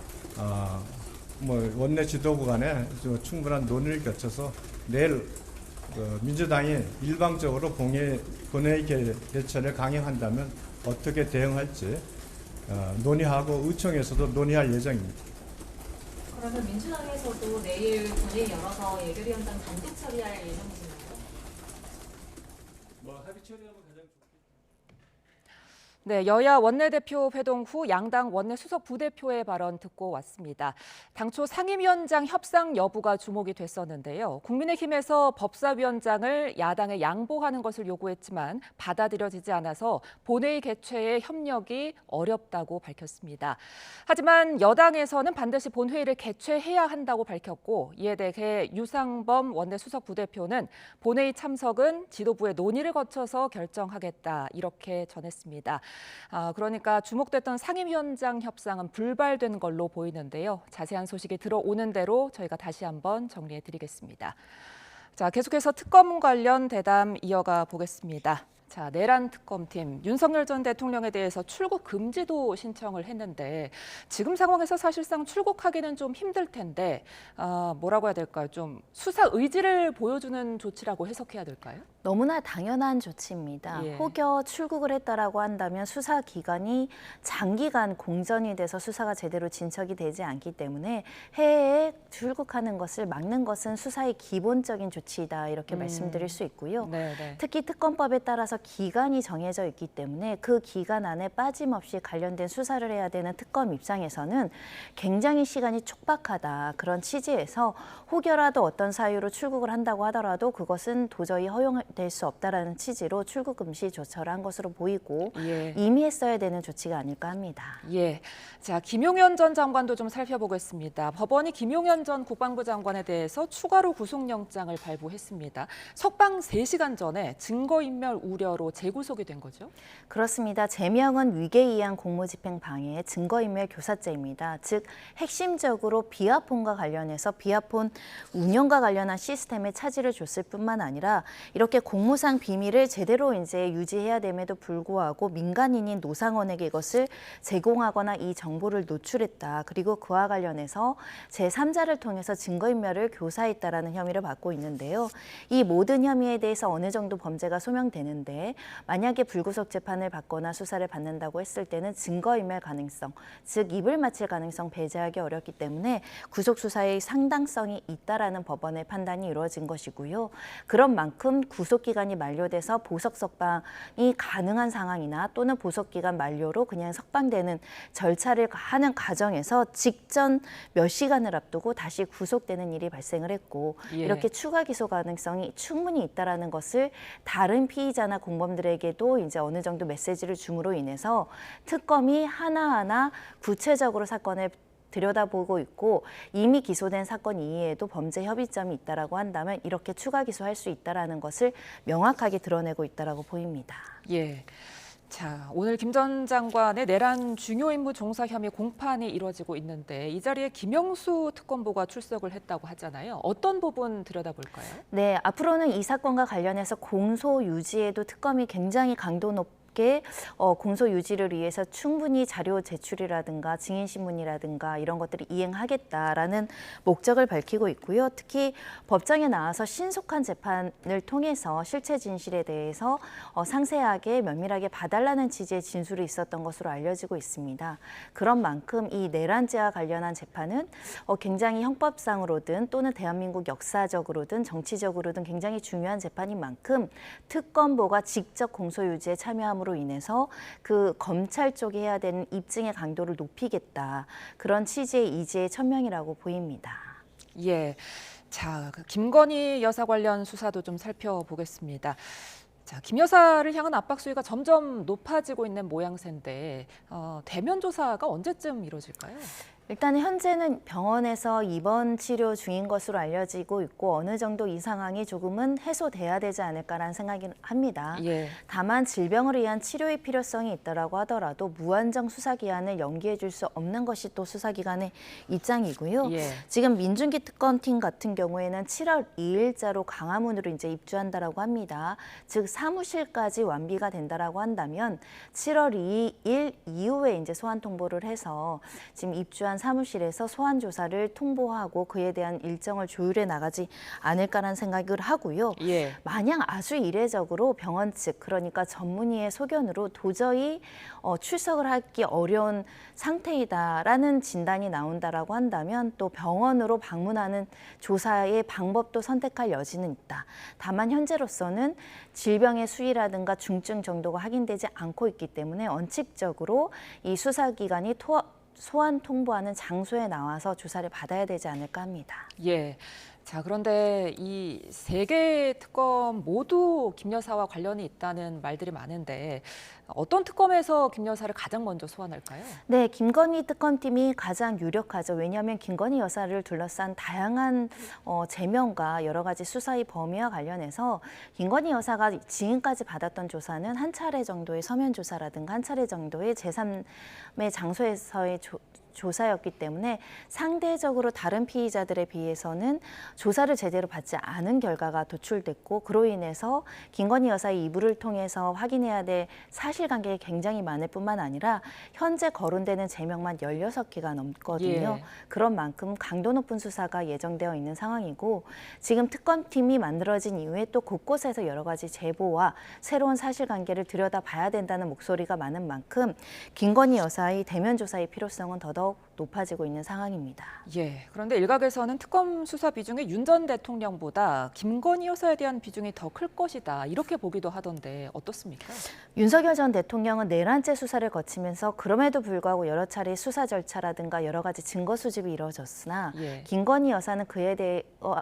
원내 지도부 간에 충분한 논의를 거쳐서 내일 민주당이 일방적으로 본회의 개최를 강행한다면 어떻게 대응할지 논의하고 의총에서도 논의할 예정입니다. 그러면 민주당에서도 내일 본회의 열어서 예결위원장 단독 처리할 예정이신가요? 합의 처리하면 가장 좋겠죠. 네, 여야 원내대표 회동 후 양당 원내 수석 부대표의 발언 듣고 왔습니다. 당초 상임위원장 협상 여부가 주목이 됐었는데요. 국민의힘에서 법사위원장을 야당에 양보하는 것을 요구했지만 받아들여지지 않아서 본회의 개최에 협력이 어렵다고 밝혔습니다. 하지만 여당에서는 반드시 본회의를 개최해야 한다고 밝혔고 이에 대해 유상범 원내 수석 부대표는 본회의 참석은 지도부의 논의를 거쳐서 결정하겠다 이렇게 전했습니다. 그러니까 주목됐던 상임위원장 협상은 불발된 걸로 보이는데요. 자세한 소식이 들어오는 대로 저희가 다시 한번 정리해드리겠습니다. 자, 계속해서 특검 관련 대담 이어가 보겠습니다. 자, 내란 특검팀 윤석열 전 대통령에 대해서 출국 금지도 신청을 했는데 지금 상황에서 사실상 출국하기는 좀 힘들 텐데 뭐라고 해야 될까요? 좀 수사 의지를 보여주는 조치라고 해석해야 될까요? 너무나 당연한 조치입니다. 예. 혹여 출국을 했다라고 한다면 수사 기간이 장기간 공전이 돼서 수사가 제대로 진척이 되지 않기 때문에 해외에 출국하는 것을 막는 것은 수사의 기본적인 조치이다 이렇게 말씀드릴 수 있고요. 네네. 특히 특검법에 따라서 기간이 정해져 있기 때문에 그 기간 안에 빠짐없이 관련된 수사를 해야 되는 특검 입장에서는 굉장히 시간이 촉박하다 그런 취지에서 혹여라도 어떤 사유로 출국을 한다고 하더라도 그것은 도저히 허용될 수 없다라는 취지로 출국 금지 조처를 한 것으로 보이고 예. 이미 했어야 되는 조치가 아닐까 합니다. 예. 자, 김용현 전 장관도 좀 살펴보겠습니다. 법원이 김용현 전 국방부 장관에 대해서 추가로 구속영장을 발부했습니다. 석방 3시간 전에 증거인멸 우려로 재구속이 된 거죠? 그렇습니다. 제명은 위계이양 공무집행 방해, 증거인멸 교사죄입니다. 즉 핵심적으로 비아폰과 관련해서 비아폰 운영과 관련한 시스템에 차질을 줬을 뿐만 아니라 이렇게 공무상 비밀을 제대로 이제 유지해야 됨에도 불구하고 민간인인 노상원에게 이것을 제공하거나 이 정보를 노출했다. 그리고 그와 관련해서 제3자를 통해서 증거인멸을 교사했다라는 혐의를 받고 있는데요. 이 모든 혐의에 대해서 어느 정도 범죄가 소명되는데 있는데 만약에 불구속 재판을 받거나 수사를 받는다고 했을 때는 증거인멸 가능성, 즉 입을 맞힐 가능성 배제하기 어렵기 때문에 구속 수사의 상당성이 있다라는 법원의 판단이 이루어진 것이고요. 그런 만큼 구속 기간이 만료돼서 보석 석방이 가능한 상황이나 또는 보석 기간 만료로 그냥 석방되는 절차를 하는 과정에서 직전 몇 시간을 앞두고 다시 구속되는 일이 발생을 했고 이렇게 추가 기소 가능성이 충분히 있다라는 것을 다른 피의자나 공범들에게도 이제 어느 정도 메시지를 줌으로 인해서 특검이 하나하나 구체적으로 사건을 들여다보고 있고 이미 기소된 사건 이외에도 범죄 협의점이 있다라고 한다면 이렇게 추가 기소할 수 있다라는 것을 명확하게 드러내고 있다라고 보입니다. 예. 자, 오늘 김 전 장관의 내란 중요 임무 종사 혐의 공판이 이루어지고 있는데 이 자리에 김영수 특검보가 출석을 했다고 하잖아요. 어떤 부분 들여다볼까요? 네, 앞으로는 이 사건과 관련해서 공소 유지에도 특검이 굉장히 강도 높게 공소 유지를 위해서 충분히 자료 제출이라든가 증인신문이라든가 이런 것들을 이행하겠다라는 목적을 밝히고 있고요. 특히 법정에 나와서 신속한 재판을 통해서 실체 진실에 대해서 상세하게 면밀하게 봐달라는 취지의 진술이 있었던 것으로 알려지고 있습니다. 그런 만큼 이 내란죄와 관련한 재판은 굉장히 형법상으로든 또는 대한민국 역사적으로든 정치적으로든 굉장히 중요한 재판인 만큼 특검보가 직접 공소 유지에 참여함으로 인해서 그 검찰 쪽이 해야 되는 입증의 강도를 높이겠다. 그런 취지의 이지의 천명이라고 보입니다. 예. 자, 김건희 여사 관련 수사도 좀 살펴보겠습니다. 자, 김 여사를 향한 압박 수위가 점점 높아지고 있는 모양새인데 대면 조사가 언제쯤 이루어질까요? 일단 현재는 병원에서 입원 치료 중인 것으로 알려지고 있고 어느 정도 이 상황이 조금은 해소돼야 되지 않을까라는 생각이 합니다. 예. 다만 질병을 위한 치료의 필요성이 있다라고 하더라도 무한정 수사기한을 연기해 줄 수 없는 것이 또 수사기관의 입장이고요. 예. 지금 민준기 특검팀 같은 경우에는 7월 2일자로 광화문으로 이제 입주한다라고 합니다. 즉 사무실까지 완비가 된다라고 한다면 7월 2일 이후에 이제 소환 통보를 해서 지금 입주한 사무실에서 소환 조사를 통보하고 그에 대한 일정을 조율해 나가지 않을까라는 생각을 하고요. 예. 만약 아주 이례적으로 병원 측 그러니까 전문의의 소견으로 도저히 출석을 하기 어려운 상태이다라는 진단이 나온다라고 한다면 또 병원으로 방문하는 조사의 방법도 선택할 여지는 있다. 다만 현재로서는 질병의 수위라든가 중증 정도가 확인되지 않고 있기 때문에 원칙적으로 이 수사기관이 소환 통보하는 장소에 나와서 조사를 받아야 되지 않을까 합니다. 예. 자, 그런데 이 세 개의 특검 모두 김 여사와 관련이 있다는 말들이 많은데 어떤 특검에서 김 여사를 가장 먼저 소환할까요? 네, 김건희 특검팀이 가장 유력하죠. 왜냐하면 김건희 여사를 둘러싼 다양한 제명과 여러 가지 수사의 범위와 관련해서 김건희 여사가 지금까지 받았던 조사는 한 차례 정도의 서면 조사라든가 한 차례 정도의 제3의 장소에서의 조사였기 때문에 상대적으로 다른 피의자들에 비해서는 조사를 제대로 받지 않은 결과가 도출됐고 그로 인해서 김건희 여사의 이불을 통해서 확인해야 될 사실관계가 굉장히 많을 뿐만 아니라 현재 거론되는 제명만 16개가 넘거든요. 예. 그런 만큼 강도 높은 수사가 예정되어 있는 상황이고 지금 특검팀이 만들어진 이후에 또 곳곳에서 여러 가지 제보와 새로운 사실관계를 들여다봐야 된다는 목소리가 많은 만큼 김건희 여사의 대면 조사의 필요성은 더더욱 높아지고 있는 상황입니다. 예. 그런데 일각에서는 특검 수사 비중이 윤 전 대통령보다 김건희 여사에 대한 비중이 더 클 것이다. 이렇게 보기도 하던데 어떻습니까? 윤석열 전 대통령은 내란죄 수사를 거치면서 그럼에도 불구하고 여러 차례 수사 절차라든가 여러 가지 증거 수집이 이루어졌으나 예. 김건희 여사는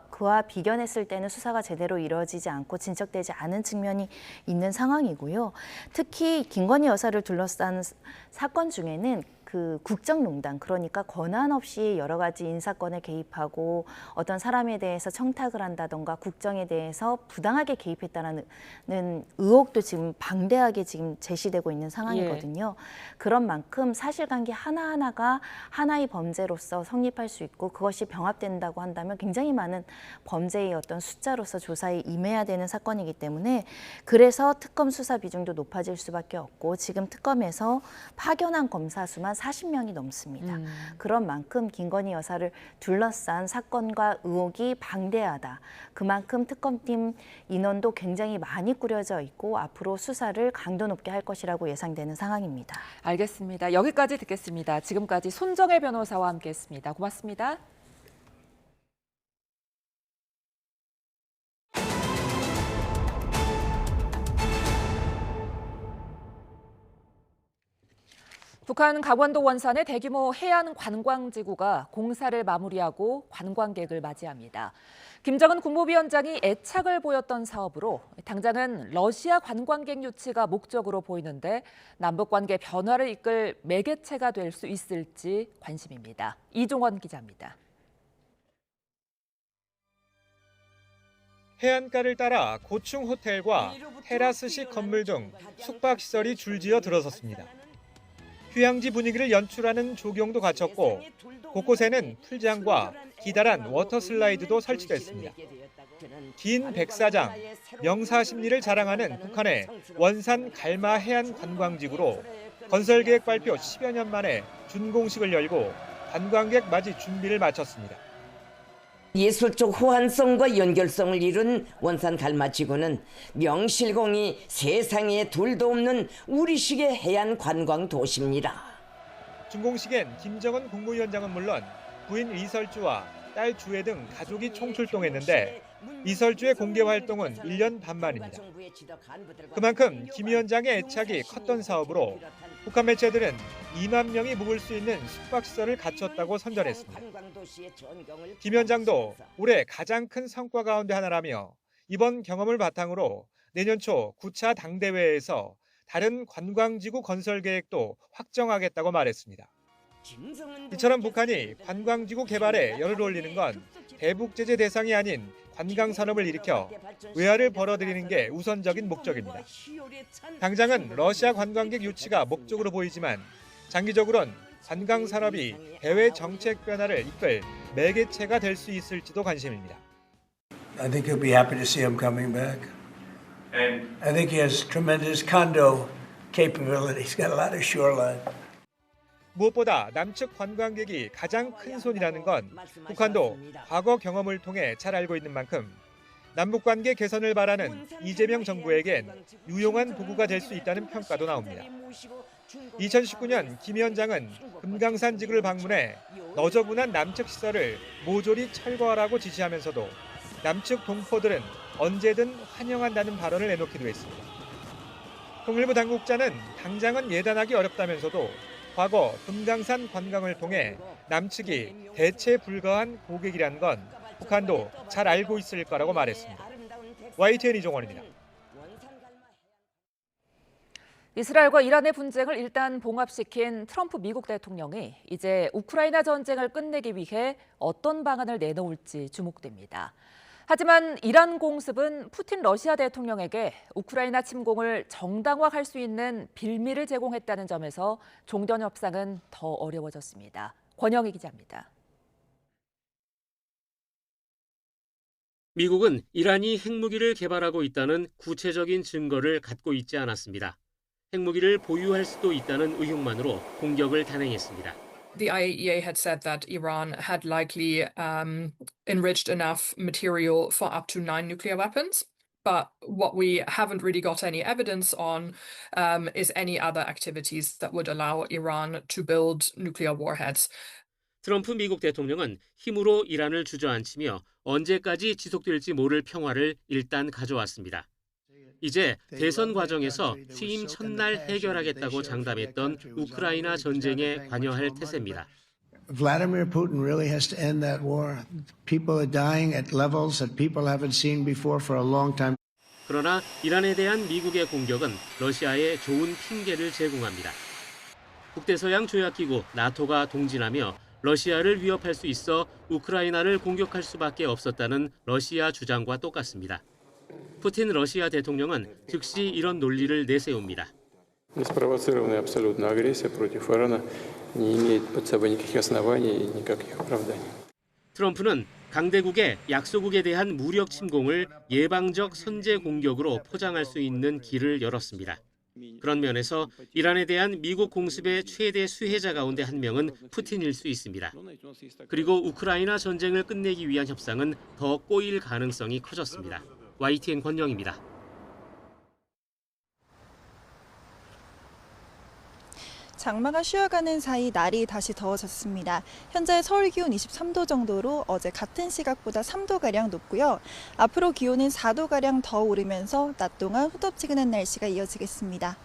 그와 비견했을 때는 수사가 제대로 이루어지지 않고 진척되지 않은 측면이 있는 상황이고요. 특히 김건희 여사를 둘러싼 사건 중에는 그 국정농단 그러니까 권한 없이 여러 가지 인사권에 개입하고 어떤 사람에 대해서 청탁을 한다던가 국정에 대해서 부당하게 개입했다는 의혹도 지금 방대하게 지금 제시되고 있는 상황이거든요. 예. 그런 만큼 사실관계 하나하나가 하나의 범죄로서 성립할 수 있고 그것이 병합된다고 한다면 굉장히 많은 범죄의 어떤 숫자로서 조사에 임해야 되는 사건이기 때문에 그래서 특검 수사 비중도 높아질 수밖에 없고 지금 특검에서 파견한 검사 수만 40명이 넘습니다. 그런 만큼 김건희 여사를 둘러싼 사건과 의혹이 방대하다. 그만큼 특검팀 인원도 굉장히 많이 꾸려져 있고 앞으로 수사를 강도 높게 할 것이라고 예상되는 상황입니다. 알겠습니다. 여기까지 듣겠습니다. 지금까지 손정혜 변호사와 함께했습니다. 고맙습니다. 북한 강원도 원산의 대규모 해안 관광지구가 공사를 마무리하고 관광객을 맞이합니다. 김정은 국무위원장이 애착을 보였던 사업으로 당장은 러시아 관광객 유치가 목적으로 보이는데 남북 관계 변화를 이끌 매개체가 될 수 있을지 관심입니다. 이종원 기자입니다. 해안가를 따라 고층 호텔과 테라스식 건물 등 숙박시설이 줄지어 들어섰습니다. 휴양지 분위기를 연출하는 조경도 갖췄고 곳곳에는 풀장과 기다란 워터슬라이드도 설치됐습니다. 긴 백사장, 명사십리를 자랑하는 북한의 원산 갈마 해안 관광지구로 건설계획 발표 10여 년 만에 준공식을 열고 관광객 맞이 준비를 마쳤습니다. 예술적 호환성과 연결성을 이룬 원산 갈마지구는 명실공히 세상에 둘도 없는 우리식의 해안 관광 도시입니다. 준공식엔 김정은 국무위원장은 물론 부인 이설주와 딸 주애 등 가족이 총출동했는데 이설주의 공개 활동은 1년 반 만입니다. 그만큼 김 위원장의 애착이 컸던 사업으로 북한 매체들은 2만 명이 묵을 수 있는 숙박시설을 갖췄다고 선전했습니다. 김 위원장도 올해 가장 큰 성과 가운데 하나라며 이번 경험을 바탕으로 내년 초 9차 당대회에서 다른 관광지구 건설 계획도 확정하겠다고 말했습니다. 이처럼 북한이 관광지구 개발에 열을 올리는 건 대북 제재 대상이 아닌 관광산업을 일으켜 외화를 벌어들이는 게 우선적인 목적입니다. 당장은 러시아 관광객 유치가 목적으로 보이지만 장기적으로는 관광산업이 해외 정책 변화를 이끌 매개체가 될 수 있을지도 관심입니다. I think he'll be happy to see him coming back. I think he has tremendous condo capability. He's got a lot of shoreline. 무엇보다 남측 관광객이 가장 큰 손이라는 건 북한도 과거 경험을 통해 잘 알고 있는 만큼 남북관계 개선을 바라는 이재명 정부에겐 유용한 도구가 될 수 있다는 평가도 나옵니다. 2019년 김 위원장은 금강산 지구를 방문해 너저분한 남측 시설을 모조리 철거하라고 지시하면서도 남측 동포들은 언제든 환영한다는 발언을 내놓기도 했습니다. 통일부 당국자는 당장은 예단하기 어렵다면서도 과거 금강산 관광을 통해 남측이 대체 불가한 고객이란 건 북한도 잘 알고 있을 거라고 말했습니다. YTN 이종원입니다. 이스라엘과 이란의 분쟁을 일단 봉합시킨 트럼프 미국 대통령이 이제 우크라이나 전쟁을 끝내기 위해 어떤 방안을 내놓을지 주목됩니다. 하지만 이란 공습은 푸틴 러시아 대통령에게 우크라이나 침공을 정당화할 수 있는 빌미를 제공했다는 점에서 종전 협상은 더 어려워졌습니다. 권영희 기자입니다. 미국은 이란이 핵무기를 개발하고 있다는 구체적인 증거를 갖고 있지 않았습니다. 핵무기를 보유할 수도 있다는 의혹만으로 공격을 단행했습니다. The IAEA had said that Iran had likely enriched enough material for up to 9 nuclear weapons. But what we haven't really got any evidence on is any other activities that would allow Iran to build nuclear warheads. 트럼프 미국 대통령은 힘으로 이란을 주저앉히며 언제까지 지속될지 모를 평화를 일단 가져왔습니다. 이제 대선 과정에서 취임 첫날 해결하겠다고 장담했던 우크라이나 전쟁에 관여할 태세입니다. Vladimir Putin really has to end that war. People are dying at levels that people haven't seen before for a long time. 그러나 이란에 대한 미국의 공격은 러시아에 좋은 핑계를 제공합니다. 북대서양 조약기구 나토가 동진하며 러시아를 위협할 수 있어 우크라이나를 공격할 수밖에 없었다는 러시아 주장과 똑같습니다. 푸틴 러시아 대통령은 즉시 이런 논리를 내세웁니다. Неспровоцированная абсолютно агрессия против Ирана не имеет под собой никаких оснований и никаких оправданий. 트럼프는 강대국의 약소국에 대한 무력 침공을 예방적 선제 공격으로 포장할 수 있는 길을 열었습니다. 그런 면에서 이란에 대한 미국 공습의 최대 수혜자 가운데 한 명은 푸틴일 수 있습니다. 그리고 우크라이나 전쟁을 끝내기 위한 협상은 더 꼬일 가능성이 커졌습니다. YTN 권영입니다. 장마가 쉬어가는 사이 날이 다시 더워졌습니다. 현재 서울 기온 23도 정도로 어제 같은 시각보다 3도가량 높고요. 앞으로 기온은 4도가량 더 오르면서 낮 동안 후덥지근한 날씨가 이어지겠습니다.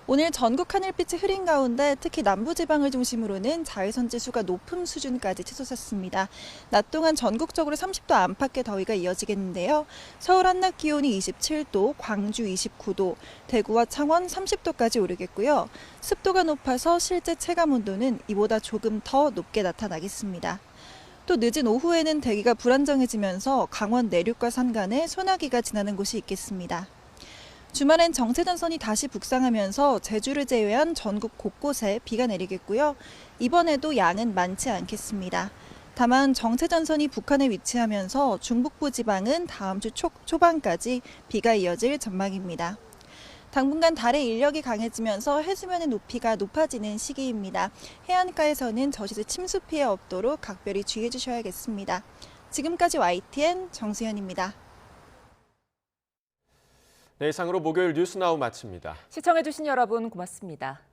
오늘 전국 하늘빛이 흐린 가운데 특히 남부지방을 중심으로는 자외선 지수가 높은 수준까지 치솟았습니다. 낮 동안 전국적으로 30도 안팎의 더위가 이어지겠는데요. 서울 한낮 기온이 27도, 광주 29도, 대구와 창원 30도까지 오르겠고요. 습도가 높아서 실제 체감 온도는 이보다 조금 더 높게 나타나겠습니다. 또 늦은 오후에는 대기가 불안정해지면서 강원 내륙과 산간에 소나기가 지나는 곳이 있겠습니다. 주말엔 정체전선이 다시 북상하면서 제주를 제외한 전국 곳곳에 비가 내리겠고요. 이번에도 양은 많지 않겠습니다. 다만 정체전선이 북한에 위치하면서 중북부 지방은 다음 주 초반까지 비가 이어질 전망입니다. 당분간 달의 인력이 강해지면서 해수면의 높이가 높아지는 시기입니다. 해안가에서는 저시대 침수 피해 없도록 각별히 주의해 주셔야겠습니다. 지금까지 YTN 정수현입니다. 네, 이상으로 목요일 뉴스나우 마칩니다. 시청해주신 여러분 고맙습니다.